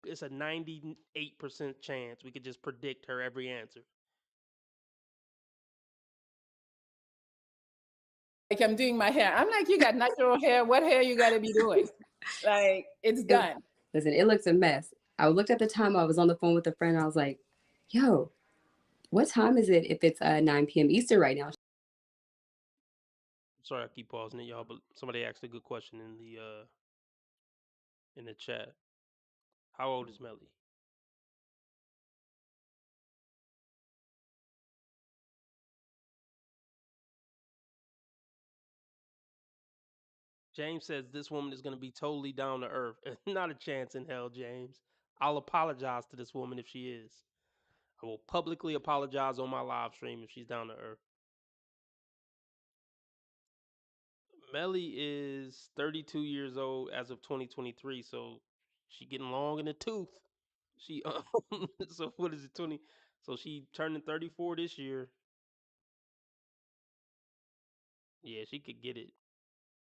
it's a 98% chance we could just predict her every answer. like I'm doing my hair. I'm like, you got natural hair. What hair you got to be doing? Like, it's done. Listen, it looks a mess. I looked at the time. I was on the phone with a friend. And I was like, yo, what time is it if it's 9 p.m. Eastern right now? Sorry, I keep pausing it, y'all, but somebody asked a good question in the chat. How old is Melly? James says this woman is going to be totally down to earth. Not a chance in hell, James. I'll apologize to this woman if she is. I will publicly apologize on my live stream if she's down to earth. Melly is 32 years old as of 2023, so she getting long in the tooth. She so what is it, 20? So she turning 34 this year. Yeah, she could get it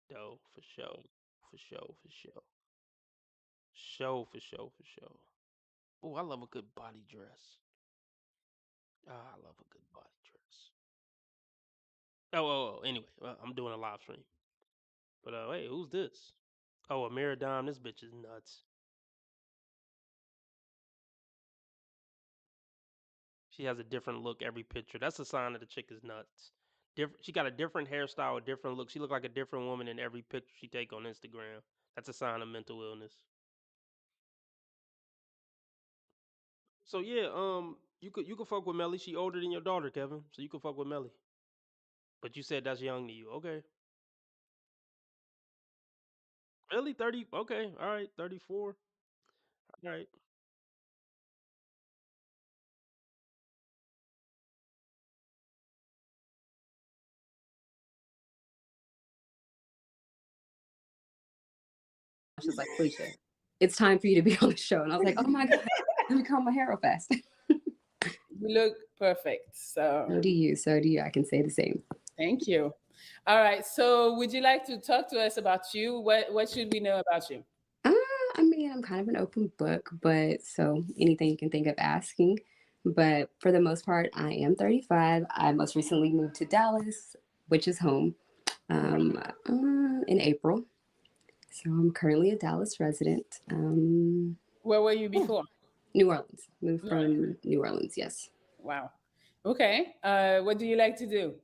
though, for sure. For sure, for sure. For sure. Oh, I love a good body dress. Ah, I love a good body dress. Anyway, I'm doing a live stream. But hey, who's this? Oh, Amira Dime, this bitch is nuts. She has a different look every picture. That's a sign that the chick is nuts. Different. She got a different hairstyle, a different look. She look like a different woman in every picture she take on Instagram. That's a sign of mental illness. So yeah, you could fuck with Melly. She older than your daughter, Kevin. So you can fuck with Melly. But you said that's young to you. Okay. Really? 30? Okay. All right. 34. All right. She was like, Felicia, it's time for you to be on the show. And I was like, oh my God, let me comb my hair real fast. You look perfect. So So do you. So do you. I can say the same. thank you. All right. So would you like to talk to us about you? What should we know about you? I mean, I'm kind of an open book, but so anything you can think of asking. But for the most part, I am 35. I most recently moved to Dallas, which is home, in April. So I'm currently a Dallas resident. Where were you before? New Orleans. Moved New from New Orleans, yes. Wow. Okay. What do you like to do?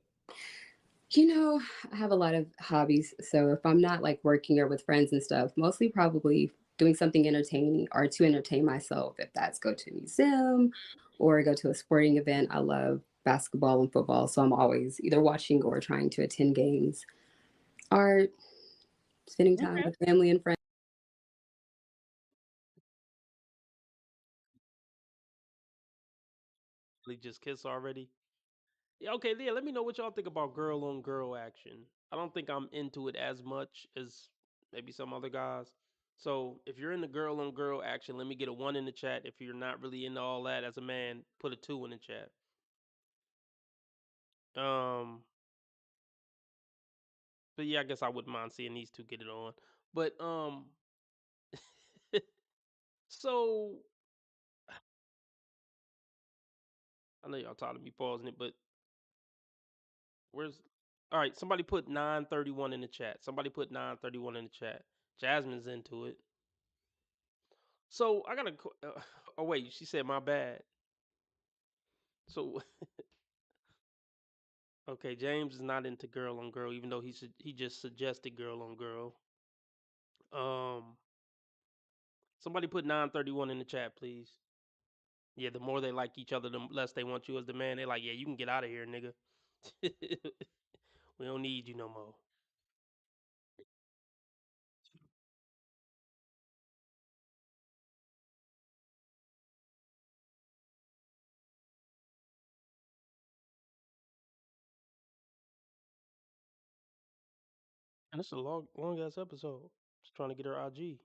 You know, I have a lot of hobbies. So if I'm not like working or with friends and stuff, mostly probably doing something entertaining or to entertain myself. If that's go to a museum or go to a sporting event. I love basketball and football. So I'm always either watching or trying to attend games. Art, spending time with family and friends. They just kiss already. Yeah, okay, yeah, let me know what y'all think about girl on girl action. I don't think I'm into it as much as maybe some other guys. So if you're into girl on girl action, let me get a 1 in the chat. If you're not really into all that as a man, put a 2 in the chat. But yeah, I guess I wouldn't mind seeing these two get it on. But so I know y'all tired of me pausing it, but where's all right, somebody put 931 in the chat. Somebody put 931 in the chat. Jasmine's into it. So I gotta. Oh wait, she said my bad. So okay, James is not into girl on girl, even though he just suggested girl on girl. Somebody put 931 in the chat, please. Yeah, the more they like each other, the less they want you as the man. They like, yeah, you can get out of here, nigga. We don't need you no more. And it's a long ass episode. Just trying to get her IG.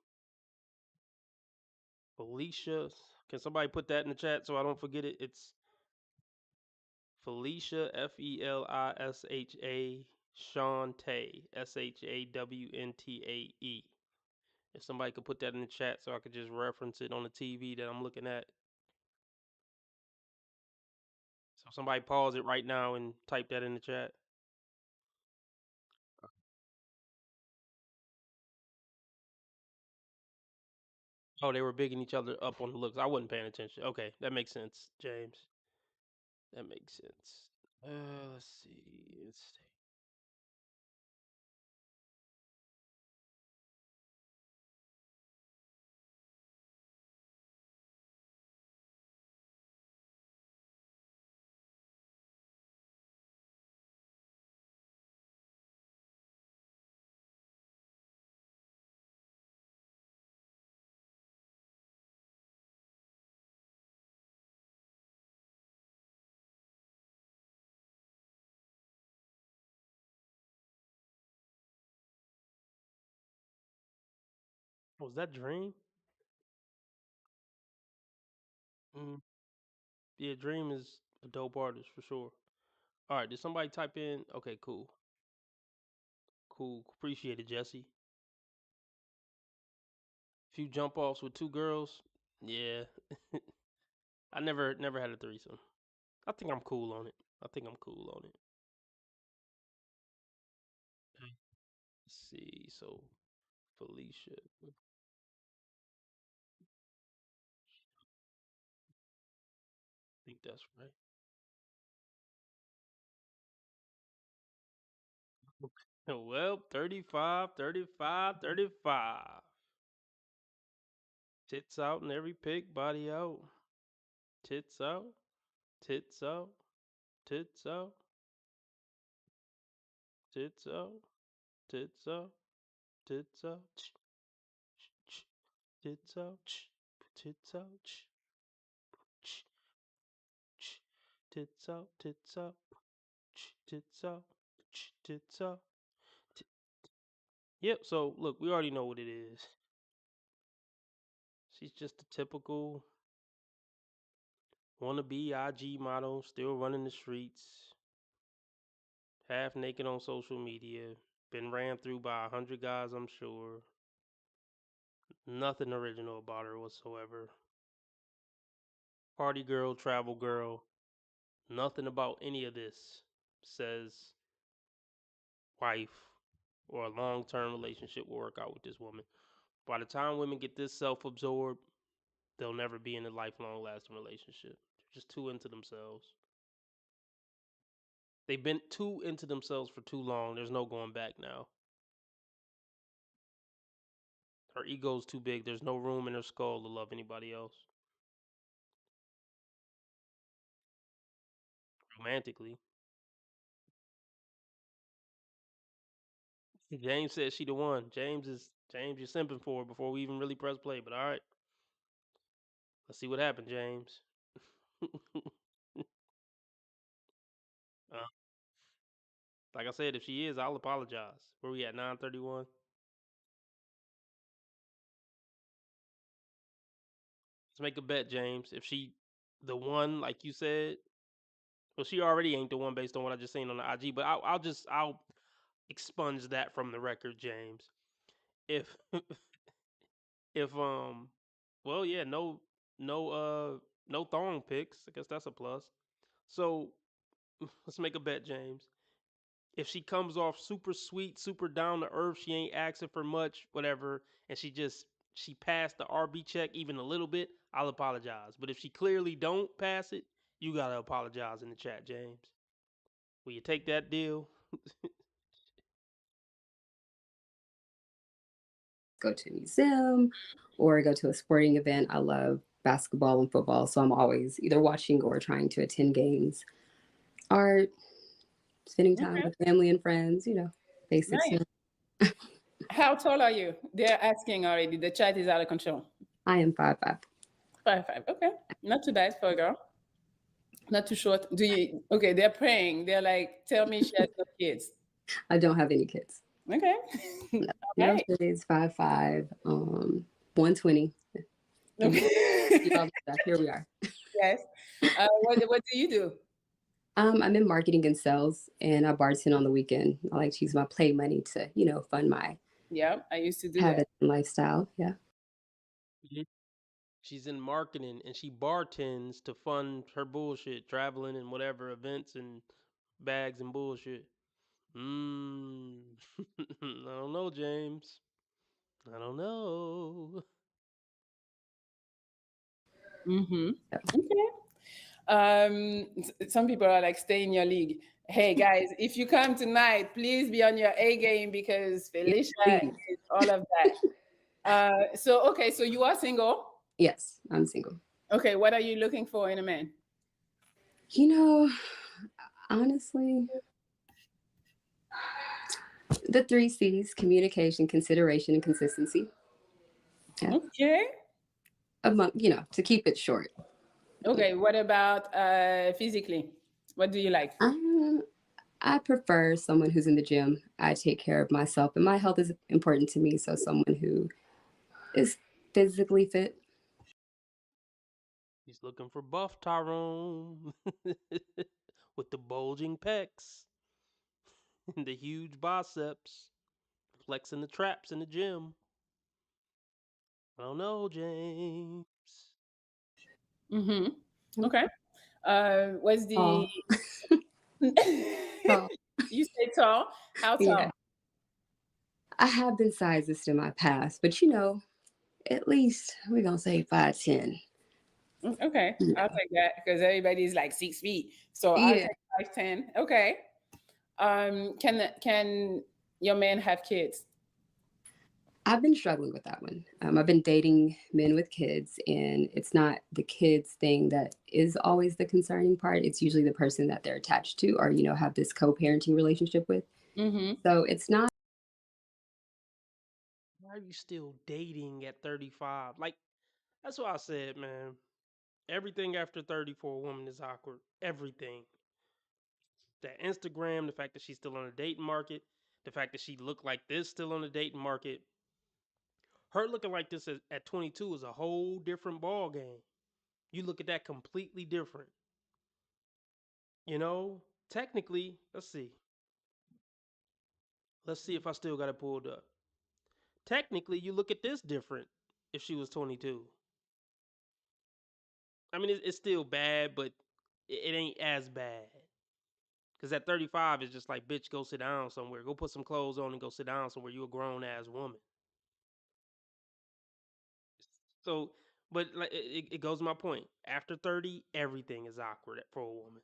Felicia, can somebody put that in the chat so I don't forget it? It's Felicia, Felisha, Shante, Shawntae. If somebody could put that in the chat so I could just reference it on the TV that I'm looking at. So somebody pause it right now and type that in the chat. Oh, they were bigging each other up on the looks. I wasn't paying attention. Okay, that makes sense, James. That makes sense. Let's see. Let's see. Was that Dream? Mm. Yeah, Dream is a dope artist for sure. All right, did somebody type in? Okay, cool. Cool. Appreciate it, Jesse. Few jump offs with 2 girls. Yeah. I never had a threesome. I think I'm cool on it. I think I'm cool on it. Let's see. So Felicia. I think that's right. Well, 35, 35, 35. Tits out in every pic, body out. Tits out, tits out, tits out, tits out, tits out, tits out, tits out, tits out, tits out, tits out, tits out, tits out. Yep, so look, we already know what it is. She's just a typical wannabe IG model, still running the streets, half naked on social media, been ran through by 100 guys, I'm sure. Nothing original about her whatsoever. Party girl, travel girl, nothing about any of this says wife or a long term relationship will work out with this woman. By the time women get this self absorbed, they'll never be in a lifelong lasting relationship. They're just too into themselves. They've been too into themselves for too long. There's no going back now. Her ego's too big. There's no room in her skull to love anybody else. Romantically. James said she the one. James, you're simping for her before we even really press play. But all right, let's see what happened, James. uh, like I said, if she is, I'll apologize. Where we at? 9:31. Let's make a bet, James. If she the one, like you said, well, she already ain't the one based on what I just seen on the IG. But I'll expunge that from the record, James. If if well, yeah, no thong pics. I guess that's a plus. So let's make a bet, James. If she comes off super sweet, super down to earth, she ain't asking for much, whatever, and she passed the RB check even a little bit, I'll apologize. But if she clearly don't pass it, you gotta apologize in the chat, James. Will you take that deal? Go to a museum or go to a sporting event. I love basketball and football, so I'm always either watching or trying to attend games. Art, spending time with family and friends, basic Nice. stuff. How tall are you? They're asking already. The chat is out of control. I am 5'5". 5'5". Okay, not too bad for a girl. Not too short. Okay, they're praying. They're like, tell me she has no kids. I don't have any kids. Okay. No, right. Is 5'5", 120. Okay. Here we are. Yes. What do you do? I'm in marketing and sales, and I bartend on the weekend. I like to use my play money to, fund my I used to do habit and lifestyle. Yeah. She's in marketing and she bartends to fund her bullshit, traveling and whatever events and bags and bullshit. I don't know, James. I don't know. Mm-hmm. Okay. Some people are like, stay in your league. Hey guys, if you come tonight, please be on your A game because Felicia is all of that. So you are single? Yes, I'm single. Okay, what are you looking for in a man? Honestly, the 3 C's: communication, consideration, and consistency. Yeah. Okay. To keep it short. Okay, what about physically? What do you like? I prefer someone who's in the gym. I take care of myself, and my health is important to me. So someone who is physically fit. He's looking for buff Tyrone with the bulging pecs and the huge biceps, flexing the traps in the gym. I don't know, James. Mm-hmm. Okay. What's the Oh, oh, you say tall? How yeah. tall? I have been sizest in my past, but you know, at least we're gonna say 5'10". Okay, I'll take that because everybody's like 6 feet. So I'll Yeah, take 5'10". Okay. Can your man have kids? I've been struggling with that one. I've been dating men with kids, and it's not the kids thing that is always the concerning part. It's usually the person that they're attached to or, you know, have this co-parenting relationship with. Mm-hmm. So it's not. Why are you still dating at 35? Like, that's what I said, man. Everything after 30 for a woman is awkward. Everything. That Instagram, the fact that she's still on the dating market, the fact that she looked like this still on the dating market. Her looking like this at 22 is a whole different ball game. You look at that completely different. You know, technically, let's see. Let's see if I still got it pulled up. Technically, you look at this different if she was 22. I mean, it's still bad, but it ain't as bad. Because at 35, it's just like, bitch, go sit down somewhere. Go put some clothes on and go sit down somewhere. You a grown ass woman. So, but like, it goes to my point. After 30, everything is awkward for a woman.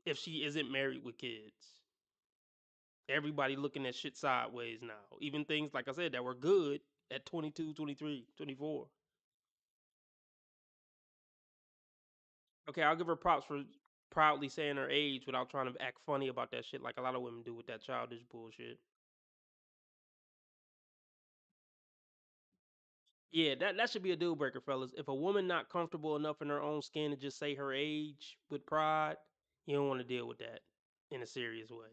If she isn't married with kids, everybody looking at shit sideways now. Even things, like I said, that were good at 22, 23, 24. Okay, I'll give her props for proudly saying her age without trying to act funny about that shit like a lot of women do with that childish bullshit. Yeah, that should be a deal breaker, fellas. If a woman not comfortable enough in her own skin to just say her age with pride, you don't want to deal with that in a serious way.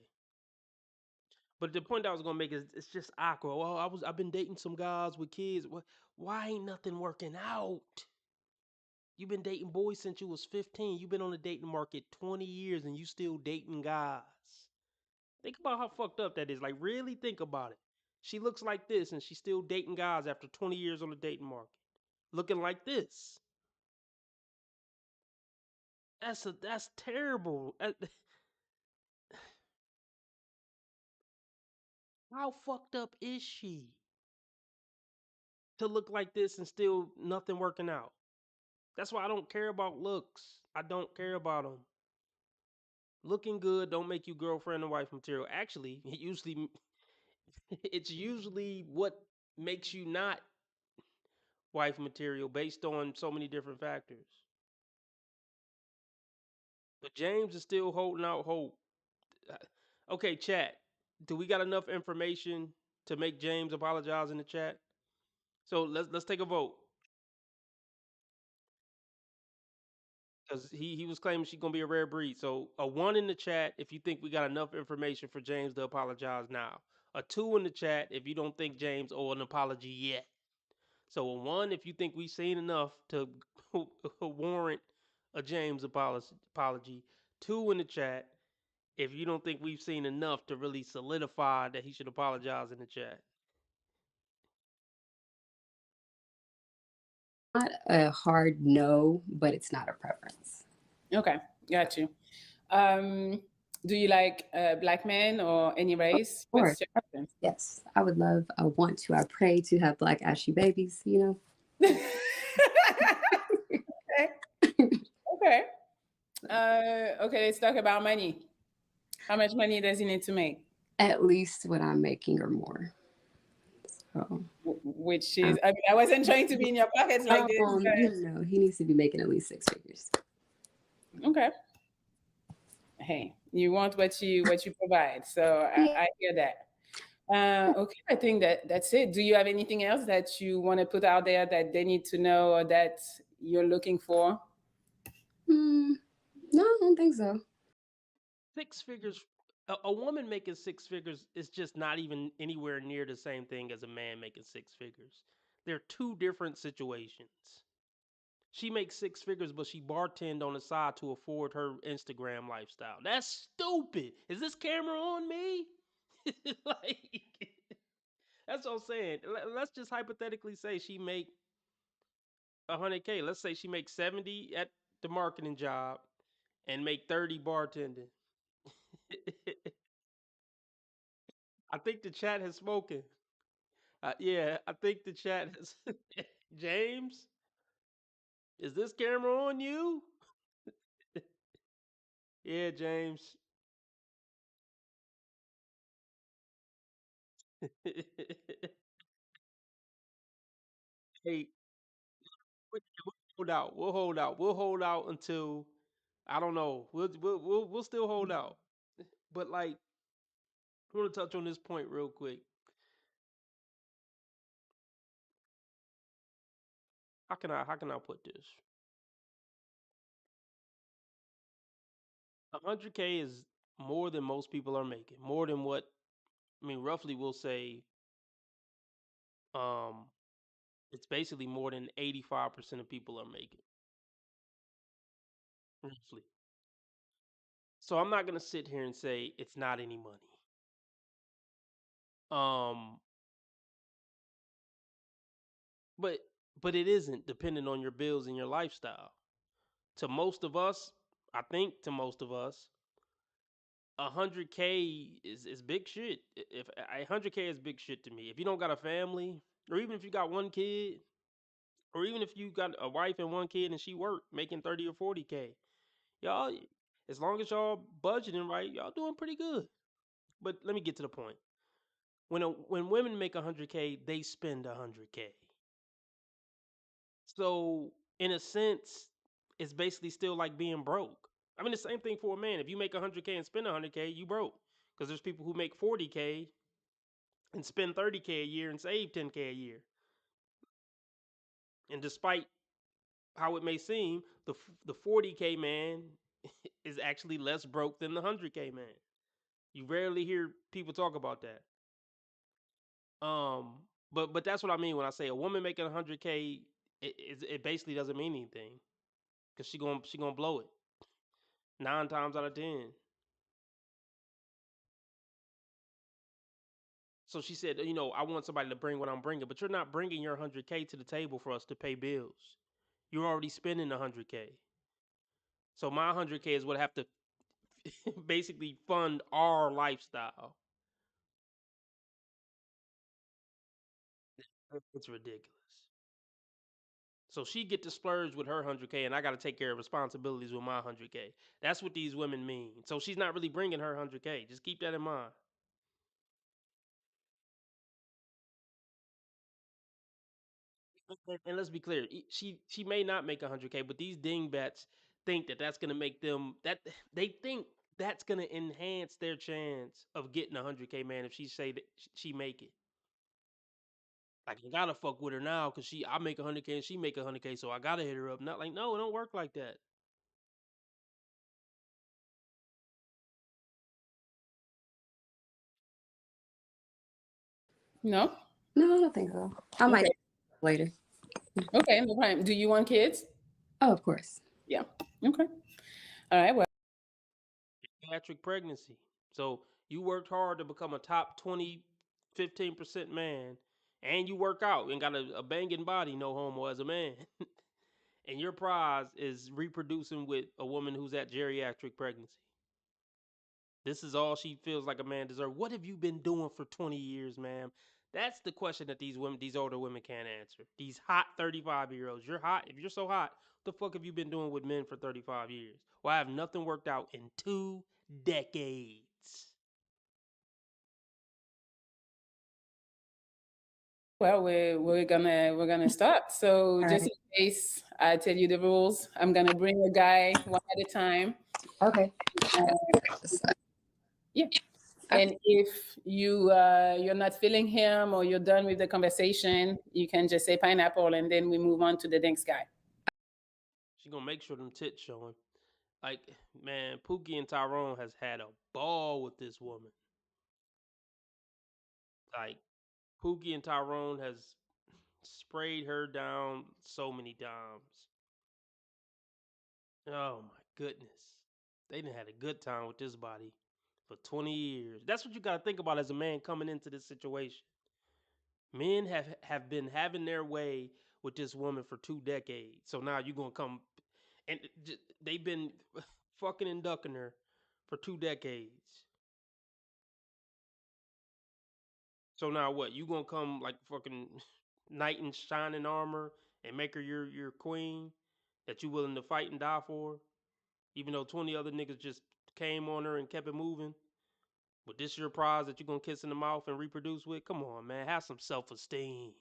But the point I was gonna make is it's just awkward. Well, I've been dating some guys with kids. Why ain't nothing working out? You've been dating boys since you was 15. You've been on the dating market 20 years and you still dating guys. Think about how fucked up that is. Like, really think about it. She looks like this and she's still dating guys after 20 years on the dating market. Looking like this. That's terrible. How fucked up is she to look like this and still nothing working out? That's why I don't care about looks. I don't care about them. Looking good don't make you girlfriend and wife material. Actually, it's usually what makes you not wife material based on so many different factors. But James is still holding out hope. Okay, chat. Do we got enough information to make James apologize in the chat? So let's take a vote. Because he was claiming she's gonna be a rare breed. So a 1 in the chat if you think we got enough information for James to apologize now. A 2 in the chat if you don't think James owe an apology yet. So a 1 if you think we've seen enough to warrant a James apology. 2 in the chat if you don't think we've seen enough to really solidify that he should apologize in the chat. Not a hard no, but it's not a preference. Okay, got you. Do you like black men or any race? Or What's your preference? yes, I would love, I want to, I pray to have black ashy babies, you know. Okay. Okay, let's talk about money. How much money does he need to make? At least what I'm making or more. So, Which is, I mean, I wasn't trying to be in your pockets like this. no, he needs to be making at least 6 figures. Okay. Hey, you want what you provide, so I hear that. Okay, I think that's it. Do you have anything else that you want to put out there that they need to know or that you're looking for? No, I don't think so. 6 figures. A woman making 6 figures is just not even anywhere near the same thing as a man making 6 figures. They're two different situations. She makes six figures, but she bartend on the side to afford her Instagram lifestyle. That's stupid. Is this camera on me? Like, that's what I'm saying. Let's just hypothetically say she make 100K. Let's say she makes 70 at the marketing job and make 30 bartending. I think the chat has spoken. Yeah, I think the chat has. James, is this camera on you? Yeah, James. Hey, we'll hold out. We'll hold out. We'll hold out until I don't know. We'll still hold out. But like, I want to touch on this point real quick. How can I put this? 100K is more than most people are making. More than what I mean, roughly we'll say um it's basically more than 85% of people are making. Roughly. So I'm not gonna sit here and say it's not any money. Um, but but it isn't depending on your bills and your lifestyle. To most of us, I think to most of us, 100K is big shit. If 100K is big shit to me. If you don't got a family, or even if you got one kid, or even if you got a wife and one kid and she work making 30 or 40K, y'all, as long as y'all budgeting right, y'all doing pretty good. But let me get to the point. When women make 100K, they spend 100K. So in a sense, it's basically still like being broke. I mean, the same thing for a man. If you make 100K and spend 100K, you broke. Because there's people who make 40K and spend 30K a year and save 10K a year. And despite how it may seem, the 40K man is actually less broke than the 100K man. You rarely hear people talk about that. Um, but that's what I mean when I say a woman making 100K, it basically doesn't mean anything because she gonna blow it 9 times out of 10. So she said, I want somebody to bring what I'm bringing, but you're not bringing your 100K to the table for us to pay bills. You're already spending 100K. So my 100K is what I have to basically fund our lifestyle. It's ridiculous. So she get to splurge with her 100K, and I got to take care of responsibilities with my 100K. That's what these women mean. So she's not really bringing her 100K. Just keep that in mind. And let's be clear, she may not make 100K, but these dingbats think that that's gonna make them that they think that's gonna enhance their chance of getting 100K, man. If she say that she make it, like I gotta fuck with her now because I make 100K and she make 100K, so I gotta hit her up. Not like no, it don't work like that. No? No, I don't think so. I might later. Okay, no problem. Do you want kids? Oh, of course. Yeah. Okay. All right. Well, Pediatric pregnancy. So you worked hard to become a top 20, 15% man, and you work out and got a banging body, no homo as a man. And your prize is reproducing with a woman who's at geriatric pregnancy. This is all she feels like a man deserves. What have you been doing for 20 years, ma'am? That's the question that these older women can't answer. These hot 35-year-olds. You're hot. If you're so hot, what the fuck have you been doing with men for 35 years? Well, I have nothing worked out in 2 decades. we're gonna start. So All just right. in case I tell you the rules, I'm gonna bring a guy one at a time. Okay. Yeah. And if you're not feeling him or you're done with the conversation, you can just say pineapple and then we move on to the next guy. She gonna make sure them tits showing. Like, man, Pookie and Tyrone has had a ball with this woman. Like, Pookie and Tyrone has sprayed her down so many times. Oh my goodness. They done had a good time with this body for 20 years. That's what you gotta think about as a man coming into this situation. Men have been having their way with this woman for 2 decades. So now you're gonna come and they've been fucking and ducking her for 2 decades. So now what? You gonna come like fucking knight in shining armor and make her your queen that you willing to fight and die for? Even though 20 other niggas just came on her and kept it moving. But this your prize that you gonna kiss in the mouth and reproduce with? Come on, man. Have some self-esteem.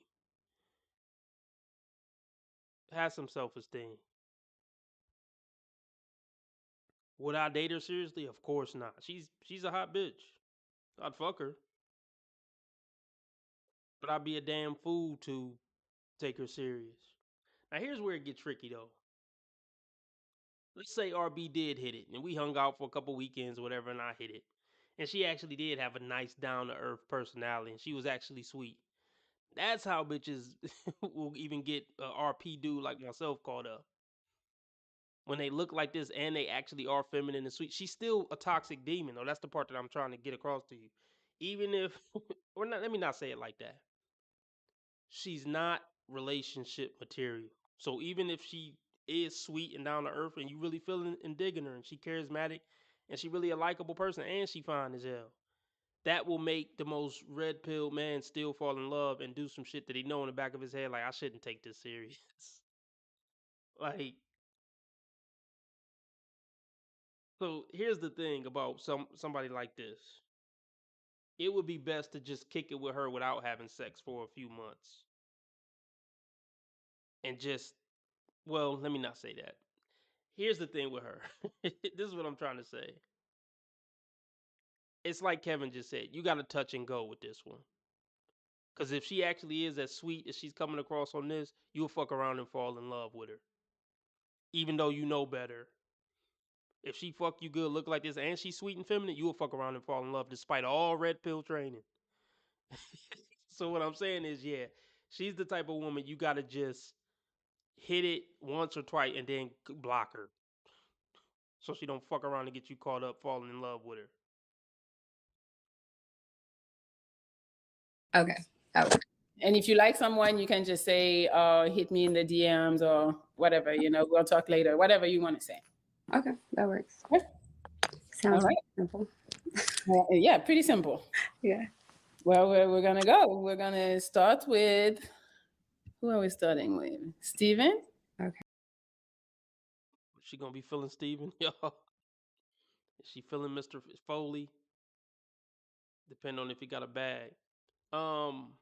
Have some self-esteem. Would I date her seriously? Of course not. She's a hot bitch. I'd fuck her. But I'd be a damn fool to take her serious. Now here's where it gets tricky though. Let's say RB did hit it and we hung out for a couple weekends or whatever and I hit it. And she actually did have a nice down to earth personality and she was actually sweet. That's how bitches will even get a RP dude like myself caught up. When they look like this and they actually are feminine and sweet. She's still a toxic demon though. That's the part that I'm trying to get across to you. Even if or not, let me not say it like that. She's not relationship material. So even if she is sweet and down to earth and you really feeling and digging her and she charismatic and she really a likable person and she fine as hell, that will make the most red pill man still fall in love and do some shit that he know in the back of his head like I shouldn't take this serious. Like, so here's the thing about somebody like this. It would be best to just kick it with her without having sex for a few months. And just, well, let me not say that. Here's the thing with her. This is what I'm trying to say. It's like Kevin just said. You got to touch and go with this one. Because if she actually is as sweet as she's coming across on this, you'll fuck around and fall in love with her. Even though you know better. If she fuck you good, look like this, and she's sweet and feminine, you will fuck around and fall in love despite all red pill training. So what I'm saying is, yeah, she's the type of woman you gotta just hit it once or twice and then block her, so she don't fuck around and get you caught up falling in love with her. Okay. Okay. And if you like someone, you can just say, hit me in the DMs or whatever, we'll talk later, whatever you want to say. Okay, that works. Okay. Sounds right. simple. Yeah, pretty simple. Yeah. Well, we're going to go. We're going to start with, who are we starting with? Steven? Okay. She gonna be feeling Steven, y'all. Is she feeling Mr. Foley? Depending on if he got a bag. Sam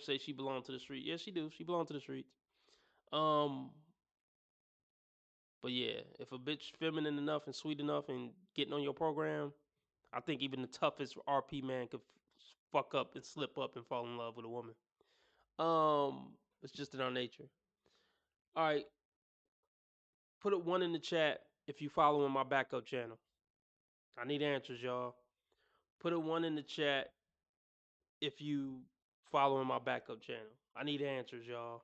say she belong to the street. Yeah, she do. She belong to the streets. But yeah, if a bitch feminine enough and sweet enough and getting on your program, I think even the toughest RP man could fuck up and slip up and fall in love with a woman. It's just in our nature. All right, put a 1 in the chat if you following my backup channel. I need answers, y'all. Put a 1 in the chat if you following my backup channel. I need answers, y'all.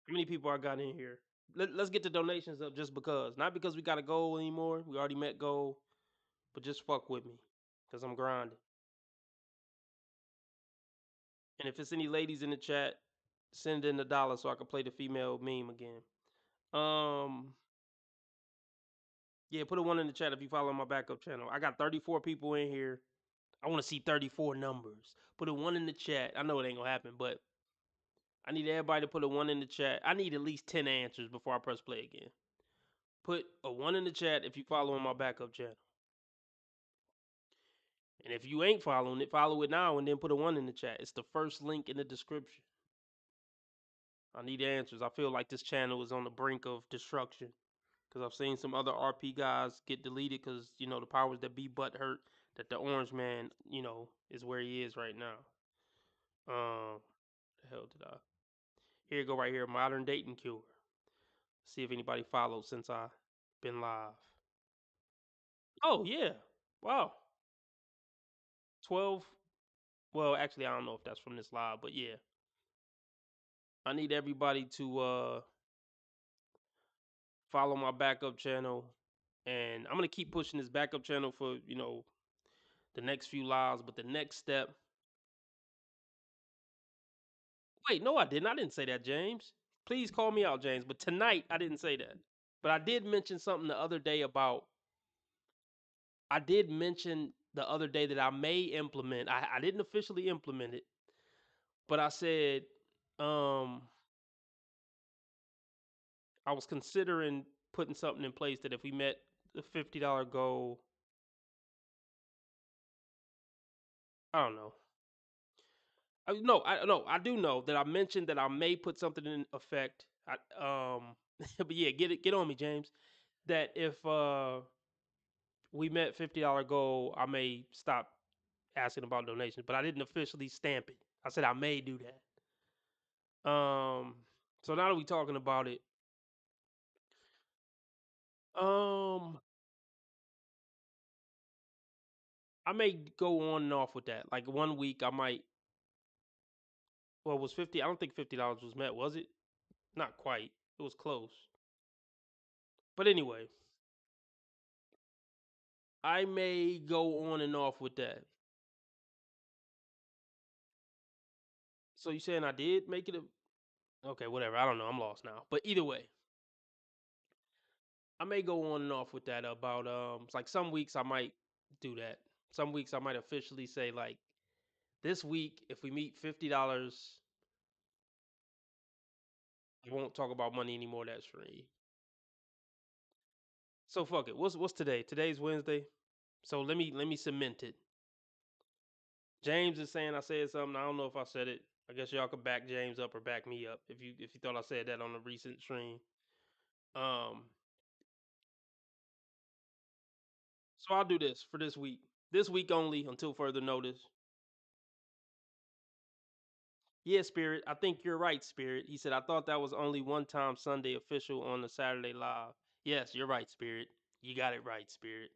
How many people I got in here? Let's get the donations up just because. Not because we got a goal anymore. We already met goal. But just fuck with me. Because I'm grinding. And if it's any ladies in the chat, send in $1 so I can play the female meme again. Yeah, put a 1 in the chat if you follow my backup channel. I got 34 people in here. I want to see 34 numbers. Put a 1 in the chat. I know it ain't gonna happen, but I need everybody to put a 1 in the chat. I need at least 10 answers before I press play again. Put a 1 in the chat if you following my backup channel. And if you ain't following it, follow it now and then put a 1 in the chat. It's the first link in the description. I need answers. I feel like this channel is on the brink of destruction. Because I've seen some other RP guys get deleted because, the powers that be butt hurt that the orange man, is where he is right now. The hell did I? Here you go right here. Modern dating cure. See if anybody followed since I've been live. Oh, yeah. Wow. 12. Well, actually, I don't know if that's from this live, but yeah. I need everybody to follow my backup channel, and I'm gonna keep pushing this backup channel for the next few lives. But the next step. Wait, no, I didn't. I didn't say that, James. Please call me out, James. But tonight, I didn't say that. But I did mention something the other day about. I did mention the other day that I may implement. I didn't officially implement it, but I said I was considering putting something in place that if we met the $50 goal, I don't know. I do know that I mentioned that I may put something in effect. But yeah, get on me, James. That if we met $50 goal, I may stop asking about donations, but I didn't officially stamp it. I said I may do that. So now that we talking about it, um, I may go on and off with that. Like 1 week, I might. Well, it was 50. I don't think $50 was met, was it? Not quite. It was close. But anyway, I may go on and off with that. So you saying I did make it a? Okay, whatever. I don't know. I'm lost now. But either way, I may go on and off with that about it's like some weeks I might do that. Some weeks I might officially say like this week if we meet $50, I won't talk about money anymore. That's free. So fuck it. What's today? Today's Wednesday. So let me cement it. James is saying I said something. I don't know if I said it. I guess y'all could back James up or back me up if you thought I said that on a recent stream. Um, so I'll do this for this week. This week only until further notice. Yeah, Spirit. I think you're right, Spirit. He said I thought that was only one time Sunday official on the Saturday live. Yes, you're right, Spirit. You got it right, Spirit.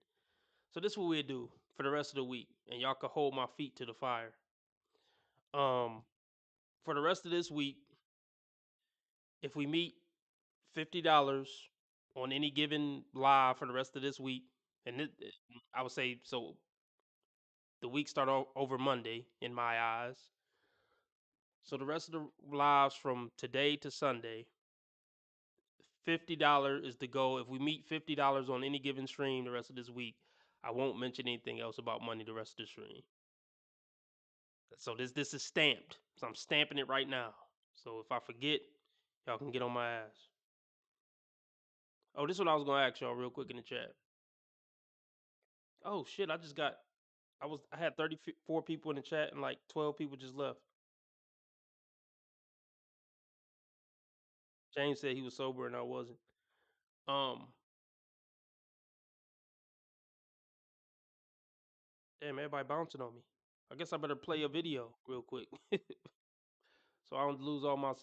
So this is what we'll do for the rest of the week, and y'all can hold my feet to the fire. For the rest of this week, if we meet $50 on any given live for the rest of this week, and I would say so. The week start over Monday in my eyes. So the rest of the lives from today to Sunday, $50 is the goal. If we meet $50 on any given stream the rest of this week, I won't mention anything else about money the rest of the stream. So this is stamped. So I'm stamping it right now. So if I forget, y'all can get on my ass. Oh, this is what I was gonna ask y'all real quick in the chat. Oh shit, I had 34 people in the chat and like 12 people just left. James said he was sober and I wasn't. Damn, everybody bouncing on me. I guess I better play a video real quick. So I don't lose all my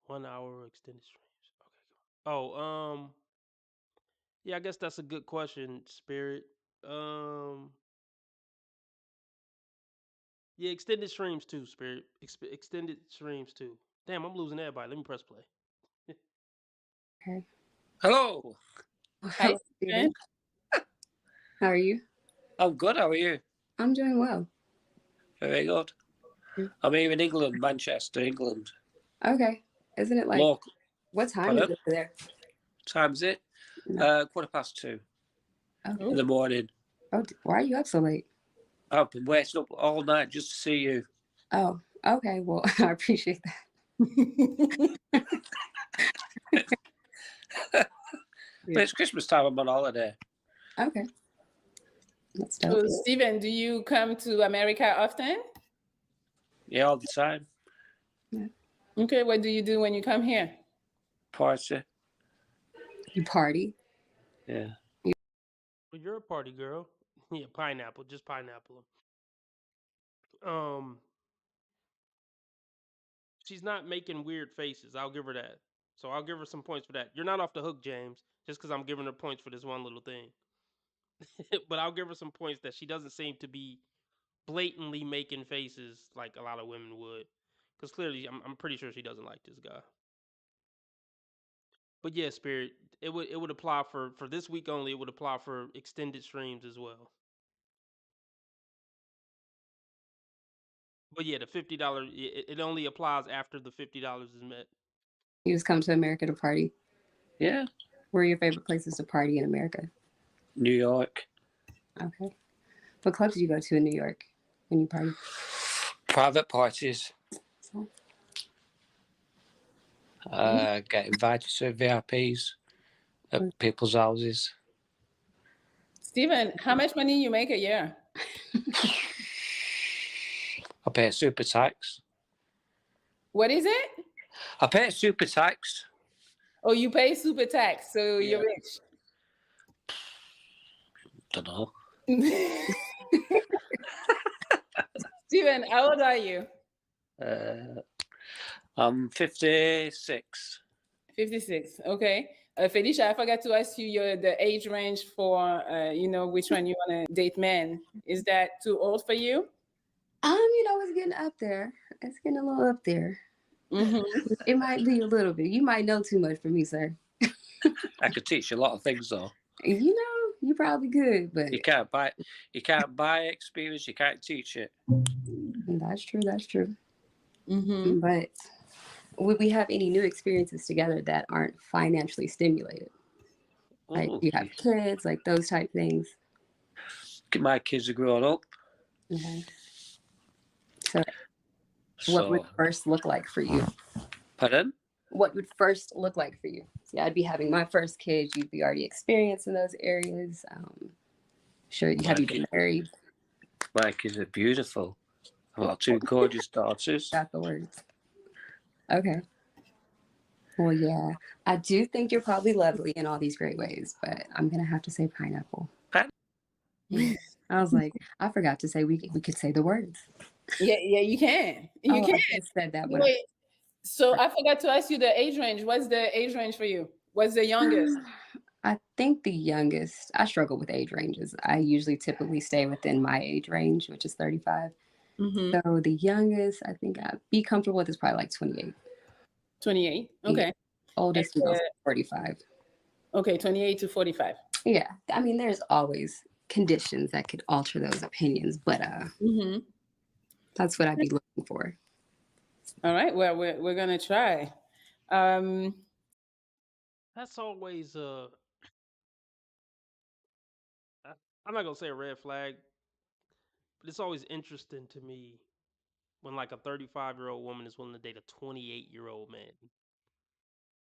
1 hour extended streams. Okay, cool. Oh, yeah, I guess that's a good question, Spirit. Um, yeah, extended streams too, Spirit. Extended streams too. Damn, I'm losing everybody. Let me press play. Okay. Hello. Hello, Steven. How are you? I'm good. How are you? I'm doing well. Very good. I'm here in England, Manchester, England. Okay. Isn't it like Local. what time Pardon? is it there? Time's it? No. 2:15 Oh. in the morning. Oh, why are you up so late? I've been waiting up all night just to see you. Oh, okay. Well, I appreciate that. But it's Christmas time. I'm on holiday. Okay. That's So, dope. Steven, do you come to America often? Yeah, all the time. Yeah. Okay, what do you do when you come here? Party. You party? Yeah. Well, you're a party girl. Yeah, pineapple, just pineapple. She's not making weird faces. I'll give her that. So I'll give her some points for that. You're not off the hook, James, just because I'm giving her points for this one little thing. But I'll give her some points that she doesn't seem to be blatantly making faces like a lot of women would. Because clearly, I'm pretty sure she doesn't like this guy. But yeah, Spirit, it would apply for this week only. It would apply for extended streams as well. But yeah, the $50 it only applies after the $50 is met. You just come to America to party. Yeah. Where are your favorite places to party in America? New York. Okay. What clubs do you go to in New York when you party? Private parties. So, Get invited to VIPs at people's houses. Steven, how much money you make a year? I pay super tax. What is it? I pay super tax. Oh, you pay super tax, so you're rich. Don't know. Steven, how old are you? I'm 56. 56. Okay. Felicia, I forgot to ask you the age range for which one you want to date men. Is that too old for you? It's getting up there. It's getting a little up there. Mm-hmm. It might be a little bit. You might know too much for me, sir. I could teach you a lot of things, though. You probably could, but you can't buy experience. You can't teach it. That's true. That's true. Mm-hmm. But would we have any new experiences together that aren't financially stimulated? Like you have kids, like those type things. My kids are grown up. Okay. So what would first look like for you? Pardon? What would first look like for you? See, I'd be having my first kid. You'd be already experienced in those areas. Sure, you been married? My kids are beautiful. I've got two gorgeous daughters. Got the words. Okay. Well, yeah, I do think you're probably lovely in all these great ways, but I'm gonna have to say pineapple. I was like, I forgot to say we could say the words. Yeah, you can. You can. I just said that. Wait, so I forgot to ask you the age range. What's the age range for you? What's the youngest? I think the youngest, I struggle with age ranges. I usually typically stay within my age range, which is 35. Mm-hmm. So the youngest I think I'd be comfortable with is probably like 28. 28. Okay. Yeah. Oldest is 45. Okay, 28 to 45. Yeah. I mean, there's always conditions that could alter those opinions, but that's what I'd be looking for. All right. Well, we're gonna try. That's always I'm not gonna say a red flag, but it's always interesting to me when like a 35-year-old woman is willing to date a 28-year-old man.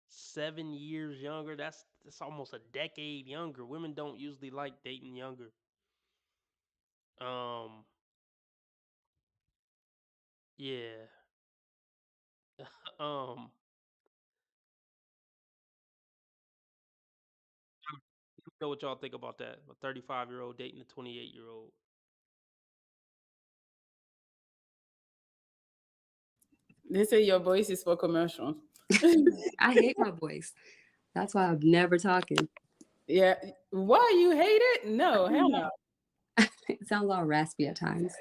7 years younger, that's almost a decade younger. Women don't usually like dating younger. Yeah. Know what y'all think about that? A 35-year-old dating a 28-year-old. They say your voice is for commercial. I hate my voice. That's why I'm never talking. Yeah. Why you hate it? No, hell no. It sounds all raspy at times.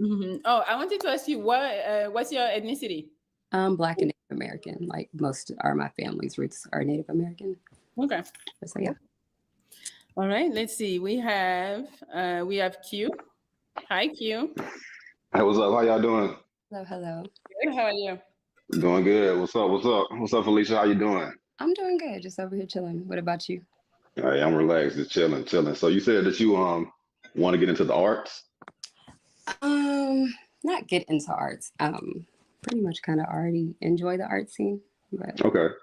Mm-hmm. Oh, I wanted to ask you what's your ethnicity? I'm Black and Native American. Like most are my family's roots are Native American. Okay. So yeah. All right. Let's see. We have Q. Hi, Q. Hey, what's up? How y'all doing? Hello. Good. How are you? Doing good. What's up? What's up, Felicia? How you doing? I'm doing good. Just over here chilling. What about you? Hey, I'm relaxed, just chilling. So you said that you want to get into the arts? Not get into arts. Pretty much kind of already enjoy the art scene. But Okay.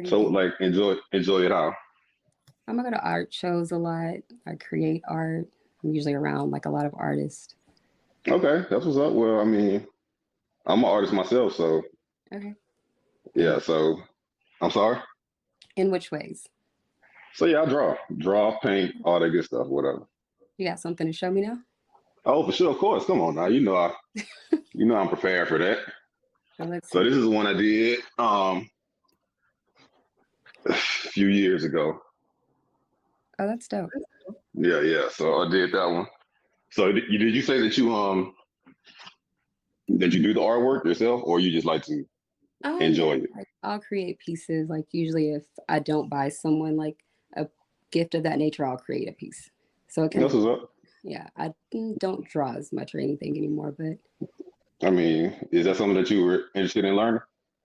So like enjoy it how? I'm gonna go to art shows a lot. I create art. I'm usually around like a lot of artists. Okay, that's what's up. Well, I mean, I'm an artist myself, so okay. Yeah, so I'm sorry? In which ways? So yeah, I draw, paint, all that good stuff, whatever. You got something to show me now? Oh, for sure, of course. Come on now. You know I'm prepared for that. So this is one I did a few years ago. Oh, that's dope. Yeah. So I did that one. So did you say that you do the artwork yourself, or you just like to enjoy Yeah, it? like I'll create pieces. Like usually, if I don't buy someone like a gift of that nature, I'll create a piece. So it kind That's of, what's up. yeah. I don't draw as much or anything anymore, but I mean, is that something that you were interested in learning?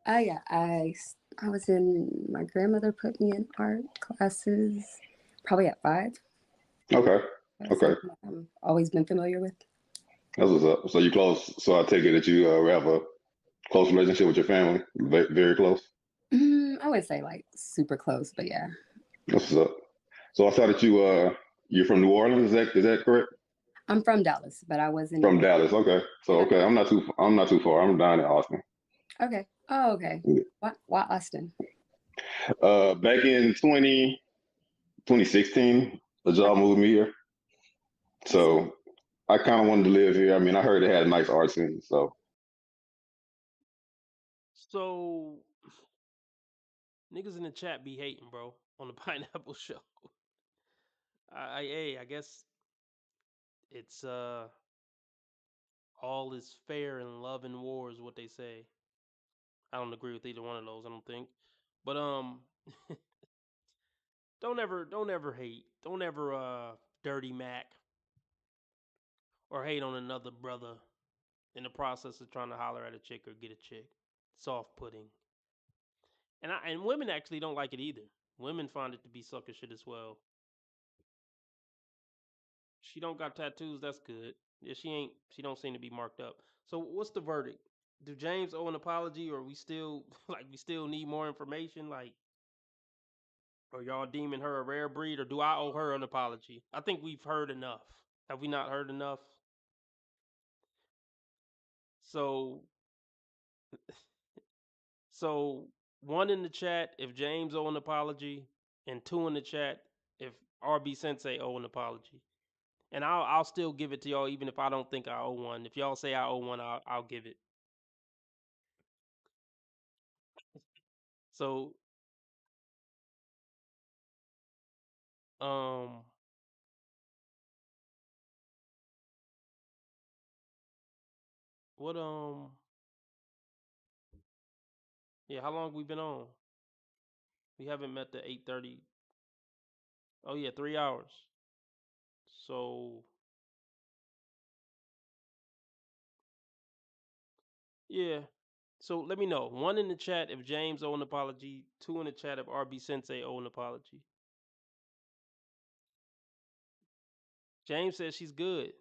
yeah, I was in. My grandmother put me in art classes, probably at 5. Okay. That's Okay. something I've always been familiar with. That's what's up. So you close. So I take it that you have a close relationship with your family, very close. I wouldn't say like super close, but yeah. That's what's up. So I saw that you're from New Orleans. Is that correct? I'm from Dallas, but I was in New From Orleans. Dallas. Okay. So okay, I'm not too far. I'm down in Austin. Okay. Oh, okay. Why Austin? Back in 2016, a job moved me here. So I kind of wanted to live here. I mean, I heard it had a nice art scene. So So niggas in the chat be hating, bro, on the Pineapple Show. I guess it's all is fair in love and war is what they say. I don't agree with either one of those, I don't think. But don't ever hate. Don't ever dirty Mac or hate on another brother in the process of trying to holler at a chick or get a chick. Soft pudding. And women actually don't like it either. Women find it to be sucker shit as well. She don't got tattoos, that's good. Yeah, she don't seem to be marked up. So what's the verdict? Do James owe an apology, or we still we still need more information? Like, are y'all deeming her a rare breed, or do I owe her an apology? I think we've heard enough. Have we not heard enough? So so 1 in the chat if James owe an apology, and 2 in the chat if RB Sensei owe an apology. And I'll still give it to y'all even if I don't think I owe one. If y'all say I owe one, I'll give it. So um what yeah, how long we been on? We haven't met the 8:30. Oh yeah, 3 hours. So yeah. So let me know. 1 in the chat if James owe an apology, 2 in the chat if RB Sensei owe an apology. James says she's good.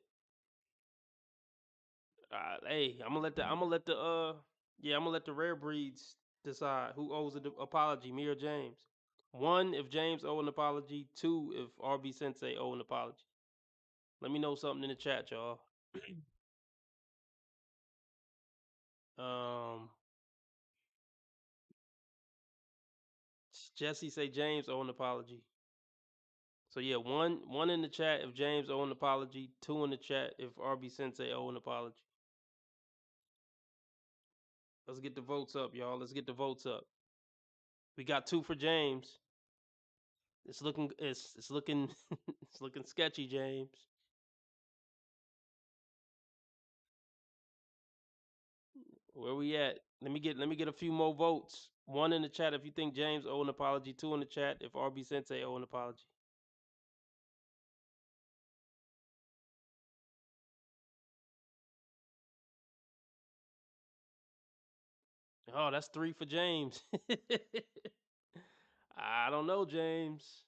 Hey, I'm gonna let the rare breeds decide who owes an apology, me or James. 1 if James owe an apology, 2 if RB Sensei owe an apology. Let me know something in the chat, y'all. um Jesse say James owe an apology. So yeah, one in the chat if James owe an apology, 2 in the chat if RB Sensei owe an apology. Let's get the votes up, y'all. Let's get the votes up. We got 2 for James. It's looking it's looking it's looking sketchy, James. Where we at? Let me get a few more votes. 1 in the chat if you think James owe an apology, 2 in the chat if RB Sensei owe an apology. Oh, that's 3 for James. I don't know, James.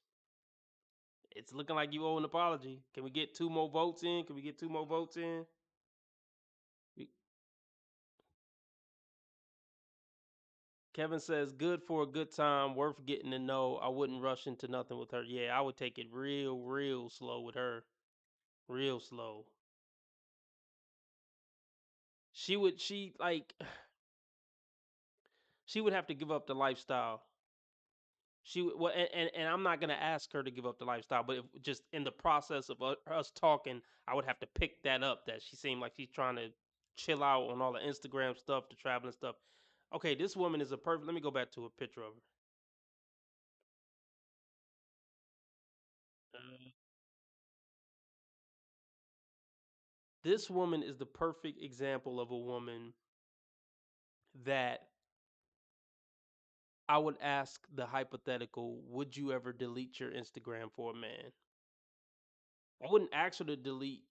It's looking like you owe an apology. Can we get 2 more votes in? Can we get 2 more votes in? Kevin says, good for a good time, worth getting to know. I wouldn't rush into nothing with her. Yeah, I would take it real slow with her. Real slow. She would have to give up the lifestyle. Well, and I'm not gonna ask her to give up the lifestyle, but if, just in the process of us talking, I would have to pick that up. That she seemed like she's trying to chill out on all the Instagram stuff, the traveling stuff. Okay, this woman is a perfect. Let me go back to a picture of her. This woman is the perfect example of a woman that I would ask the hypothetical, would you ever delete your Instagram for a man? I wouldn't ask her to delete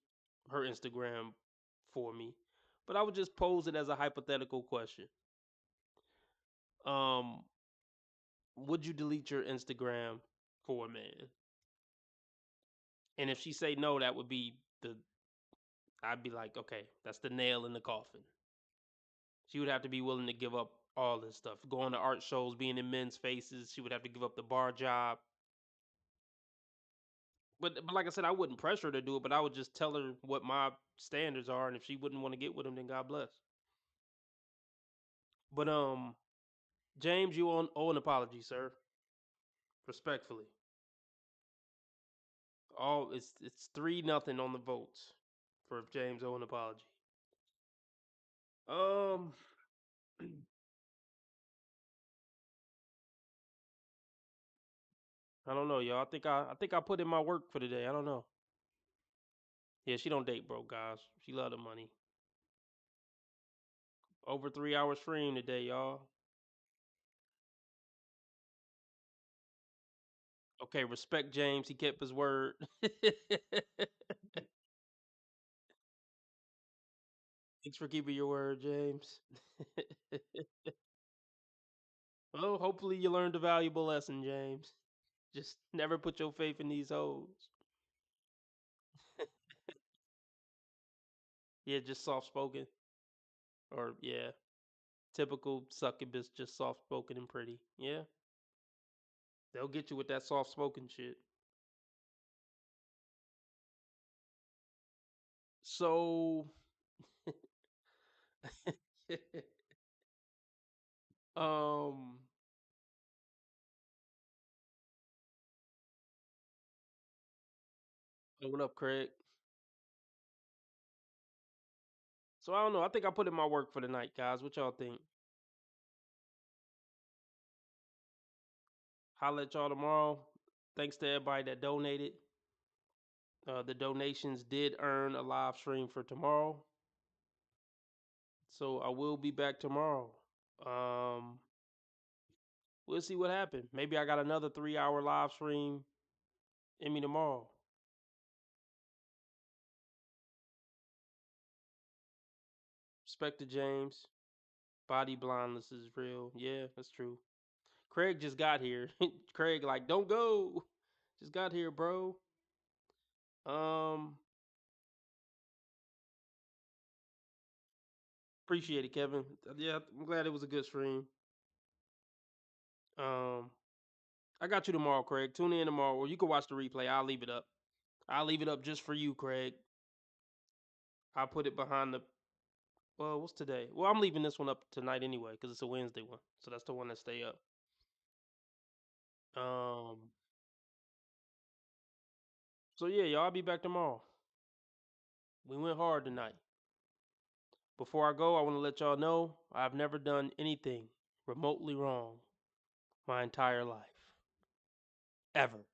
her Instagram for me, but I would just pose it as a hypothetical question. Would you delete your Instagram for a man? And if she say no, that would be I'd be like, okay, that's the nail in the coffin. She would have to be willing to give up all this stuff. Going to art shows, being in men's faces. She would have to give up the bar job. But like I said, I wouldn't pressure her to do it, but I would just tell her what my standards are, and if she wouldn't want to get with him, then God bless. But James, you owe an apology, sir. Respectfully. It's 3-0 on the votes for James owe an apology. I don't know, y'all. I think I put in my work for today. I don't know. Yeah, she don't date broke guys. She love the money. Over 3 hours stream today, y'all. Okay, respect James. He kept his word. Thanks for keeping your word, James. Well, hopefully you learned a valuable lesson, James. Just never put your faith in these hoes. Yeah, just soft spoken. Or yeah, typical succubus, just soft spoken and pretty. Yeah, they'll get you with that soft spoken shit. So, um, what up, Craig? So I don't know. I think I put in my work for the night, guys. What y'all think? Holla at y'all tomorrow. Thanks to everybody that donated. The donations did earn a live stream for tomorrow. So I will be back tomorrow. We'll see what happened. Maybe I got another 3-hour live stream in me tomorrow. Respect to James. Body blindness is real. Yeah, that's true. Craig just got here. Craig, like, don't go. Just got here, bro. Appreciate it, Kevin. Yeah, I'm glad it was a good stream. I got you tomorrow, Craig. Tune in tomorrow, or you can watch the replay. I'll leave it up. I'll leave it up just for you, Craig. I'll put it behind the. Well, what's today? Well, I'm leaving this one up tonight anyway because it's a Wednesday one, so that's the one that stay up. So yeah, y'all, I'll be back tomorrow. We went hard tonight. Before I go, I want to let y'all know I've never done anything remotely wrong my entire life. Ever.